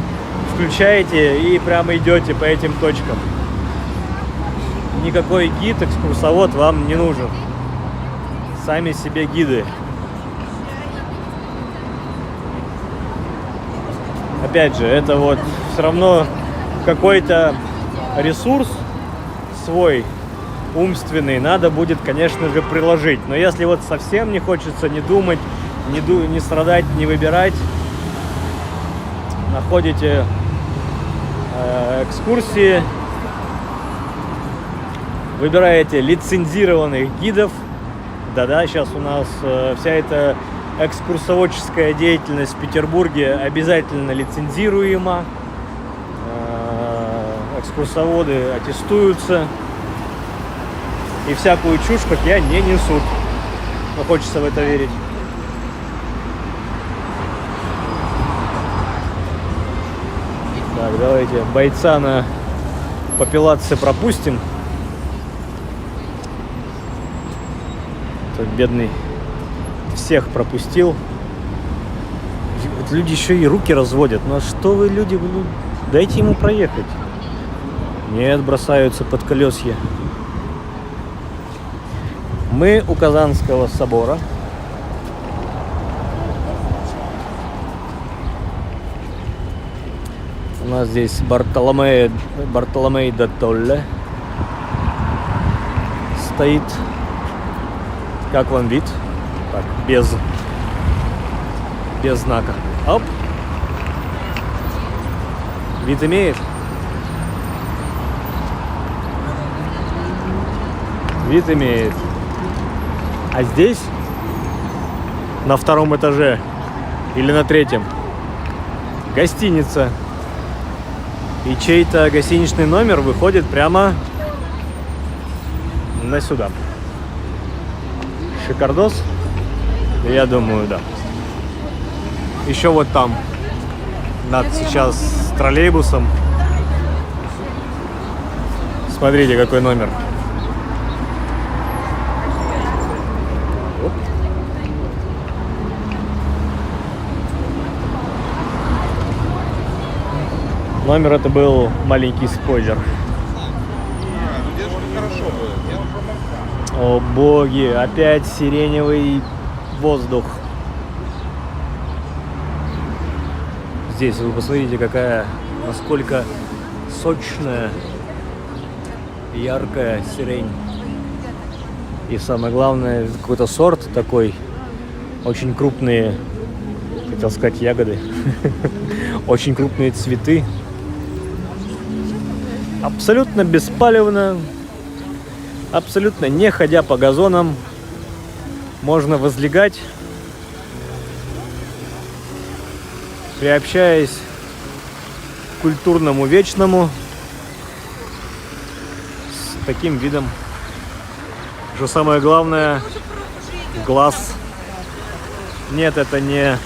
включаете и прямо идете по этим точкам. Никакой гид, экскурсовод вам не нужен. Сами себе гиды. Опять же, это вот все равно какой-то ресурс свой умственный надо будет, конечно же, приложить. Но если вот совсем не хочется не думать, не страдать, не выбирать, находите экскурсии, выбираете лицензированных гидов. Да-да, сейчас у нас вся эта экскурсоводческая деятельность в Петербурге обязательно лицензируема. Экскурсоводы аттестуются. И всякую чушь, как я, не несут. Но хочется в это верить. Так, давайте бойца на попилации пропустим. Тот бедный всех пропустил. Вот люди еще и руки разводят. Ну а что вы, люди, Дайте ему проехать. Нет, бросаются под колесья. Мы у Казанского собора. У нас здесь Бартоломей де Толле стоит. Как вам вид? Так, без знака. Оп. Вид имеет? Вид имеет. А здесь, на втором этаже или на третьем, гостиница. И чей-то гостиничный номер выходит прямо на сюда. Шикардос? Я думаю, да. Еще вот там, над сейчас троллейбусом. Смотрите, какой номер. Оп. Номер это был маленький спойлер. О боги, опять сиреневый воздух. Здесь вы посмотрите, какая, насколько сочная, яркая сирень. И самое главное, какой-то сорт такой, очень крупные, хотел сказать, ягоды, очень крупные цветы. Абсолютно беспалевно, абсолютно не ходя по газонам, можно возлегать, приобщаясь к культурному вечному с таким видом. Что самое главное, глаз. Нет, это не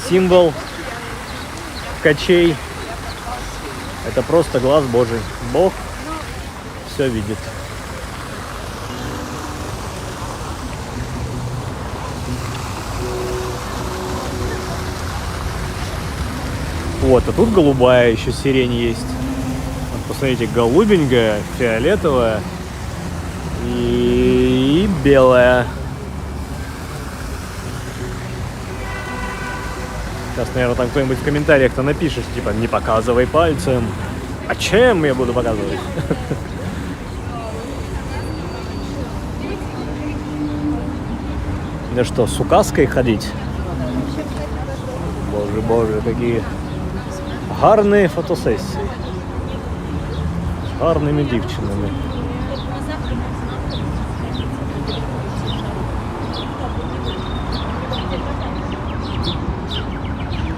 символ ткачей. Это просто глаз Божий. Бог все видит. Вот, а тут голубая еще сирень есть. Вот, посмотрите, голубенькая, фиолетовая и белая. Сейчас, наверное, там кто-нибудь в комментариях-то напишет, типа, не показывай пальцем. А чем я буду показывать? Да что, с указкой ходить? Боже, боже, какие гарные фотосессии. С гарными дівчинами.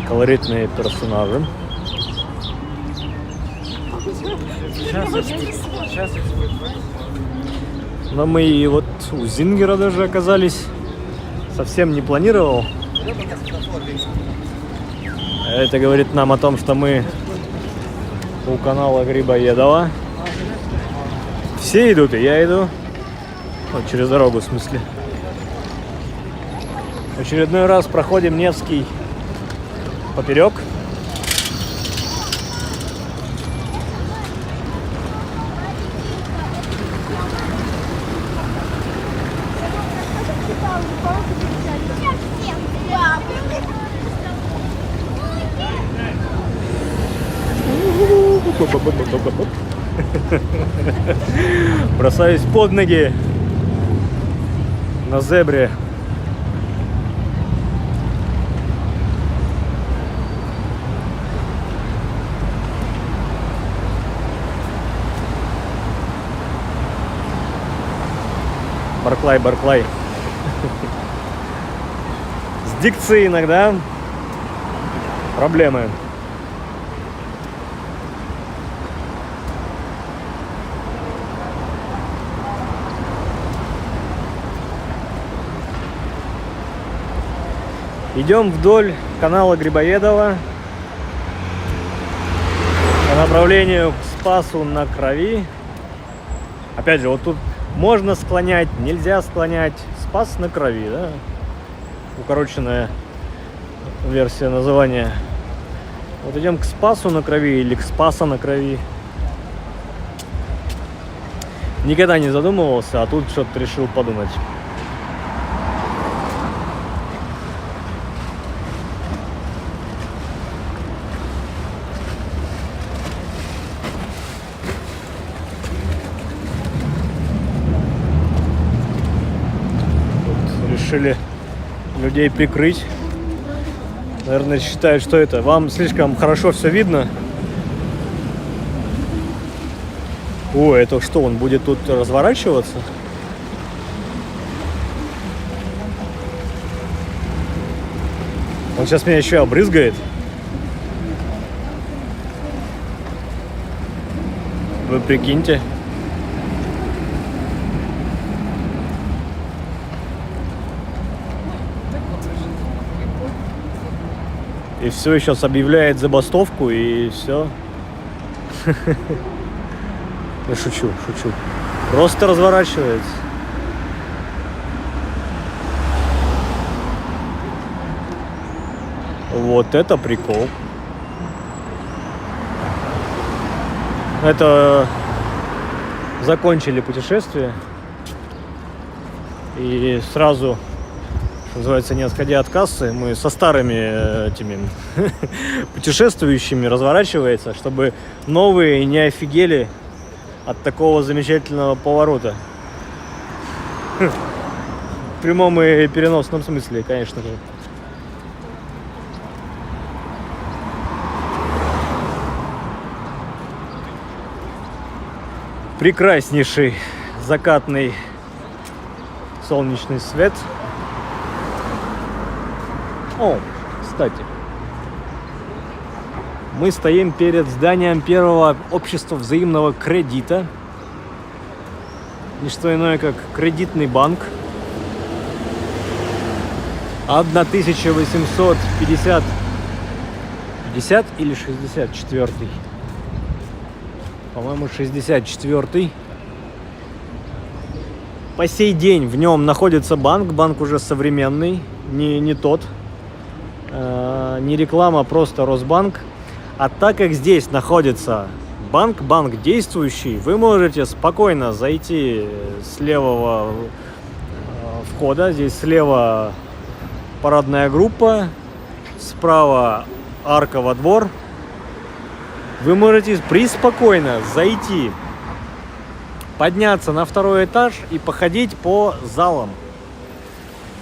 Колоритные персонажи. Но мы и вот у Зингера даже оказались. Совсем не планировал. Это говорит нам о том, что мы у канала Грибоедова. Все идут, и я иду. Вот через дорогу, в смысле. В очередной раз проходим Невский поперек. Бросаюсь под ноги на зебре. Барклай. С дикцией иногда проблемы. Идем вдоль канала Грибоедова по направлению к Спасу на Крови. Опять же, вот тут можно склонять, нельзя склонять. Спас на Крови, да? Укороченная версия названия. Вот идем к Спасу на Крови или к Спаса на Крови. Никогда не задумывался, а тут что-то решил подумать. Тут решили людей прикрыть. Наверное, считают, что это. Вам слишком хорошо все видно. О, это что, он будет тут разворачиваться? Он сейчас меня еще обрызгает. Вы прикиньте. И все, сейчас объявляет забастовку, и все. Я шучу. Просто разворачивается. Вот это прикол. Это закончили путешествие. И сразу, что называется, не отходя от кассы, мы со старыми этими путешествующими разворачивается, чтобы новые не офигели от такого замечательного поворота. В прямом и переносном смысле, конечно же. Прекраснейший закатный солнечный свет. О, кстати. Мы стоим перед зданием первого общества взаимного кредита. Не что иное, как кредитный банк. 1850 или 64? По-моему, 64. По сей день в нем находится банк. Банк уже современный, не тот. Не реклама, просто Росбанк. А так как здесь находится банк действующий, вы можете спокойно зайти с левого входа. Здесь слева парадная группа, справа арка во двор. Вы можете преспокойно зайти, подняться на второй этаж и походить по залам.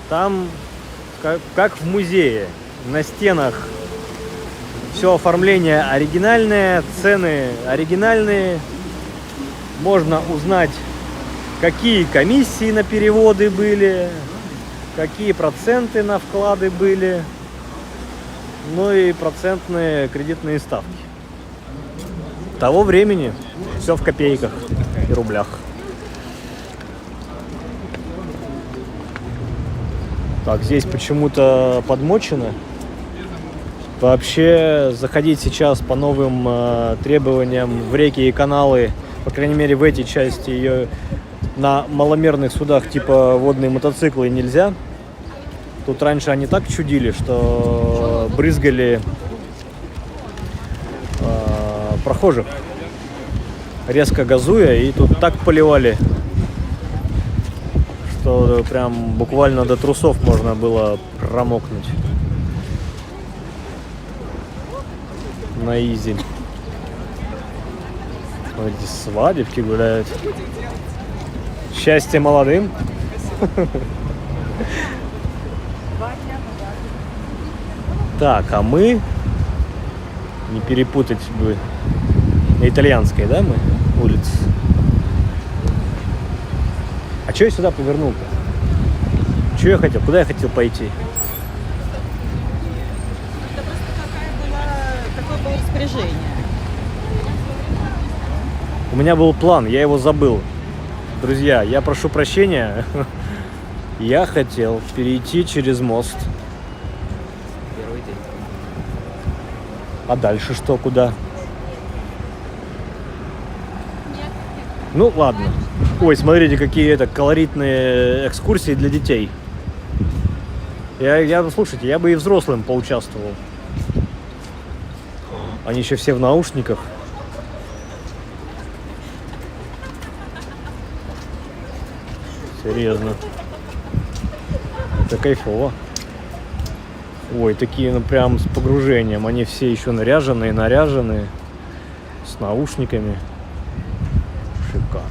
Там, как в музее, на стенах все оформление оригинальное, цены оригинальные. Можно узнать, какие комиссии на переводы были, какие проценты на вклады были, ну и процентные кредитные ставки. Того времени все в копейках и рублях. Так, здесь почему-то подмочено. Вообще, заходить сейчас по новым требованиям в реки и каналы, по крайней мере в этой части ее, на маломерных судах типа водные мотоциклы нельзя. Тут раньше они так чудили, что брызгали прохожих, резко газуя, и тут так поливали, что прям буквально до трусов можно было промокнуть. На изи. Эти свадебки гуляют. Счастье молодым. Так, а мы, не перепутать бы, на итальянской, да, мы улице? А что я сюда повернул-то? Что я хотел? Куда я хотел пойти? Такое было распоряжение. У меня был план, я его забыл. Друзья, я прошу прощения. Я хотел перейти через мост. Первый день. А дальше что, куда? Ну, ладно. Ой, смотрите, какие это колоритные экскурсии для детей. Слушайте, я бы и взрослым поучаствовал. Они еще все в наушниках. Серьезно. Это кайфово. Ой, такие, ну прям с погружением. Они все еще наряженные, с наушниками. Шикарно.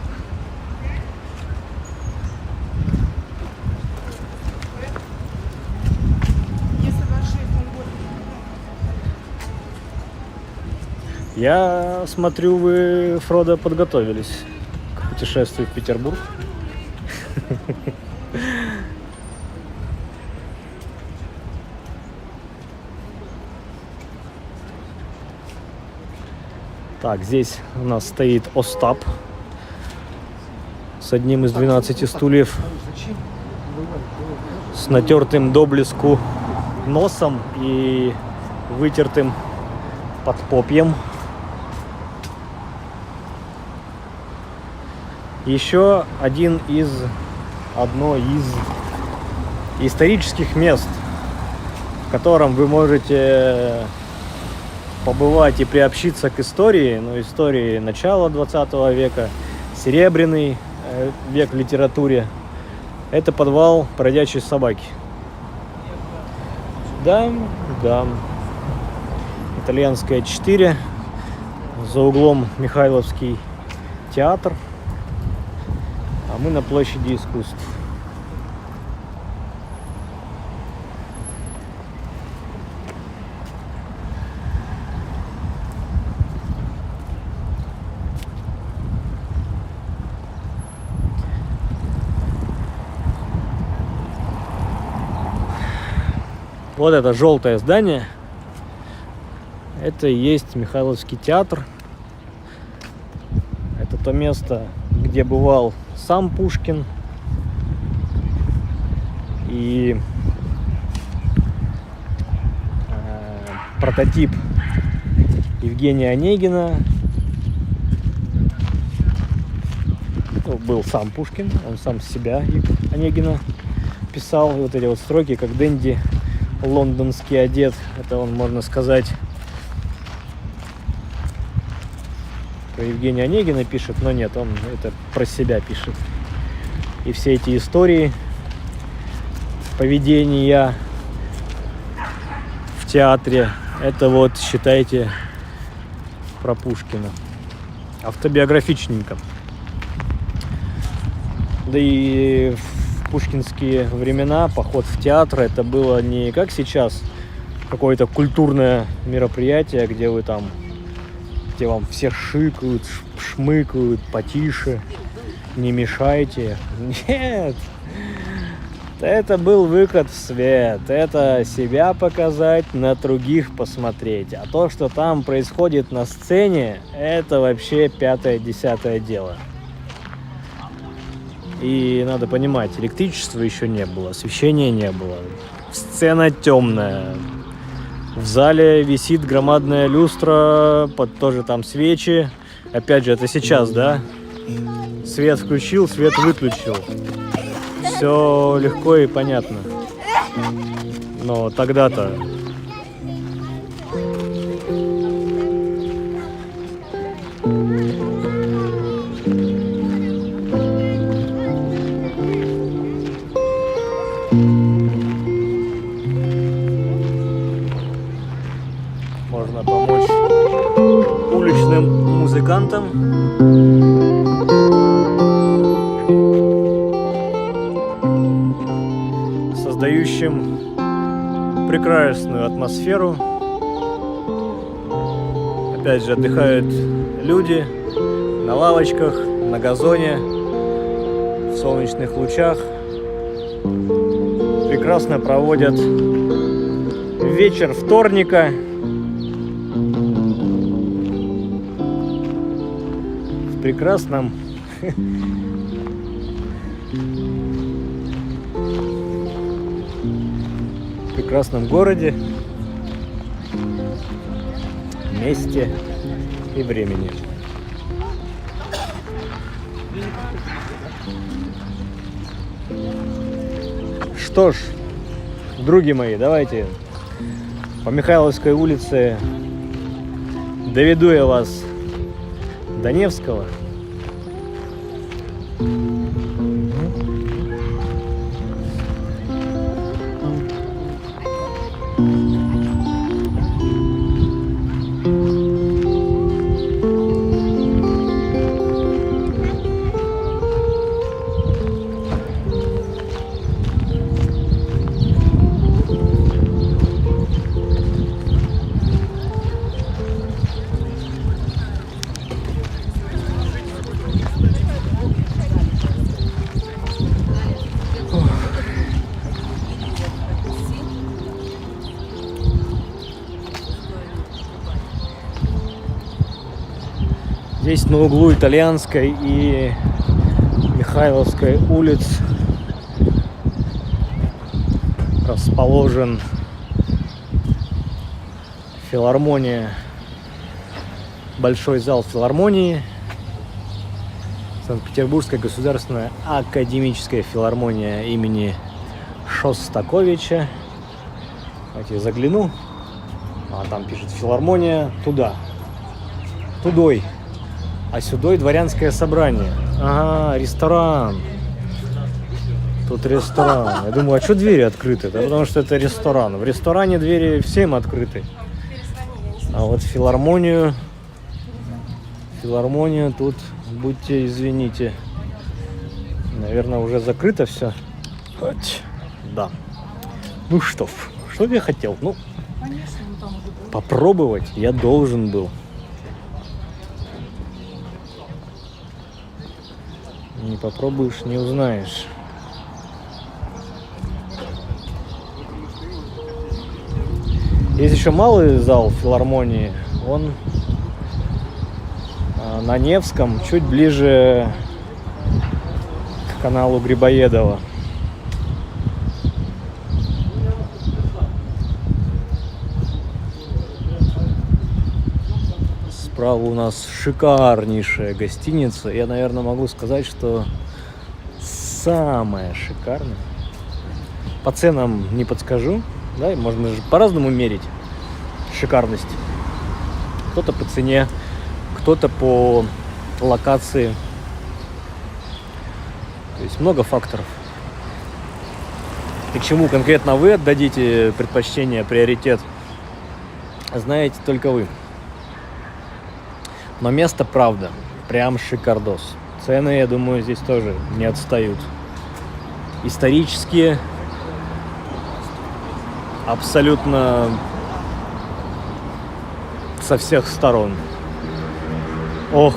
Я смотрю, вы, Фродо, подготовились к путешествию в Петербург. Так, здесь у нас стоит Остап с одним из 12 стульев, с натертым до блеску носом и вытертым подпопьем. Еще одно из исторических мест, в котором вы можете побывать и приобщиться к истории, истории начала 20 века, серебряный век в литературе. Это подвал бродячей собаки. Да. Итальянская 4, за углом Михайловский театр, а мы на площади искусств. Вот это желтое здание. Это и есть Михайловский театр. Это то место, где бывал сам Пушкин. И прототип Евгения Онегина. Был сам Пушкин, он сам себя, Онегина, писал. И вот эти вот строки, как Дэнди лондонский одет, это он, можно сказать, про Евгения Онегина пишет, но нет, он это про себя пишет. И все эти истории поведения в театре, это вот, считайте, про Пушкина. Автобиографичненько. Да и в пушкинские времена поход в театр — это было не как сейчас какое-то культурное мероприятие, где вам все шикают, шмыкают, потише, не мешайте. Нет, это был выход в свет, это себя показать, на других посмотреть. А то, что там происходит на сцене, это вообще 5-10 дело. И надо понимать, электричества еще не было, освещения не было, сцена темная, в зале висит громадная люстра, тоже там свечи. Опять же, это сейчас, да? Свет включил, свет выключил. Все легко и понятно. Но тогда-то... Можно помочь уличным музыкантам. Создающим прекрасную атмосферу. Опять же, отдыхают люди на лавочках, на газоне, в солнечных лучах. Прекрасно проводят вечер вторника. В прекрасном городе, месте и времени. Что ж, други мои, давайте по Михайловской улице Доведу я вас до Невского. Здесь на углу Итальянской и Михайловской улиц расположен филармония, большой зал филармонии, Санкт-Петербургская государственная академическая филармония имени Шостаковича. Давайте я загляну. А там пишет филармония туда. Тудой. А сюда дворянское собрание. Ага, ресторан. Тут ресторан. Я думаю, а что двери открыты? Да потому что это ресторан. В ресторане двери всем открыты. А вот филармонию тут, будьте извините, наверное, уже закрыто все. Да. Ну что я хотел? Ну, попробовать я должен был. Не попробуешь, не узнаешь. Есть еще малый зал филармонии. Он на Невском, чуть ближе к каналу Грибоедова. Справа у нас шикарнейшая гостиница. Я, наверное, могу сказать, что самая шикарная. По ценам не подскажу. Да, можно же по-разному мерить шикарность. Кто-то по цене, кто-то по локации. То есть много факторов. И к чему конкретно вы отдадите предпочтение, приоритет, знаете только вы. Но место, правда, прям шикардос. Цены, я думаю, здесь тоже не отстают. Исторические, абсолютно со всех сторон. Ох.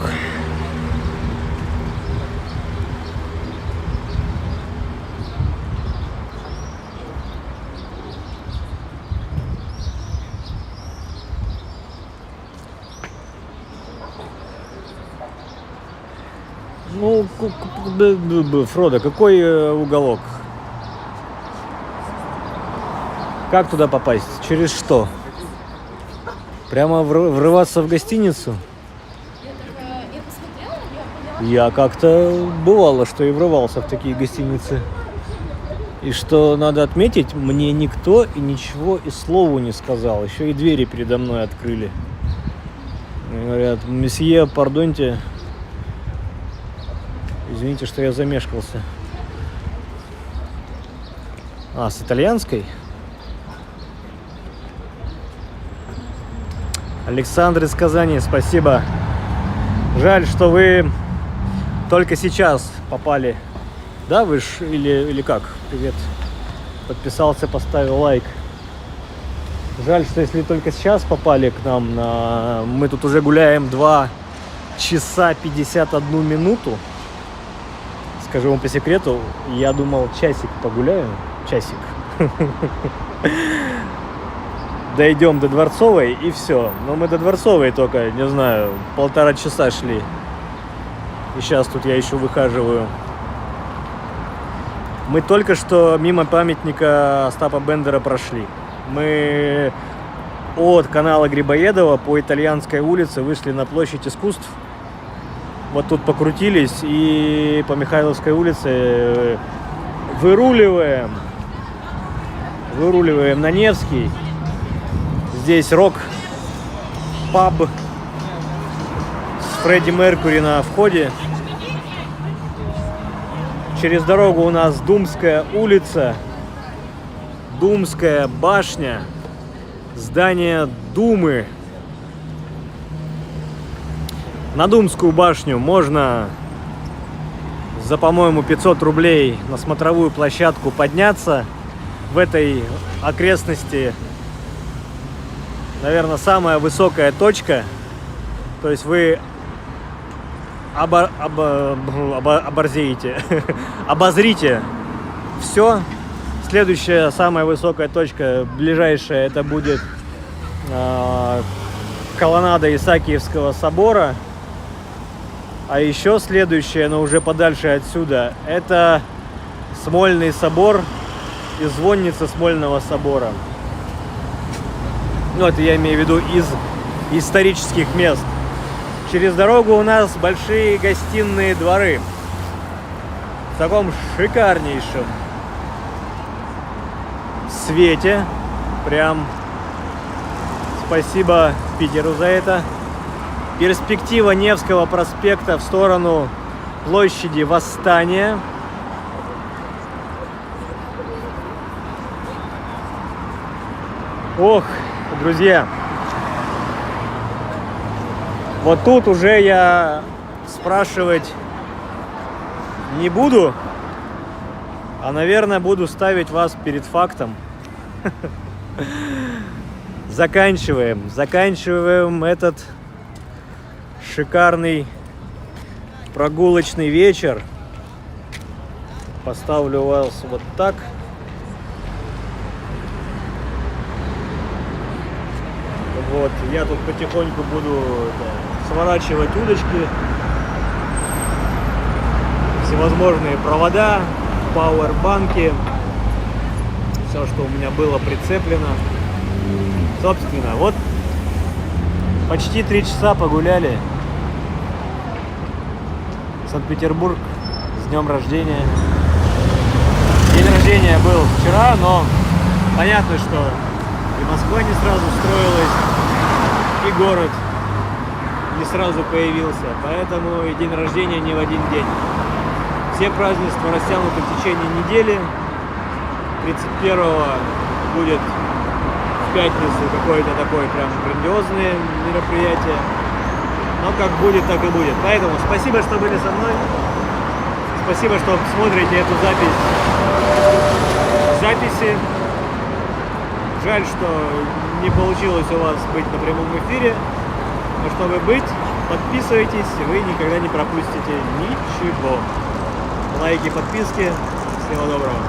Ну, Фродо, какой уголок? Как туда попасть? Через что? Прямо врываться в гостиницу? Я как-то бывало, что и врывался в такие гостиницы. И что надо отметить, мне никто и ничего и слову не сказал. Еще и двери передо мной открыли. Мне говорят: месье, пардоньте. Извините, что я замешкался. А, с итальянской? Александр из Казани, спасибо. Жаль, что вы только сейчас попали. Да, вы ж или как? Привет. Подписался, поставил лайк. Жаль, что если только сейчас попали к нам, мы тут уже гуляем 2 часа 51 минуту. Скажу вам по секрету, я думал, часик погуляю. Часик. Дойдем до Дворцовой и все. Но мы до Дворцовой только, не знаю, 1,5 часа шли. И сейчас тут я еще выхаживаю. Мы только что мимо памятника Остапа Бендера прошли. Мы от канала Грибоедова по Итальянской улице вышли на площадь искусств. Вот тут покрутились и по Михайловской улице выруливаем на Невский. Здесь рок, паб, Фредди Меркьюри на входе. Через дорогу у нас Думская улица, Думская башня, здание Думы. На Думскую башню можно за, по-моему, 500 рублей на смотровую площадку подняться. В этой окрестности, наверное, самая высокая точка. То есть вы обозрите все. Следующая, самая высокая точка, ближайшая, это будет колоннада Исаакиевского собора. А еще следующее, но уже подальше отсюда, это Смольный собор и звонница Смольного собора. Ну, это я имею в виду из исторических мест. Через дорогу у нас большие гостиные дворы. В таком шикарнейшем свете. Прям спасибо Питеру за это. Перспектива Невского проспекта в сторону площади Восстания. Ох, друзья, вот тут уже я спрашивать не буду, а, наверное, буду ставить вас перед фактом. Заканчиваем этот шикарный прогулочный вечер. Поставлю вас вот так. Вот, я тут потихоньку буду сворачивать удочки, всевозможные провода, пауэрбанки, все, что у меня было прицеплено. Собственно, вот почти 3 часа погуляли. Санкт-Петербург, с днем рождения. День рождения был вчера, но понятно, что и Москва не сразу строилась, и город не сразу появился, поэтому и день рождения не в один день. Все празднества растянуты в течение недели. 31-го будет в пятницу какое-то такое прям грандиозное мероприятие. Но как будет, так и будет. Поэтому спасибо, что были со мной. Спасибо, что смотрите эту записи. Жаль, что не получилось у вас быть на прямом эфире. Но чтобы быть, подписывайтесь, вы никогда не пропустите ничего. Лайки, подписки. Всего доброго.